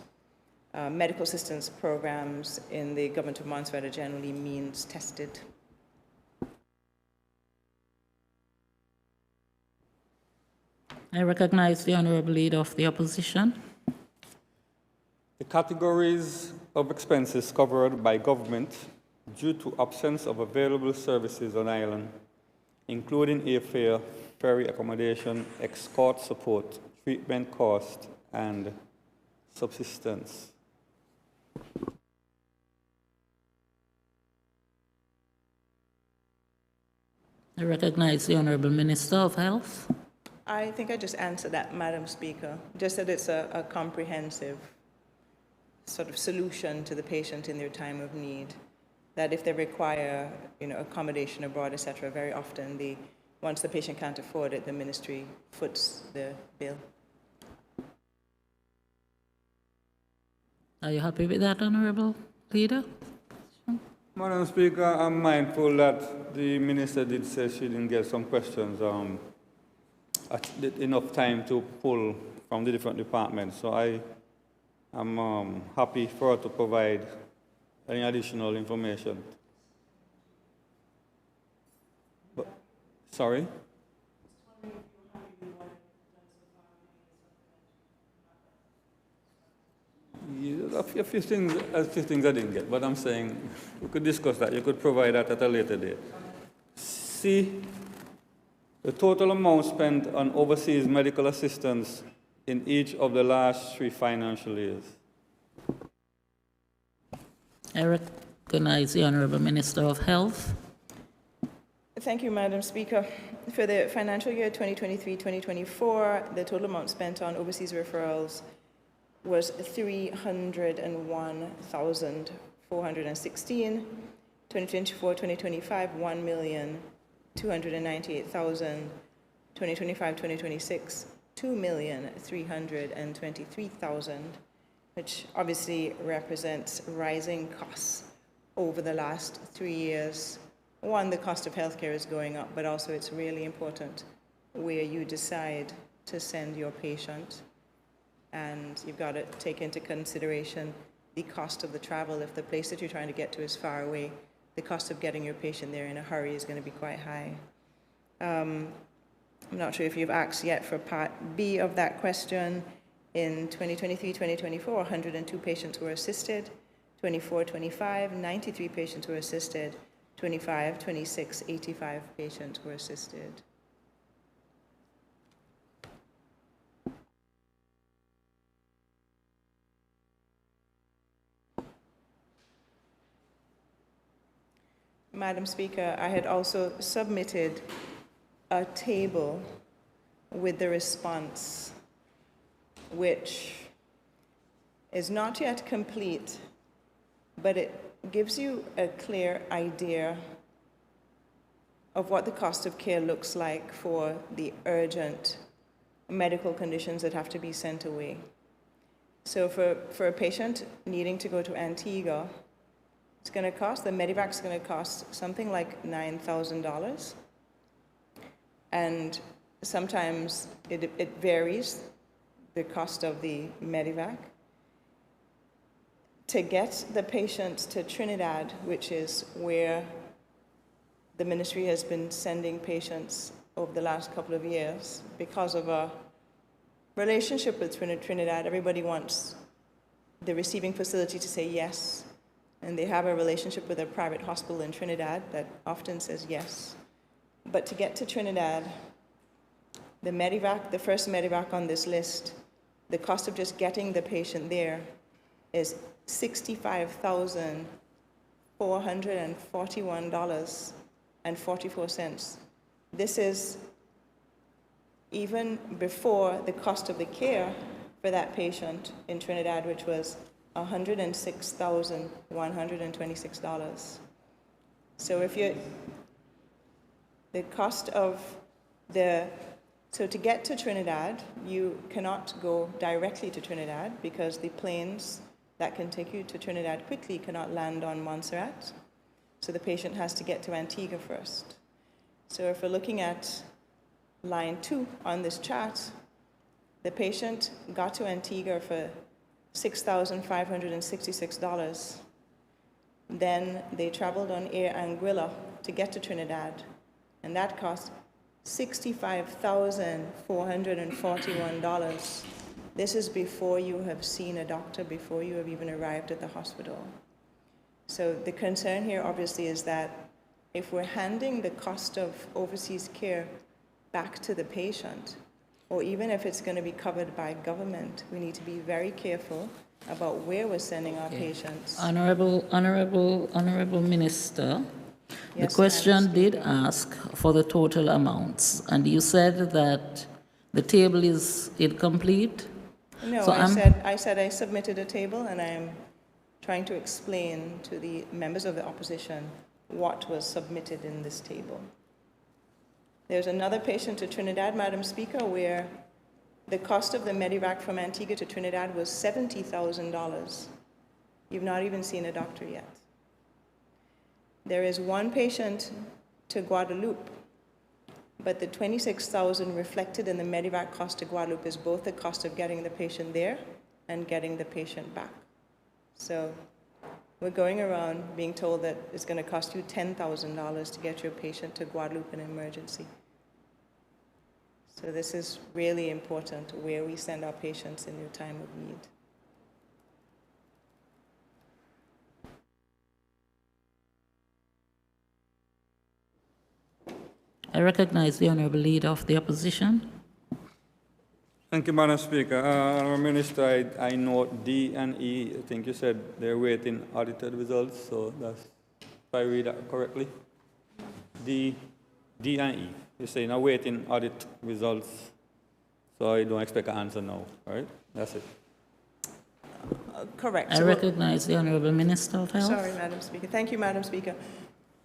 Medical assistance programs in the government of Montserrat are generally means tested. I recognize the Honorable Leader of the Opposition. The categories of expenses covered by government due to absence of available services on island, including airfare, ferry accommodation, escort support, treatment cost, and subsistence. I recognize the Honorable Minister of Health. I think I just answered that, Madam Speaker. Just that it's a comprehensive sort of solution to the patient in their time of need. That if they require, accommodation abroad, etc., very often once the patient can't afford it, the ministry foots the bill. Are you happy with that, Honorable Leader? Madam Speaker, I'm mindful that the minister did say she didn't get some questions enough time to pull from the different departments. So I'm happy for her to provide any additional information. But, sorry? Yeah, a few things I didn't get, but I'm saying we could discuss that. You could provide that at a later date. See, the total amount spent on overseas medical assistance in each of the last 3 financial years. I recognize the Honorable Minister of Health. Thank you, Madam Speaker. For the financial year 2023-2024, the total amount spent on overseas referrals was $301,416. 2024-2025, $1,298,000. 2025-2026, $2,323,000, which obviously represents rising costs over the last 3 years. One, the cost of healthcare is going up, but also it's really important where you decide to send your patient. And you've got to take into consideration the cost of the travel. If the place that you're trying to get to is far away, the cost of getting your patient there in a hurry is going to be quite high. I'm not sure if you've asked yet for Part B of that question. In 2023-2024, 102 patients were assisted. 24-25, 93 patients were assisted. 25-26, 85 patients were assisted. Madam Speaker, I had also submitted a table with the response, which is not yet complete, but it gives you a clear idea of what the cost of care looks like for the urgent medical conditions that have to be sent away. So for a patient needing to go to Antigua, it's going to cost, the medevac's going to cost something like $9,000. And sometimes it varies, the cost of the medevac. To get the patient to Trinidad, which is where the ministry has been sending patients over the last couple of years, because of a relationship with Trinidad, everybody wants the receiving facility to say yes. And they have a relationship with a private hospital in Trinidad that often says yes. But to get to Trinidad, the medevac, the first medevac on this list, the cost of just getting the patient there is $65,441.44. This is even before the cost of the care for that patient in Trinidad, which was $106,126. So so to get to Trinidad, you cannot go directly to Trinidad because the planes that can take you to Trinidad quickly cannot land on Montserrat. So the patient has to get to Antigua first. So if we're looking at line 2 on this chart, the patient got to Antigua for $6,566. Then they traveled on Air Anguilla to get to Trinidad, and that cost $65,441. This is before you have seen a doctor, before you have even arrived at the hospital. So the concern here obviously is that if we're handing the cost of overseas care back to the patient, or even if it's going to be covered by government, we need to be very careful about where we're sending our patients. Honorable Minister, the Yes, question Madam did Speaker. ask for the total amounts, and you said that the table is incomplete. No, So I said I submitted a table, and I'm trying to explain to the members of the opposition what was submitted in this table. There's another patient to Trinidad, Madam Speaker, where the cost of the Medivac from Antigua to Trinidad was $70,000. You've not even seen a doctor yet. There is one patient to Guadeloupe, but the $26,000 reflected in the Medivac cost to Guadeloupe is both the cost of getting the patient there and getting the patient back. So we're going around being told that it's going to cost you $10,000 to get your patient to Guadeloupe in an emergency. So this is really important, where we send our patients in their time of need. I recognize the Honorable Leader of the Opposition. Thank you, Madam Speaker. Honourable Minister, I note D and E, I think you said they're waiting audited results, so that's, if I read that correctly, D and E, you're saying awaiting audit results, so I don't expect an answer now, right? That's it. Correct. I So recognize the Honorable Minister of Health. sorry, Madam Speaker. Thank you, Madam Speaker.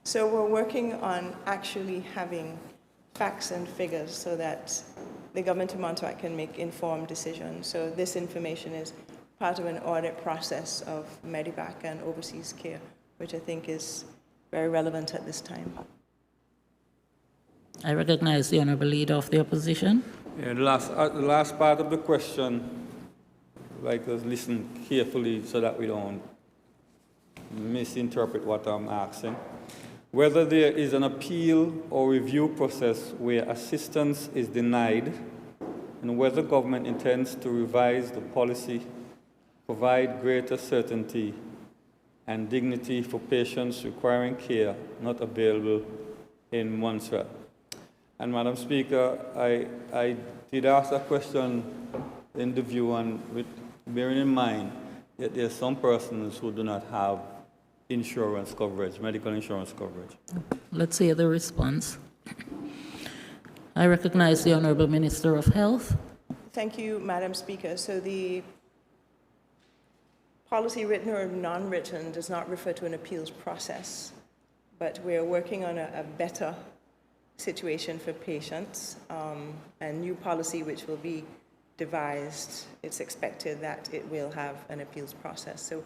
So we're working on actually having facts and figures so that the government of Montserrat can make informed decisions. So this information is part of an audit process of Medivac and overseas care, which I think is very relevant at this time. I recognize the Honorable Leader of the Opposition. Yeah, the last part of the question, like us listen carefully so that we don't misinterpret what I'm asking. Whether there is an appeal or review process where assistance is denied, and whether government intends to revise the policy, provide greater certainty and dignity for patients requiring care not available in Montserrat. And Madam Speaker, I did ask a question in the view, and with bearing in mind that there are some persons who do not have insurance coverage, medical insurance coverage. Let's hear the response. I recognize the Honorable Minister of Health. Thank you, Madam Speaker. So the policy, written or non-written, does not refer to an appeals process, but we're working on a better situation for patients, a new policy which will be devised. It's expected that it will have an appeals process. So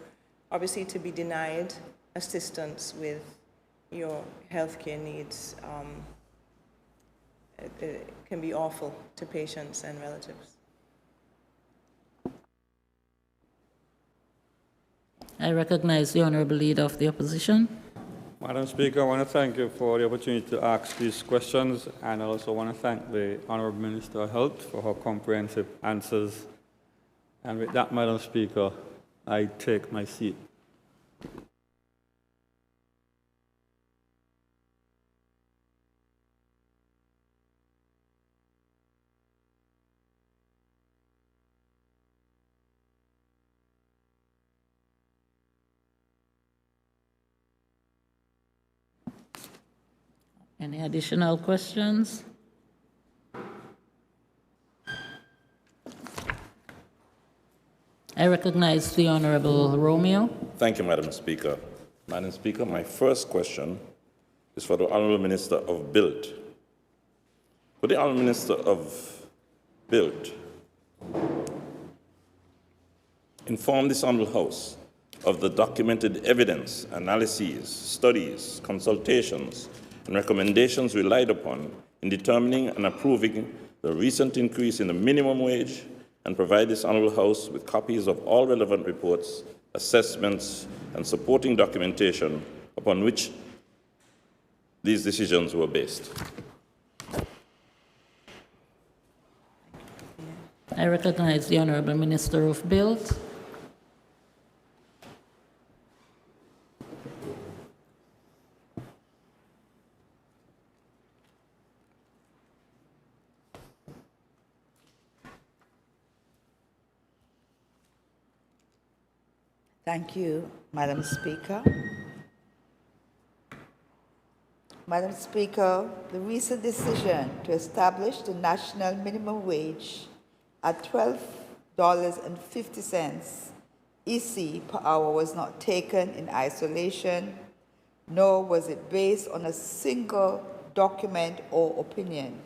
obviously, to be denied assistance with your healthcare needs it can be awful to patients and relatives. I recognize the Honorable Leader of the Opposition. Madam Speaker, I want to thank you for the opportunity to ask these questions, and I also want to thank the Honourable Minister of Health for her comprehensive answers. And with that, Madam Speaker, I take my seat. Any additional questions? I recognize the Honorable Romeo. Thank you, Madam Speaker. Madam Speaker, my first question is for the Honourable Minister of Build. Would the Honourable Minister of Build inform this Honourable House of the documented evidence, analyses, studies, consultations, and recommendations relied upon in determining and approving the recent increase in the minimum wage, and provide this Honourable House with copies of all relevant reports, assessments, and supporting documentation upon which these decisions were based? I recognize the Honorable Minister of Build. Thank you, Madam Speaker. Madam Speaker, the recent decision to establish the national minimum wage at $12.50 EC per hour was not taken in isolation, nor was it based on a single document or opinion.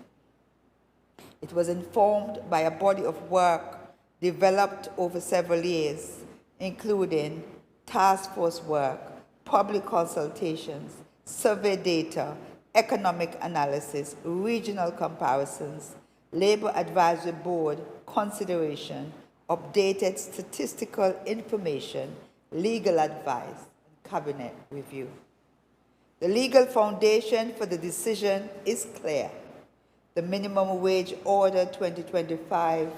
It was informed by a body of work developed over several years, including task force work, public consultations, survey data, economic analysis, regional comparisons, Labor Advisory Board consideration, updated statistical information, legal advice, and cabinet review. The legal foundation for the decision is clear. The Minimum Wage Order 2025,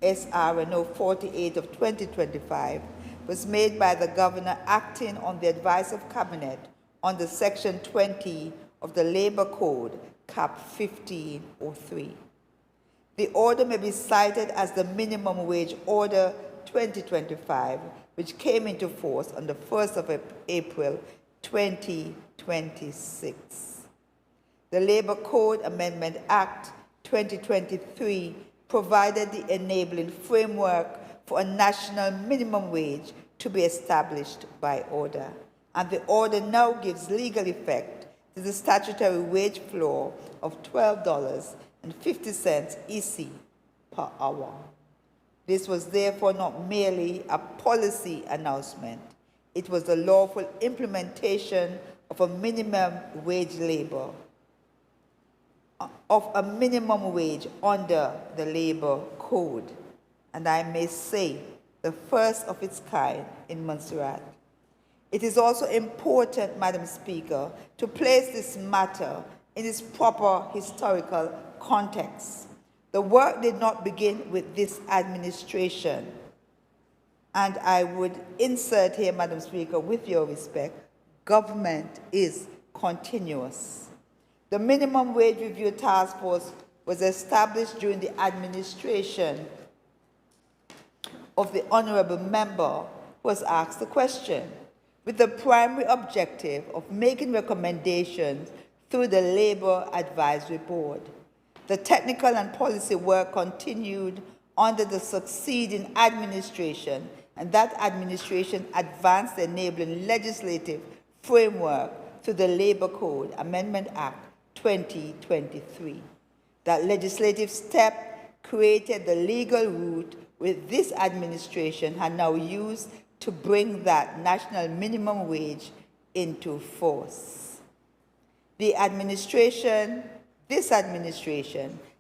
SRNO 48 of 2025, was made by the Governor acting on the advice of Cabinet under Section 20 of the Labor Code, Cap 1503. The order may be cited as the Minimum Wage Order 2025, which came into force on the 1st of April 2026. The Labor Code Amendment Act 2023 provided the enabling framework for a national minimum wage to be established by order, and the order now gives legal effect to the statutory wage floor of $12.50 EC per hour. This was therefore not merely a policy announcement. It was the lawful implementation of a minimum wage under the Labor Code, and I may say the first of its kind in Montserrat. It is also important, Madam Speaker, to place this matter in its proper historical context. The work did not begin with this administration, and I would insert here, Madam Speaker, with your respect, government is continuous. The Minimum Wage Review Task Force was established during the administration of the honorable member who was asked the question, with the primary objective of making recommendations through the Labor Advisory Board. The technical and policy work continued under the succeeding administration, and that administration advanced the enabling legislative framework through the Labor Code Amendment Act 2023. That legislative step created the legal route which this administration had now used to bring that national minimum wage into force. This administration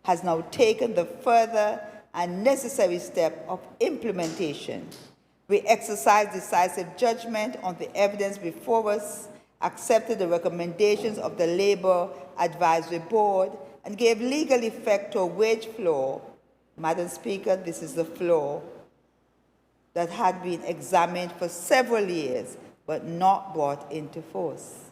has now taken the further and necessary step of implementation. We exercised decisive judgment on the evidence before us, accepted the recommendations of the Labor Advisory Board, and gave legal effect to a wage floor. Madam Speaker, this is the floor that had been examined for several years but not brought into force.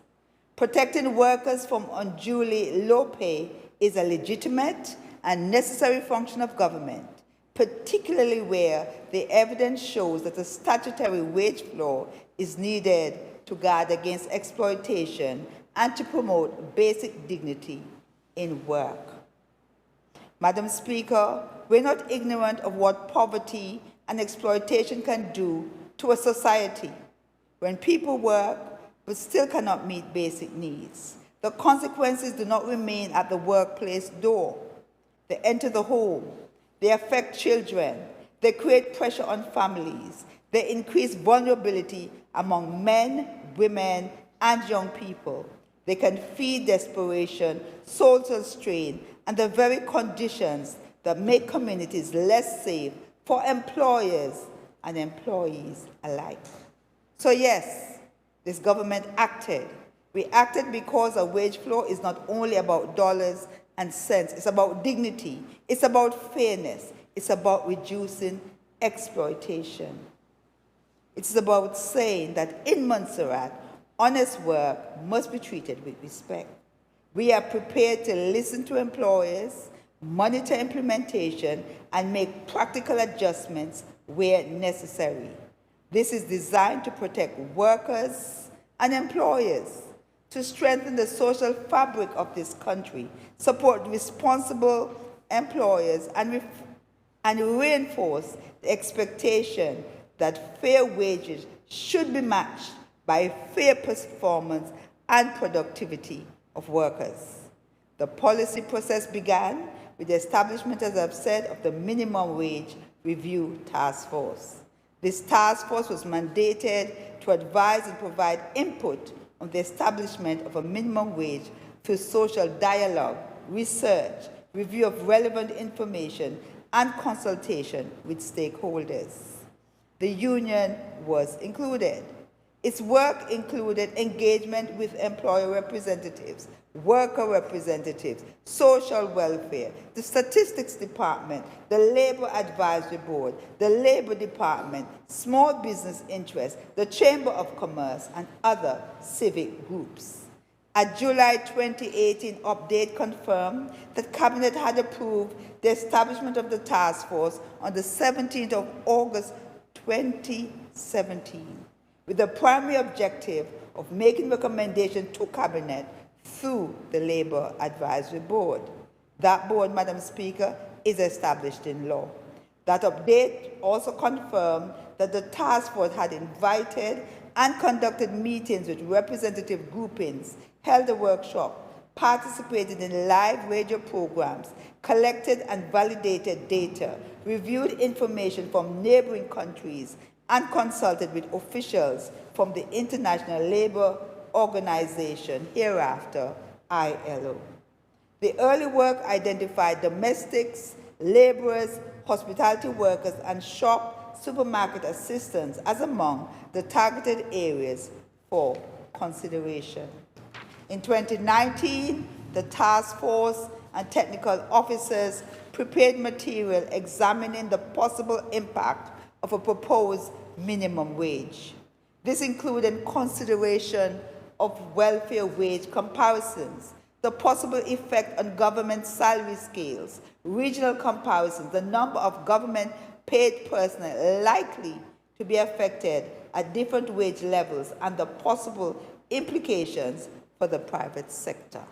Protecting workers from unduly low pay is a legitimate and necessary function of government, particularly where the evidence shows that a statutory wage floor is needed to guard against exploitation and to promote basic dignity in work. Madam Speaker, we're not ignorant of what poverty and exploitation can do to a society. When people work but still cannot meet basic needs, the consequences do not remain at the workplace door. They enter the home, they affect children, they create pressure on families, they increase vulnerability among men, women, and young people. They can feed desperation, social strain, and the very conditions that make communities less safe for employers and employees alike. So yes, this government acted. We acted because a wage floor is not only about dollars and cents, it's about dignity, it's about fairness, it's about reducing exploitation. It's about saying that in Montserrat, honest work must be treated with respect. We are prepared to listen to employers, monitor implementation, and make practical adjustments where necessary. This is designed to protect workers and employers, to strengthen the social fabric of this country, support responsible employers, and reinforce the expectation that fair wages should be matched by fair performance and productivity of workers. The policy process began with the establishment, as I've said, of the Minimum Wage Review Task Force. This task force was mandated to advise and provide input on the establishment of a minimum wage through social dialogue, research, review of relevant information, and consultation with stakeholders. The union was included. Its work included engagement with employer representatives, worker representatives, social welfare, the statistics department, the labor advisory board, the labor department, small business interests, the chamber of commerce, and other civic groups. A July 2018 update confirmed that Cabinet had approved the establishment of the task force on the 17th of August 2017, with the primary objective of making recommendations to Cabinet through the Labor Advisory Board. That board, Madam Speaker, is established in law. That update also confirmed that the task force had invited and conducted meetings with representative groupings, held a workshop, participated in live radio programs, collected and validated data, reviewed information from neighboring countries, and consulted with officials from the International Labour Organization, hereafter ILO. The early work identified domestics, laborers, hospitality workers, and shop supermarket assistants as among the targeted areas for consideration. In 2019, the task force and technical officers prepared material examining the possible impact of a proposed minimum wage. This included consideration of welfare wage comparisons, the possible effect on government salary scales, regional comparisons, the number of government-paid personnel likely to be affected at different wage levels, and the possible implications for the private sector.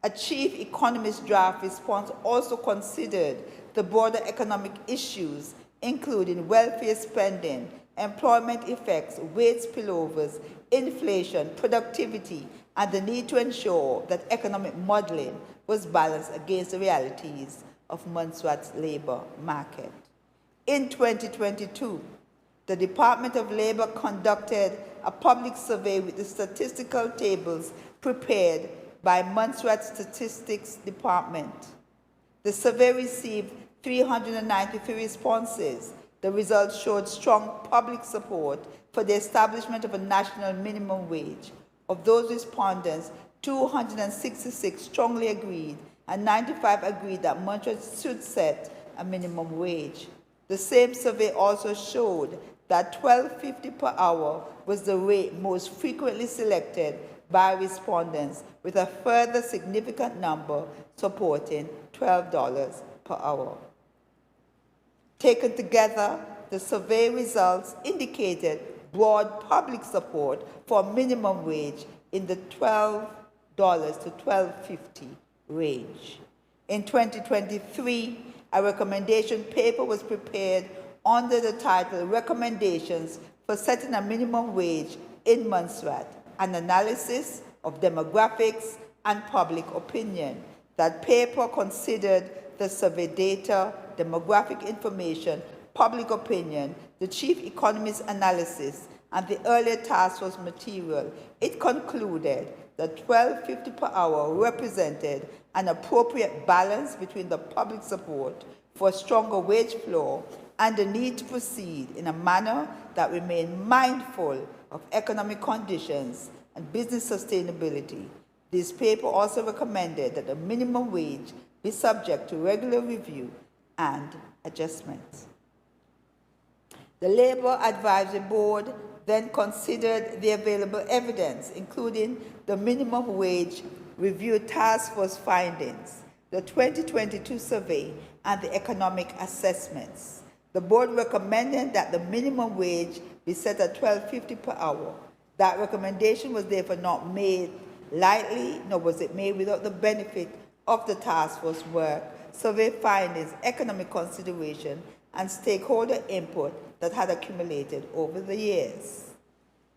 A chief economist draft response also considered the broader economic issues, including welfare spending, employment effects, wage spillovers, inflation, productivity, and the need to ensure that economic modeling was balanced against the realities of Montserrat's labor market. In 2022, the Department of Labor conducted a public survey with the statistical tables prepared by Montserrat Statistics Department. The survey received 393 responses. The results showed strong public support for the establishment of a national minimum wage. Of those respondents, 266 strongly agreed, and 95 agreed that Montserrat should set a minimum wage. The same survey also showed that $12.50 per hour was the rate most frequently selected by respondents, with a further significant number supporting $12 per hour. Taken together, the survey results indicated broad public support for a minimum wage in the $12 to $12.50 range. In 2023, a recommendation paper was prepared under the title Recommendations for Setting a Minimum Wage in Montserrat, an analysis of demographics and public opinion. That paper considered the survey data, demographic information, public opinion, the chief economist's analysis, and the earlier task force material. It concluded that $12.50 per hour represented an appropriate balance between the public support for a stronger wage floor and the need to proceed in a manner that remained mindful of economic conditions and business sustainability. This paper also recommended that the minimum wage be subject to regular review and adjustments. The Labor Advisory Board then considered the available evidence, including the minimum wage review task force findings, the 2022 survey, and the economic assessments. The board recommended that the minimum wage be set at $12.50 per hour. That recommendation was therefore not made lightly, nor was it made without the benefit of the task force work, survey findings, economic consideration, and stakeholder input that had accumulated over the years.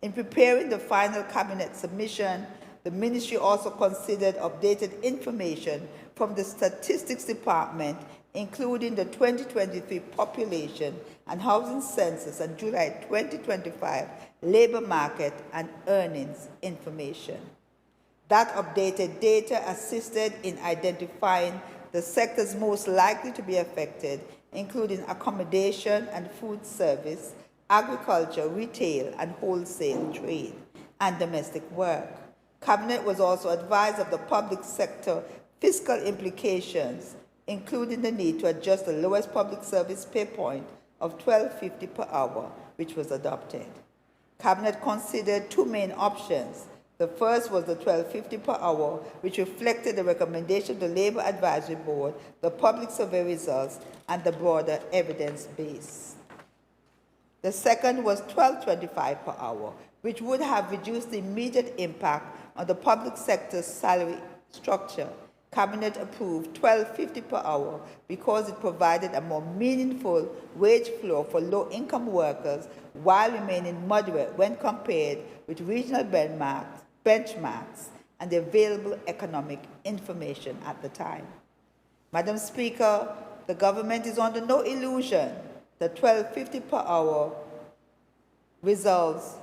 In preparing the final cabinet submission, the ministry also considered updated information from the Statistics Department, including the 2023 population and housing census and July 2025 labor market and earnings information. That updated data assisted in identifying the sectors most likely to be affected, including accommodation and food service, agriculture, retail, and wholesale trade, and domestic work. Cabinet was also advised of the public sector fiscal implications, including the need to adjust the lowest public service pay point of $12.50 per hour, which was adopted. Cabinet considered two main options. The first was the $12.50 per hour, which reflected the recommendation of the Labor Advisory Board, the public survey results, and the broader evidence base. The second was $12.25 per hour, which would have reduced the immediate impact on the public sector's salary structure. Cabinet approved $12.50 per hour because it provided a more meaningful wage floor for low-income workers while remaining moderate when compared with regional benchmarks and the available economic information at the time. Madam Speaker, the government is under no illusion that $12.50 per hour resolves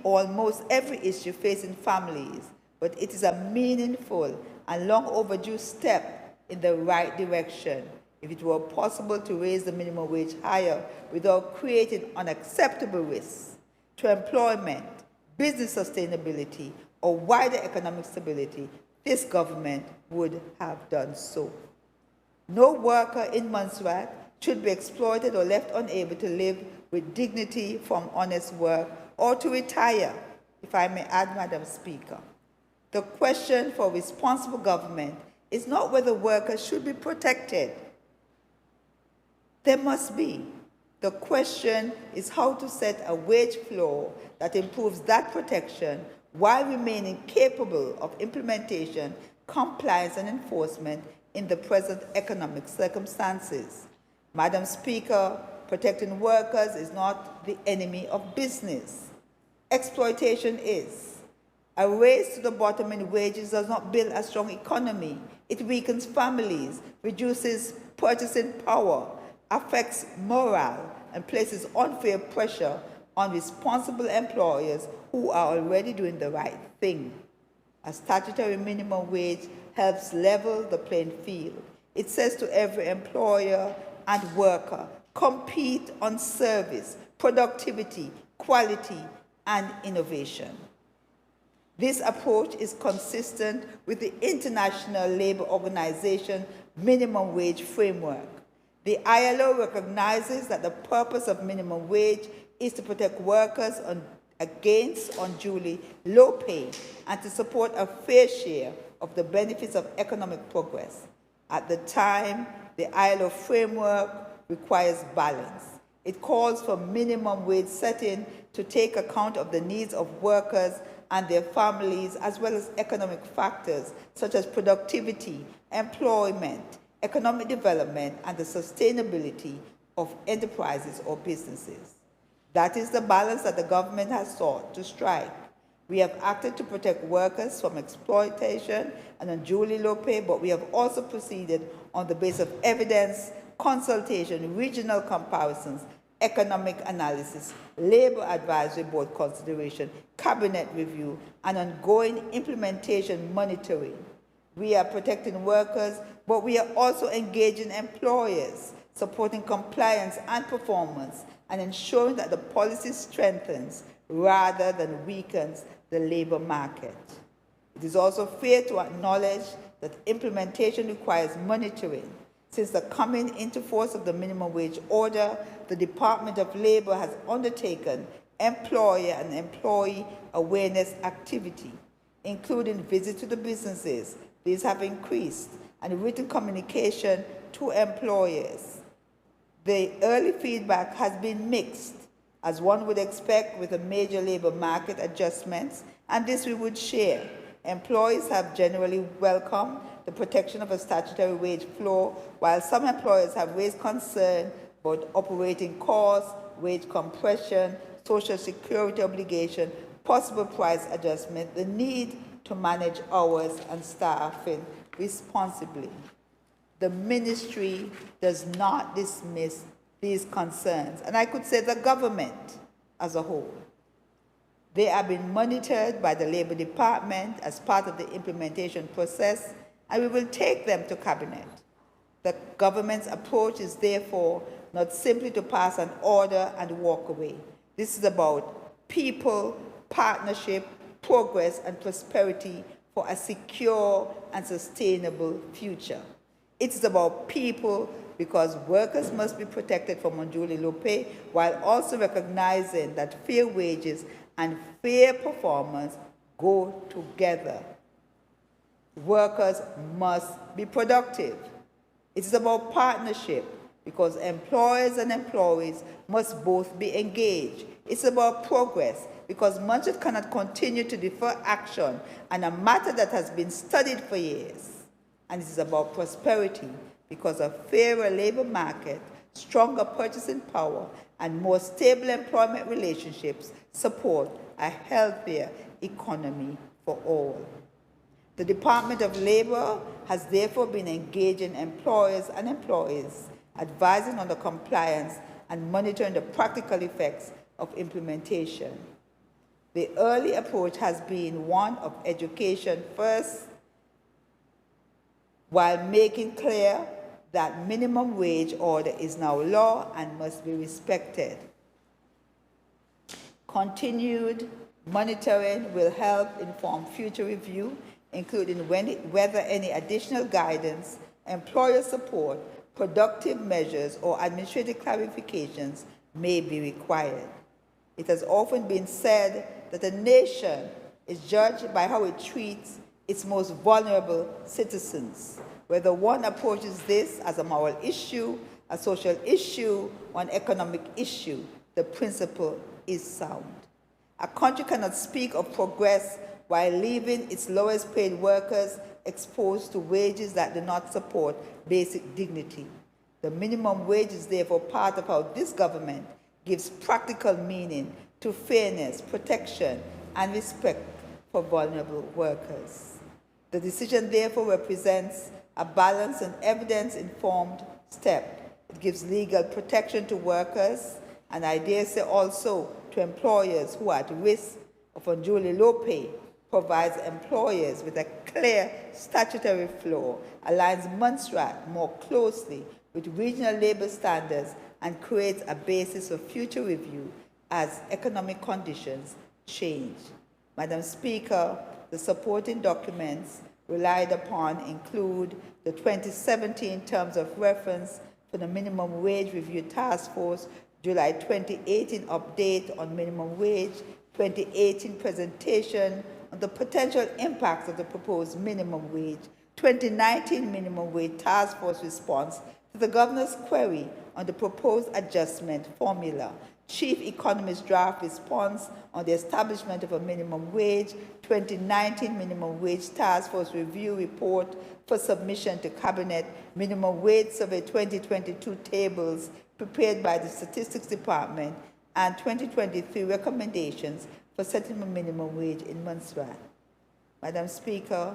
almost every issue facing families, but it is a meaningful and long overdue step in the right direction if it were possible to raise the minimum wage higher without creating unacceptable risks to employment, business sustainability, or wider economic stability. This government would have done so. No worker in Montserrat should be exploited or left unable to live with dignity from honest work or to retire, if I may add, Madam Speaker. The question for responsible government is not whether workers should be protected. There must be. The question is how to set a wage floor that improves that protection while remaining capable of implementation, compliance, and enforcement in the present economic circumstances. Madam Speaker, protecting workers is not the enemy of business. Exploitation is. A race to the bottom in wages does not build a strong economy. It weakens families, reduces purchasing power, affects morale, and places unfair pressure on responsible employers who are already doing the right thing. A statutory minimum wage helps level the playing field. It says to every employer and worker, compete on service, productivity, quality, and innovation. This approach is consistent with the International Labour Organization minimum wage framework. The ILO recognizes that the purpose of minimum wage is to protect workers against unduly low pay and to support a fair share of the benefits of economic progress. At the time, the ILO framework requires balance. It calls for minimum wage setting to take account of the needs of workers and their families, as well as economic factors such as productivity, employment, economic development, and the sustainability of enterprises or businesses. That is the balance that the government has sought to strike. We have acted to protect workers from exploitation and unduly low pay, but we have also proceeded on the basis of evidence, consultation, regional comparisons, economic analysis, Labor Advisory Board consideration, cabinet review, and ongoing implementation monitoring. We are protecting workers, but we are also engaging employers, supporting compliance and performance, and ensuring that the policy strengthens rather than weakens the labor market. It is also fair to acknowledge that implementation requires monitoring. Since the coming into force of the minimum wage order, the Department of Labor has undertaken employer and employee awareness activity, including visits to the businesses. These have increased, and written communication to employers. The early feedback has been mixed, as one would expect with a major labor market adjustments, and this we would share. Employees have generally welcomed the protection of a statutory wage floor, while some employers have raised concern about operating costs, wage compression, social security obligation, possible price adjustment, the need to manage hours and staffing responsibly. The ministry does not dismiss these concerns, and I could say the government as a whole. They are being monitored by the Labor Department as part of the implementation process, and we will take them to Cabinet. The government's approach is therefore not simply to pass an order and walk away. This is about people, partnership, progress, and prosperity for a secure and sustainable future. It is about people because workers must be protected from unduly low pay while also recognizing that fair wages and fair performance go together. Workers must be productive. It is about partnership because employers and employees must both be engaged. It's about progress because Montserrat cannot continue to defer action on a matter that has been studied for years. And it is about prosperity because a fairer labor market, stronger purchasing power, and more stable employment relationships support a healthier economy for all. The Department of Labor has therefore been engaging employers and employees, advising on the compliance and monitoring the practical effects of implementation. The early approach has been one of education first, while making clear that minimum wage order is now law and must be respected. Continued monitoring will help inform future review, including whether any additional guidance, employer support, productive measures, or administrative clarifications may be required. It has often been said that a nation is judged by how it treats its most vulnerable citizens. Whether one approaches this as a moral issue, a social issue, or an economic issue, the principle is sound. A country cannot speak of progress while leaving its lowest paid workers exposed to wages that do not support basic dignity. The minimum wage is therefore part of how this government gives practical meaning to fairness, protection, and respect for vulnerable workers. The decision therefore represents a balanced and evidence-informed step. It gives legal protection to workers, and I dare say also to employers who are at risk of unduly low pay, provides employers with a clear statutory floor, aligns Montserrat more closely with regional labor standards, and creates a basis for future review as economic conditions change. Madam Speaker, the supporting documents relied upon include the 2017 Terms of Reference for the Minimum Wage Review Task Force, July 2018 update on minimum wage, 2018 presentation on the potential impacts of the proposed minimum wage, 2019 minimum wage task force response to the governor's query on the proposed adjustment formula, Chief Economist draft response on the establishment of a minimum wage, 2019 minimum wage task force review report for submission to Cabinet, minimum wage survey 2022 tables prepared by the Statistics Department, and 2023 recommendations for setting a minimum wage in Montserrat. Madam Speaker,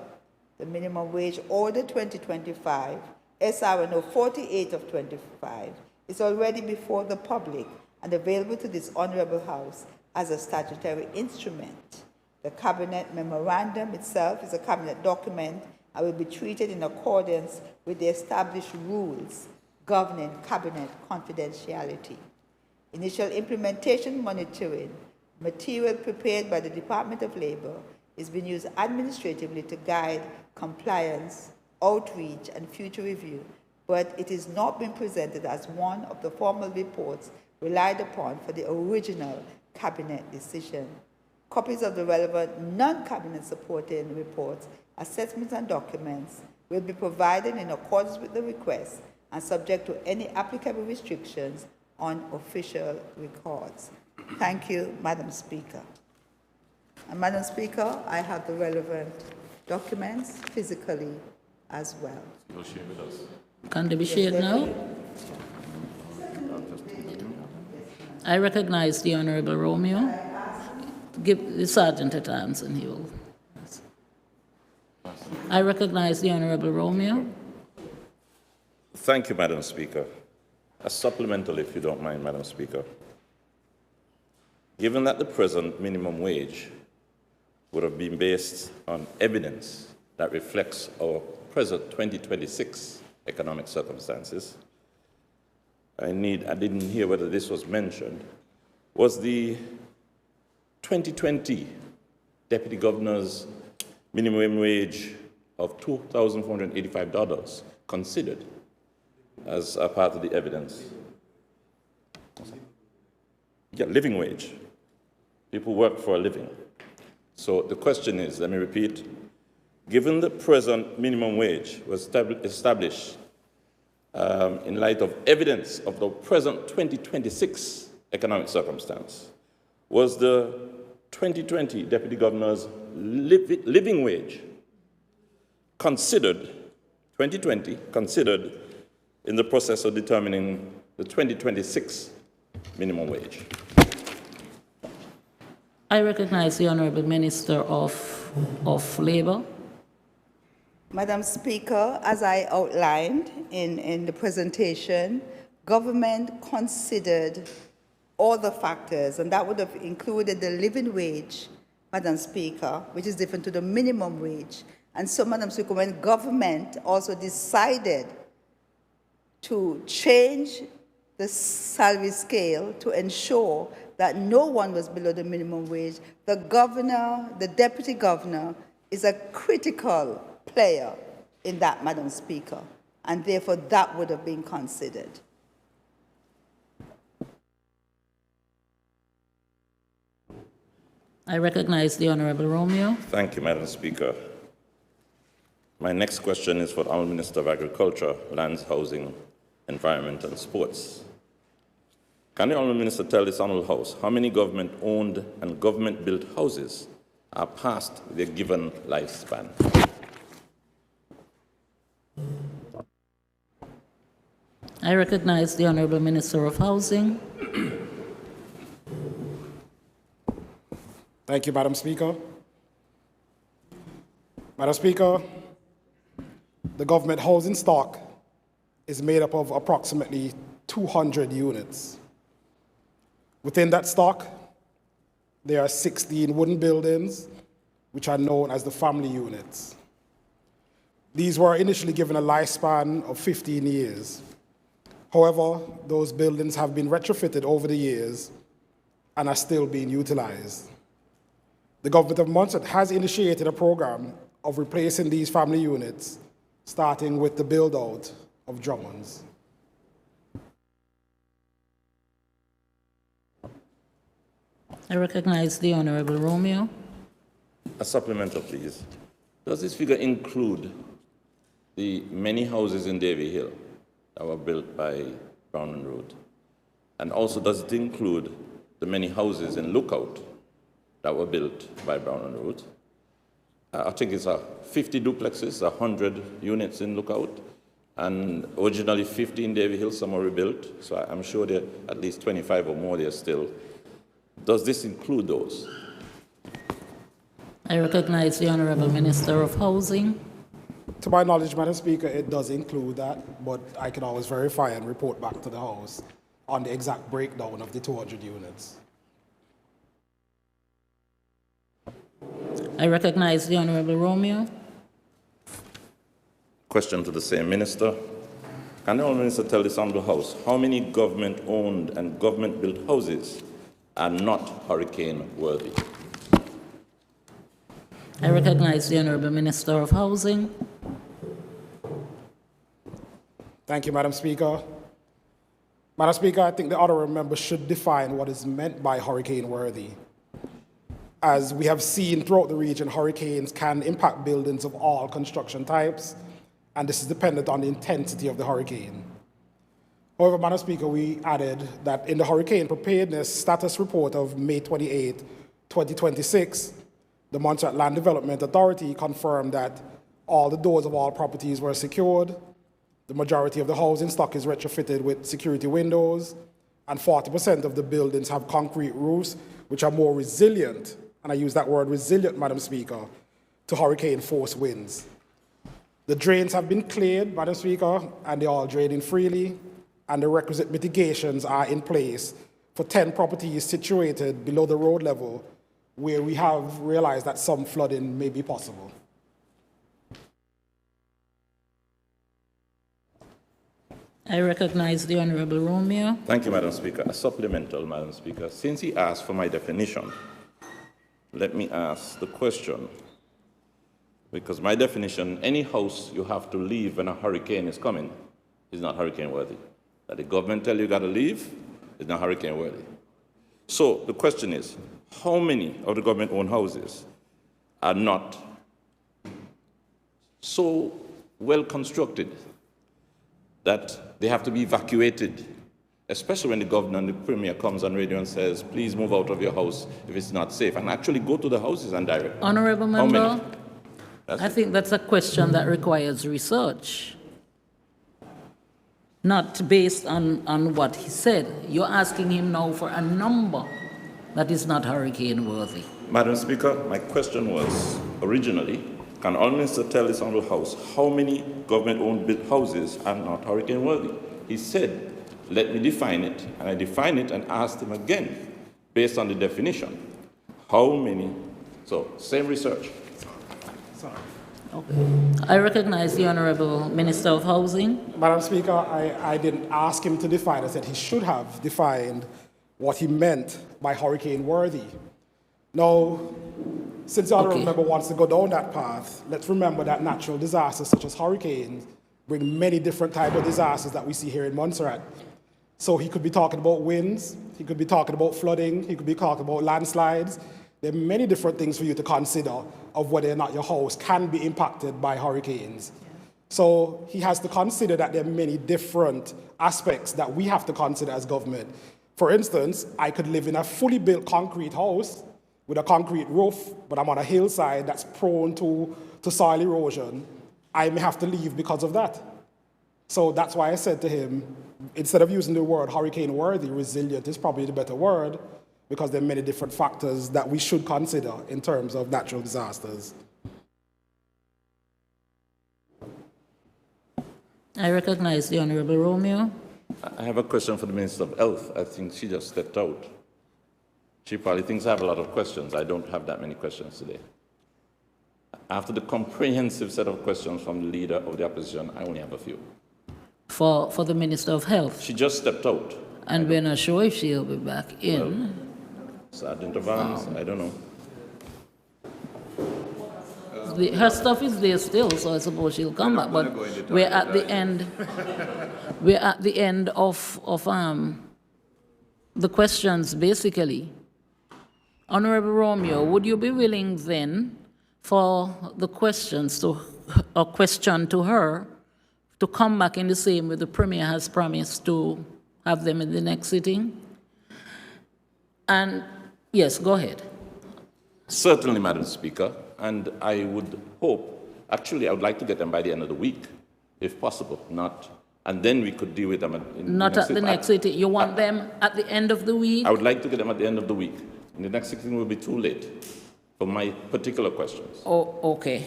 the minimum wage order 2025, SRNO 48 of 25, is already before the public and available to this Honorable House as a statutory instrument. The Cabinet memorandum itself is a Cabinet document and will be treated in accordance with the established rules governing Cabinet confidentiality. Initial implementation monitoring material prepared by the Department of Labor is being used administratively to guide compliance, outreach, and future review, but it is not being presented as one of the formal reports relied upon for the original Cabinet decision. Copies of the relevant non-Cabinet supporting reports, assessments, and documents will be provided in accordance with the request and subject to any applicable restrictions on official records. Thank you, Madam Speaker. And Madam Speaker, I have the relevant documents physically as well. You'll share with us. Can they be shared now? I recognize the Honorable Romeo. Give the Sergeant at Arms and he will. I recognize the Honorable Romeo. Thank you, Madam Speaker. A supplemental, if you don't mind, Madam Speaker. Given that the present minimum wage would have been based on evidence that reflects our present 2026 economic circumstances, I didn't hear whether this was mentioned, was the 2020 Deputy Governor's minimum wage of $2,485 considered as a part of the evidence? Yeah, living wage. People work for a living. So the question is, let me repeat, given the present minimum wage was established in light of evidence of the present 2026 economic circumstance, was the 2020 Deputy Governor's living wage considered, 2020, considered in the process of determining the 2026 minimum wage? I recognize the Honorable Minister of Labour. Madam Speaker, as I outlined in the presentation, government considered all the factors, and that would have included the living wage, Madam Speaker, which is different to the minimum wage. And so, Madam Speaker, when government also decided to change the salary scale to ensure that no one was below the minimum wage, the governor, the deputy governor, is a critical player in that, Madam Speaker, and therefore that would have been considered. I recognize the Honorable Romeo. Thank you, Madam Speaker. My next question is for the Honourable Minister of Agriculture, Lands, Housing, Environment and Sports. Can the Honourable Minister tell this Honourable House how many government-owned and government-built houses are past their given lifespan? I recognize the Honorable Minister of Housing. Thank you, Madam Speaker. Madam Speaker, the government housing stock is made up of approximately 200 units. Within that stock, there are 16 wooden buildings, which are known as the family units. These were initially given a lifespan of 15 years. However, those buildings have been retrofitted over the years and are still being utilized. The government of Montserrat has initiated a program of replacing these family units, starting with the build-out of Drummonds. I recognize the Honorable Romeo. A supplemental, please. Does this figure include the many houses in Davy Hill that were built by Brown and Root? And also, does it include the many houses in Lookout that were built by Brown and Root? I think it's 50 duplexes, 100 units in Lookout, and originally 50 in Davy Hill, some were rebuilt, so I'm sure there are at least 25 or more there still. Does this include those? I recognize the Honorable Minister of Housing. To my knowledge, Madam Speaker, it does include that, but I can always verify and report back to the House on the exact breakdown of the 200 units. I recognize the Honorable Romeo. Question to the same minister. Can the Honourable Minister tell this Honourable House how many government-owned and government-built houses are not hurricane-worthy? I recognize the Honorable Minister of Housing. Thank you, Madam Speaker. Madam Speaker, I think the honourable member should define what is meant by hurricane-worthy. As we have seen throughout the region, hurricanes can impact buildings of all construction types, and this is dependent on the intensity of the hurricane. However, Madam Speaker, we added that in the hurricane preparedness status report of May 28, 2026, the Montserrat Land Development Authority confirmed that all the doors of all properties were secured, the majority of the housing stock is retrofitted with security windows, and 40% of the buildings have concrete roofs, which are more resilient, and I use that word resilient, Madam Speaker, to hurricane force winds. The drains have been cleared, Madam Speaker, and they are all draining freely, and the requisite mitigations are in place for 10 properties situated below the road level, where we have realized that some flooding may be possible. I recognize the Honorable Romeo. Thank you, Madam Speaker. A supplemental, Madam Speaker. Since he asked for my definition, let me ask the question. Because my definition, any house you have to leave when a hurricane is coming is not hurricane worthy. That the government tell you got to leave is not hurricane worthy. So the question is, how many of the government-owned houses are not so well constructed that they have to be evacuated, especially when the governor and the premier comes on radio and says, please move out of your house if it's not safe, and actually go to the houses and direct them? Honorable Member, I it. think that's a question that requires research, not based on what he said. You're asking him now for a number that is not hurricane worthy. Madam Speaker, my question was originally, can all minister tell this honourable House how many government-owned houses are not hurricane worthy? He said, let me define it. And I defined it and asked him again, based on the definition, how many? So, same research. Sorry. Okay. I recognize the Honourable Minister of Housing. Madam Speaker, I didn't ask him to define. I said he should have defined what he meant by hurricane worthy. Now, since the Honourable Member wants to go down that path, let's remember that natural disasters such as hurricanes bring many different types of disasters that we see here in Montserrat. So he could be talking about winds, he could be talking about flooding, he could be talking about landslides. There are many different things for you to consider of whether or not your house can be impacted by hurricanes. So he has to consider that there are many different aspects that we have to consider as government. For instance, I could live in a fully built concrete house with a concrete roof, but I'm on a hillside that's prone to soil erosion. I may have to leave because of that. So that's why I said to him, instead of using the word hurricane worthy, resilient is probably the better word, because there are many different factors that we should consider in terms of natural disasters. I recognize the Honourable Romeo. I have a question for the Minister of Health. I think she just stepped out. She probably thinks I have a lot of questions. I don't have that many questions today. After the comprehensive set of questions from the Leader of the Opposition, I only have a few. For the Minister of Health. She just stepped out. And we're not sure if she'll be back in. Well, Sergeant Evans, I don't know. Her stuff is there still, so I suppose she'll come back. But we're at the end. We're at the end of the questions, basically. Honourable Romeo, would you be willing then for the questions to a question to her to come back in the same way the Premier has promised to have them in the next sitting? And yes, go ahead. Certainly, Madam Speaker, and I would hope, actually, I would like to get them by the end of the week, if possible, and then we could deal with them Not at the next sitting. You want them at the end of the week? I would like to get them at the end of the week. And the next sitting will be too late for my particular questions. Oh, okay.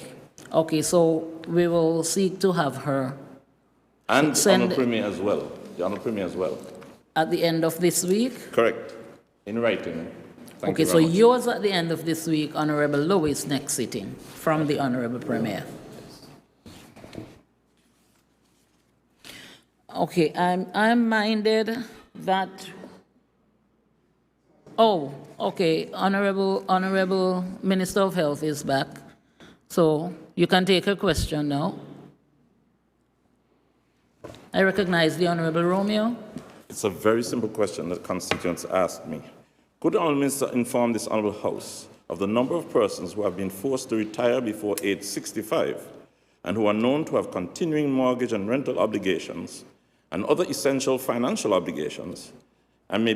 Okay, so we will seek to have her. And the Honourable Premier as well. The Honourable Premier as well. At the end of this week? Correct. In writing. Thank okay, you so very much. yours at the end of this week, Honourable Lewis, next sitting, from the Honourable Premier. Okay, I'm minded that. Oh, okay. Honourable Minister of Health is back, so you can take her question now. I recognize the Honourable Romeo. It's a very simple question that constituents asked me. Could the Honourable Minister inform this Honourable House of the number of persons who have been forced to retire before age 65 and who are known to have continuing mortgage and rental obligations and other essential financial obligations, and may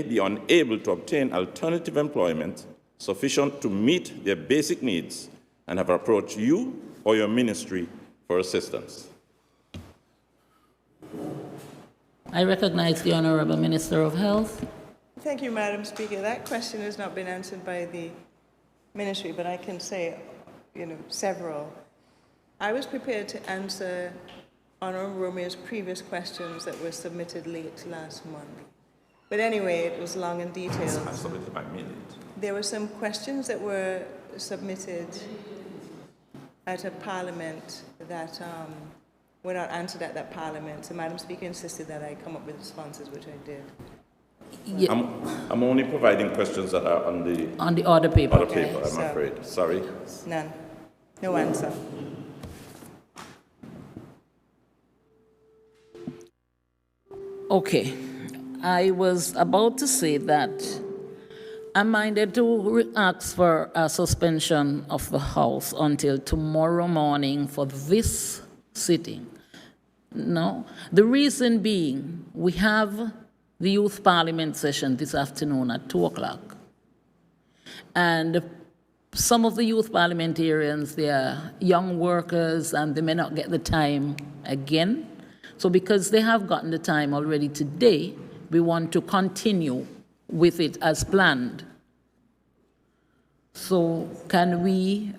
be unable to obtain alternative employment sufficient to meet their basic needs and have approached you or your ministry for assistance. I recognize the Honorable Minister of Health. Thank you, Madam Speaker. That question has not been answered by the ministry, but I can say, several. I was prepared to answer Honorable Romeo's previous questions that were submitted late last month. But anyway, it was long and detailed. I submitted by minute. There were some questions that were submitted at a parliament that were not answered at that parliament. So Madam Speaker insisted that I come up with responses, which I did. Yeah. I'm only providing questions that are on the order paper. Order paper, I'm afraid. Sorry. None. No answer. Okay. I was about to say that I'm minded to ask for a suspension of the House until tomorrow morning for this sitting. No. The reason being, we have the Youth Parliament session this afternoon at 2 o'clock. And some of the youth parliamentarians, they are young workers and they may not get the time again. So because they have gotten the time already today, we want to continue with it as planned. So can we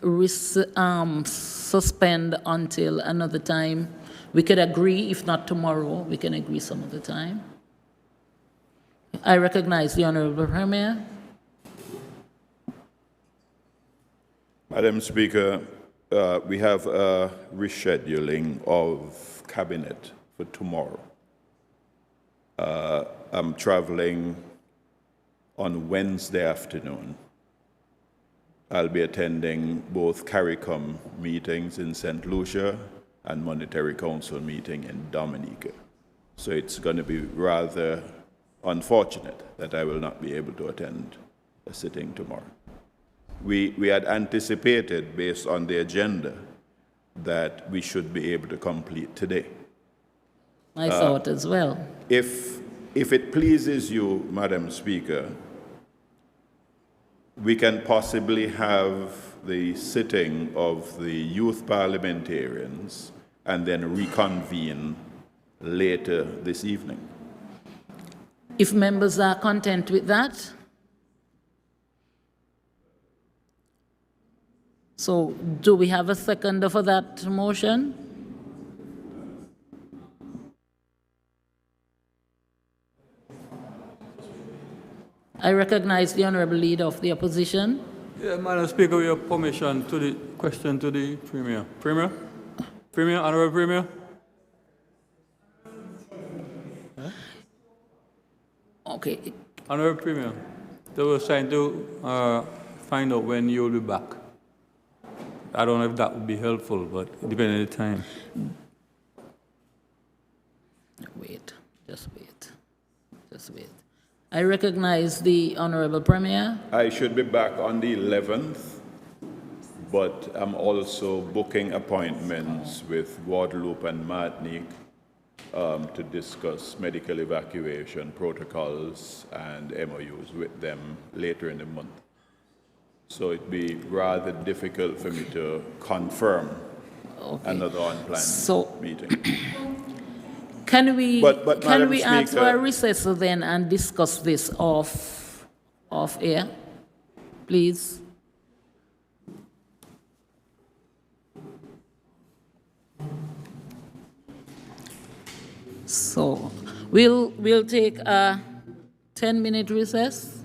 suspend until another time? We could agree, if not tomorrow, we can agree some other time. I recognize the Honorable Premier. Madam Speaker, we have a rescheduling of Cabinet for tomorrow. I'm traveling on Wednesday afternoon. I'll be attending both CARICOM meetings in St. Lucia and Monetary Council meeting in Dominica. So it's going to be rather unfortunate that I will not be able to attend a sitting tomorrow. We had anticipated, based on the agenda, that we should be able to complete today. I thought as well. If it pleases you, Madam Speaker, we can possibly have the sitting of the youth parliamentarians and then reconvene later this evening. If members are content with that. So do we have a seconder for that motion? I recognize the Honorable Leader of the Opposition. Yeah, Madam Speaker, with your permission to the question to the Premier. Premier? Premier, Honorable Premier? Huh? Okay. Honorable Premier, they were trying to find out when you will be back. I don't know if that would be helpful, but depending on the time. Wait, just wait. Just wait. I recognize the Honorable Premier. I should be back on the 11th, but I'm also booking appointments with Guadeloupe and Martinique to discuss medical evacuation protocols and MOUs with them later in the month. So it'd be rather difficult for me to confirm another unplanned meeting. Can we Madam ask Speaker, for a recess then and discuss this off air, please? So we'll take a 10-minute recess.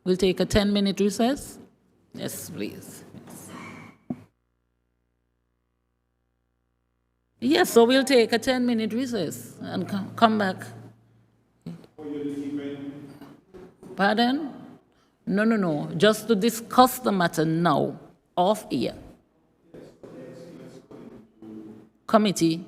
We'll take a 10-minute recess. Yes, please. Yes, so we'll take a 10-minute recess and come back. Pardon? No. Just to discuss the matter now, off air. Committee.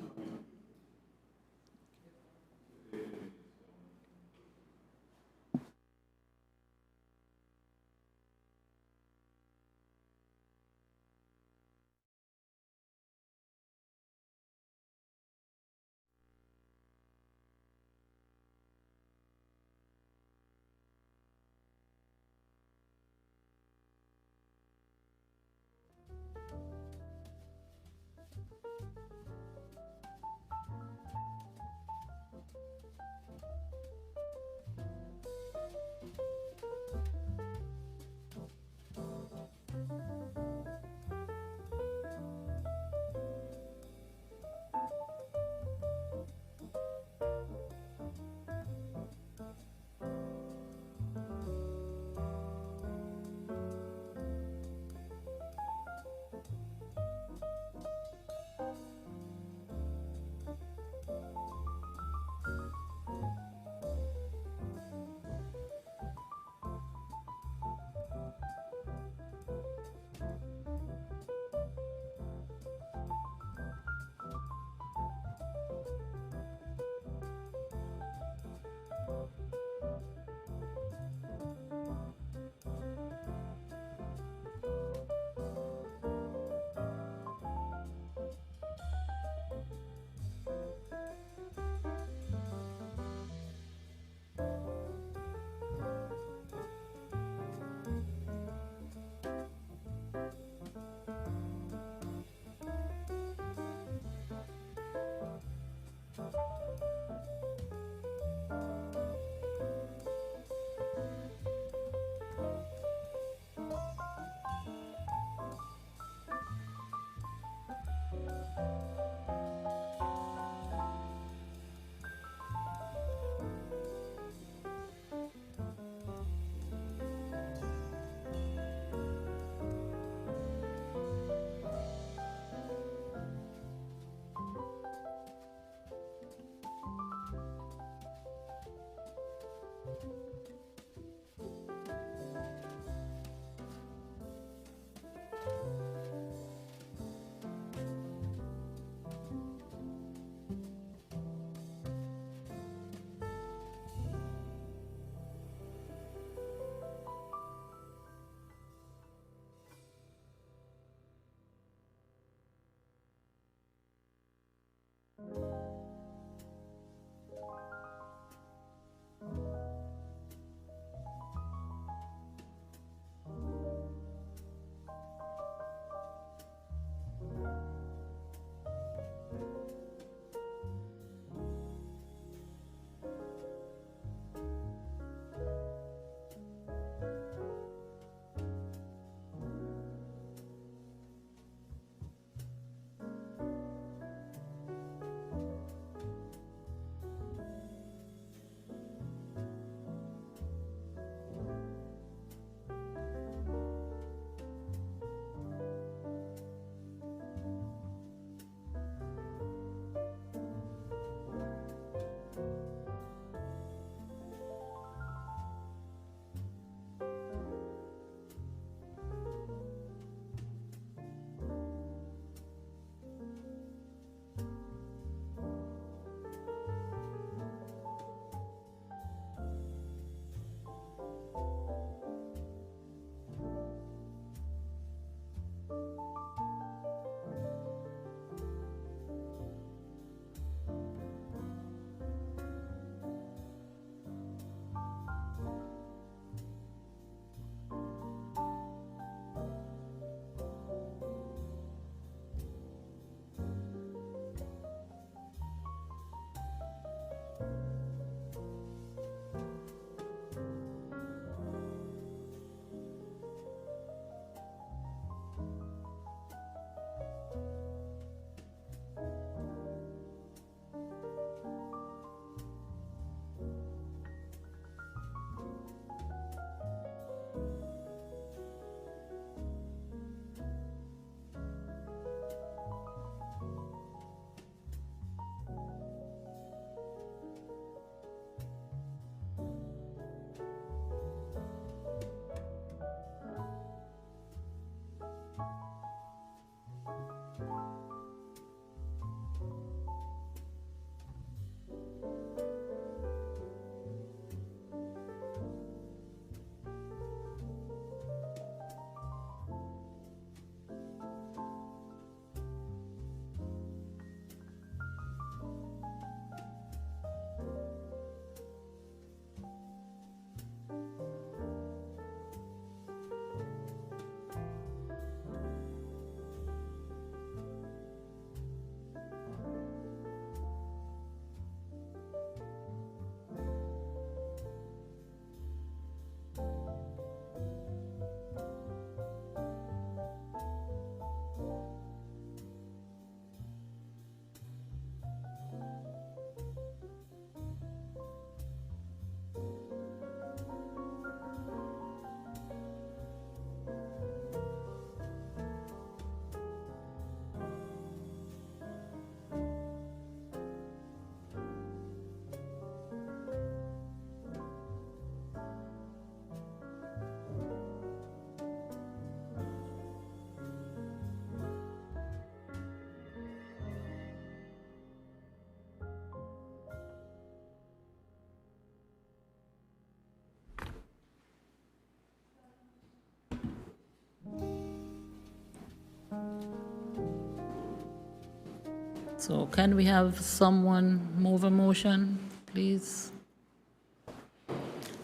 So can we have someone move a motion, please?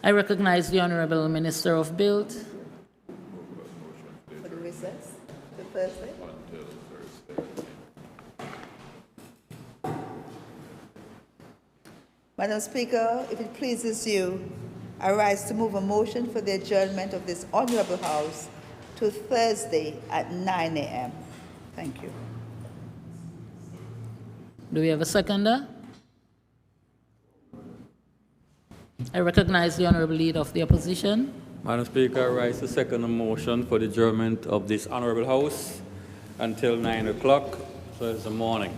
I recognize the Honorable Minister of Build. For the recess, the Thursday? Madam Speaker, if it pleases you, I rise to move a motion for the adjournment of this Honorable House to Thursday at 9 a.m. Thank you. Do we have a seconder? I recognize the Honorable Leader of the Opposition. Madam Speaker, I rise to second the motion for the adjournment of this Honorable House until 9 o'clock, Thursday morning.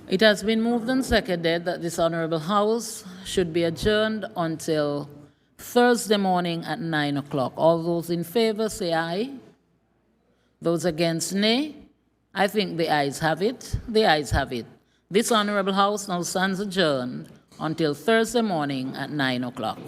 It has been moved and seconded that this Honorable House should be adjourned until Thursday morning at 9 o'clock. All those in favor say aye. Those against, nay. I think the ayes have it. The ayes have it. This Honorable House now stands adjourned until Thursday morning at 9 o'clock.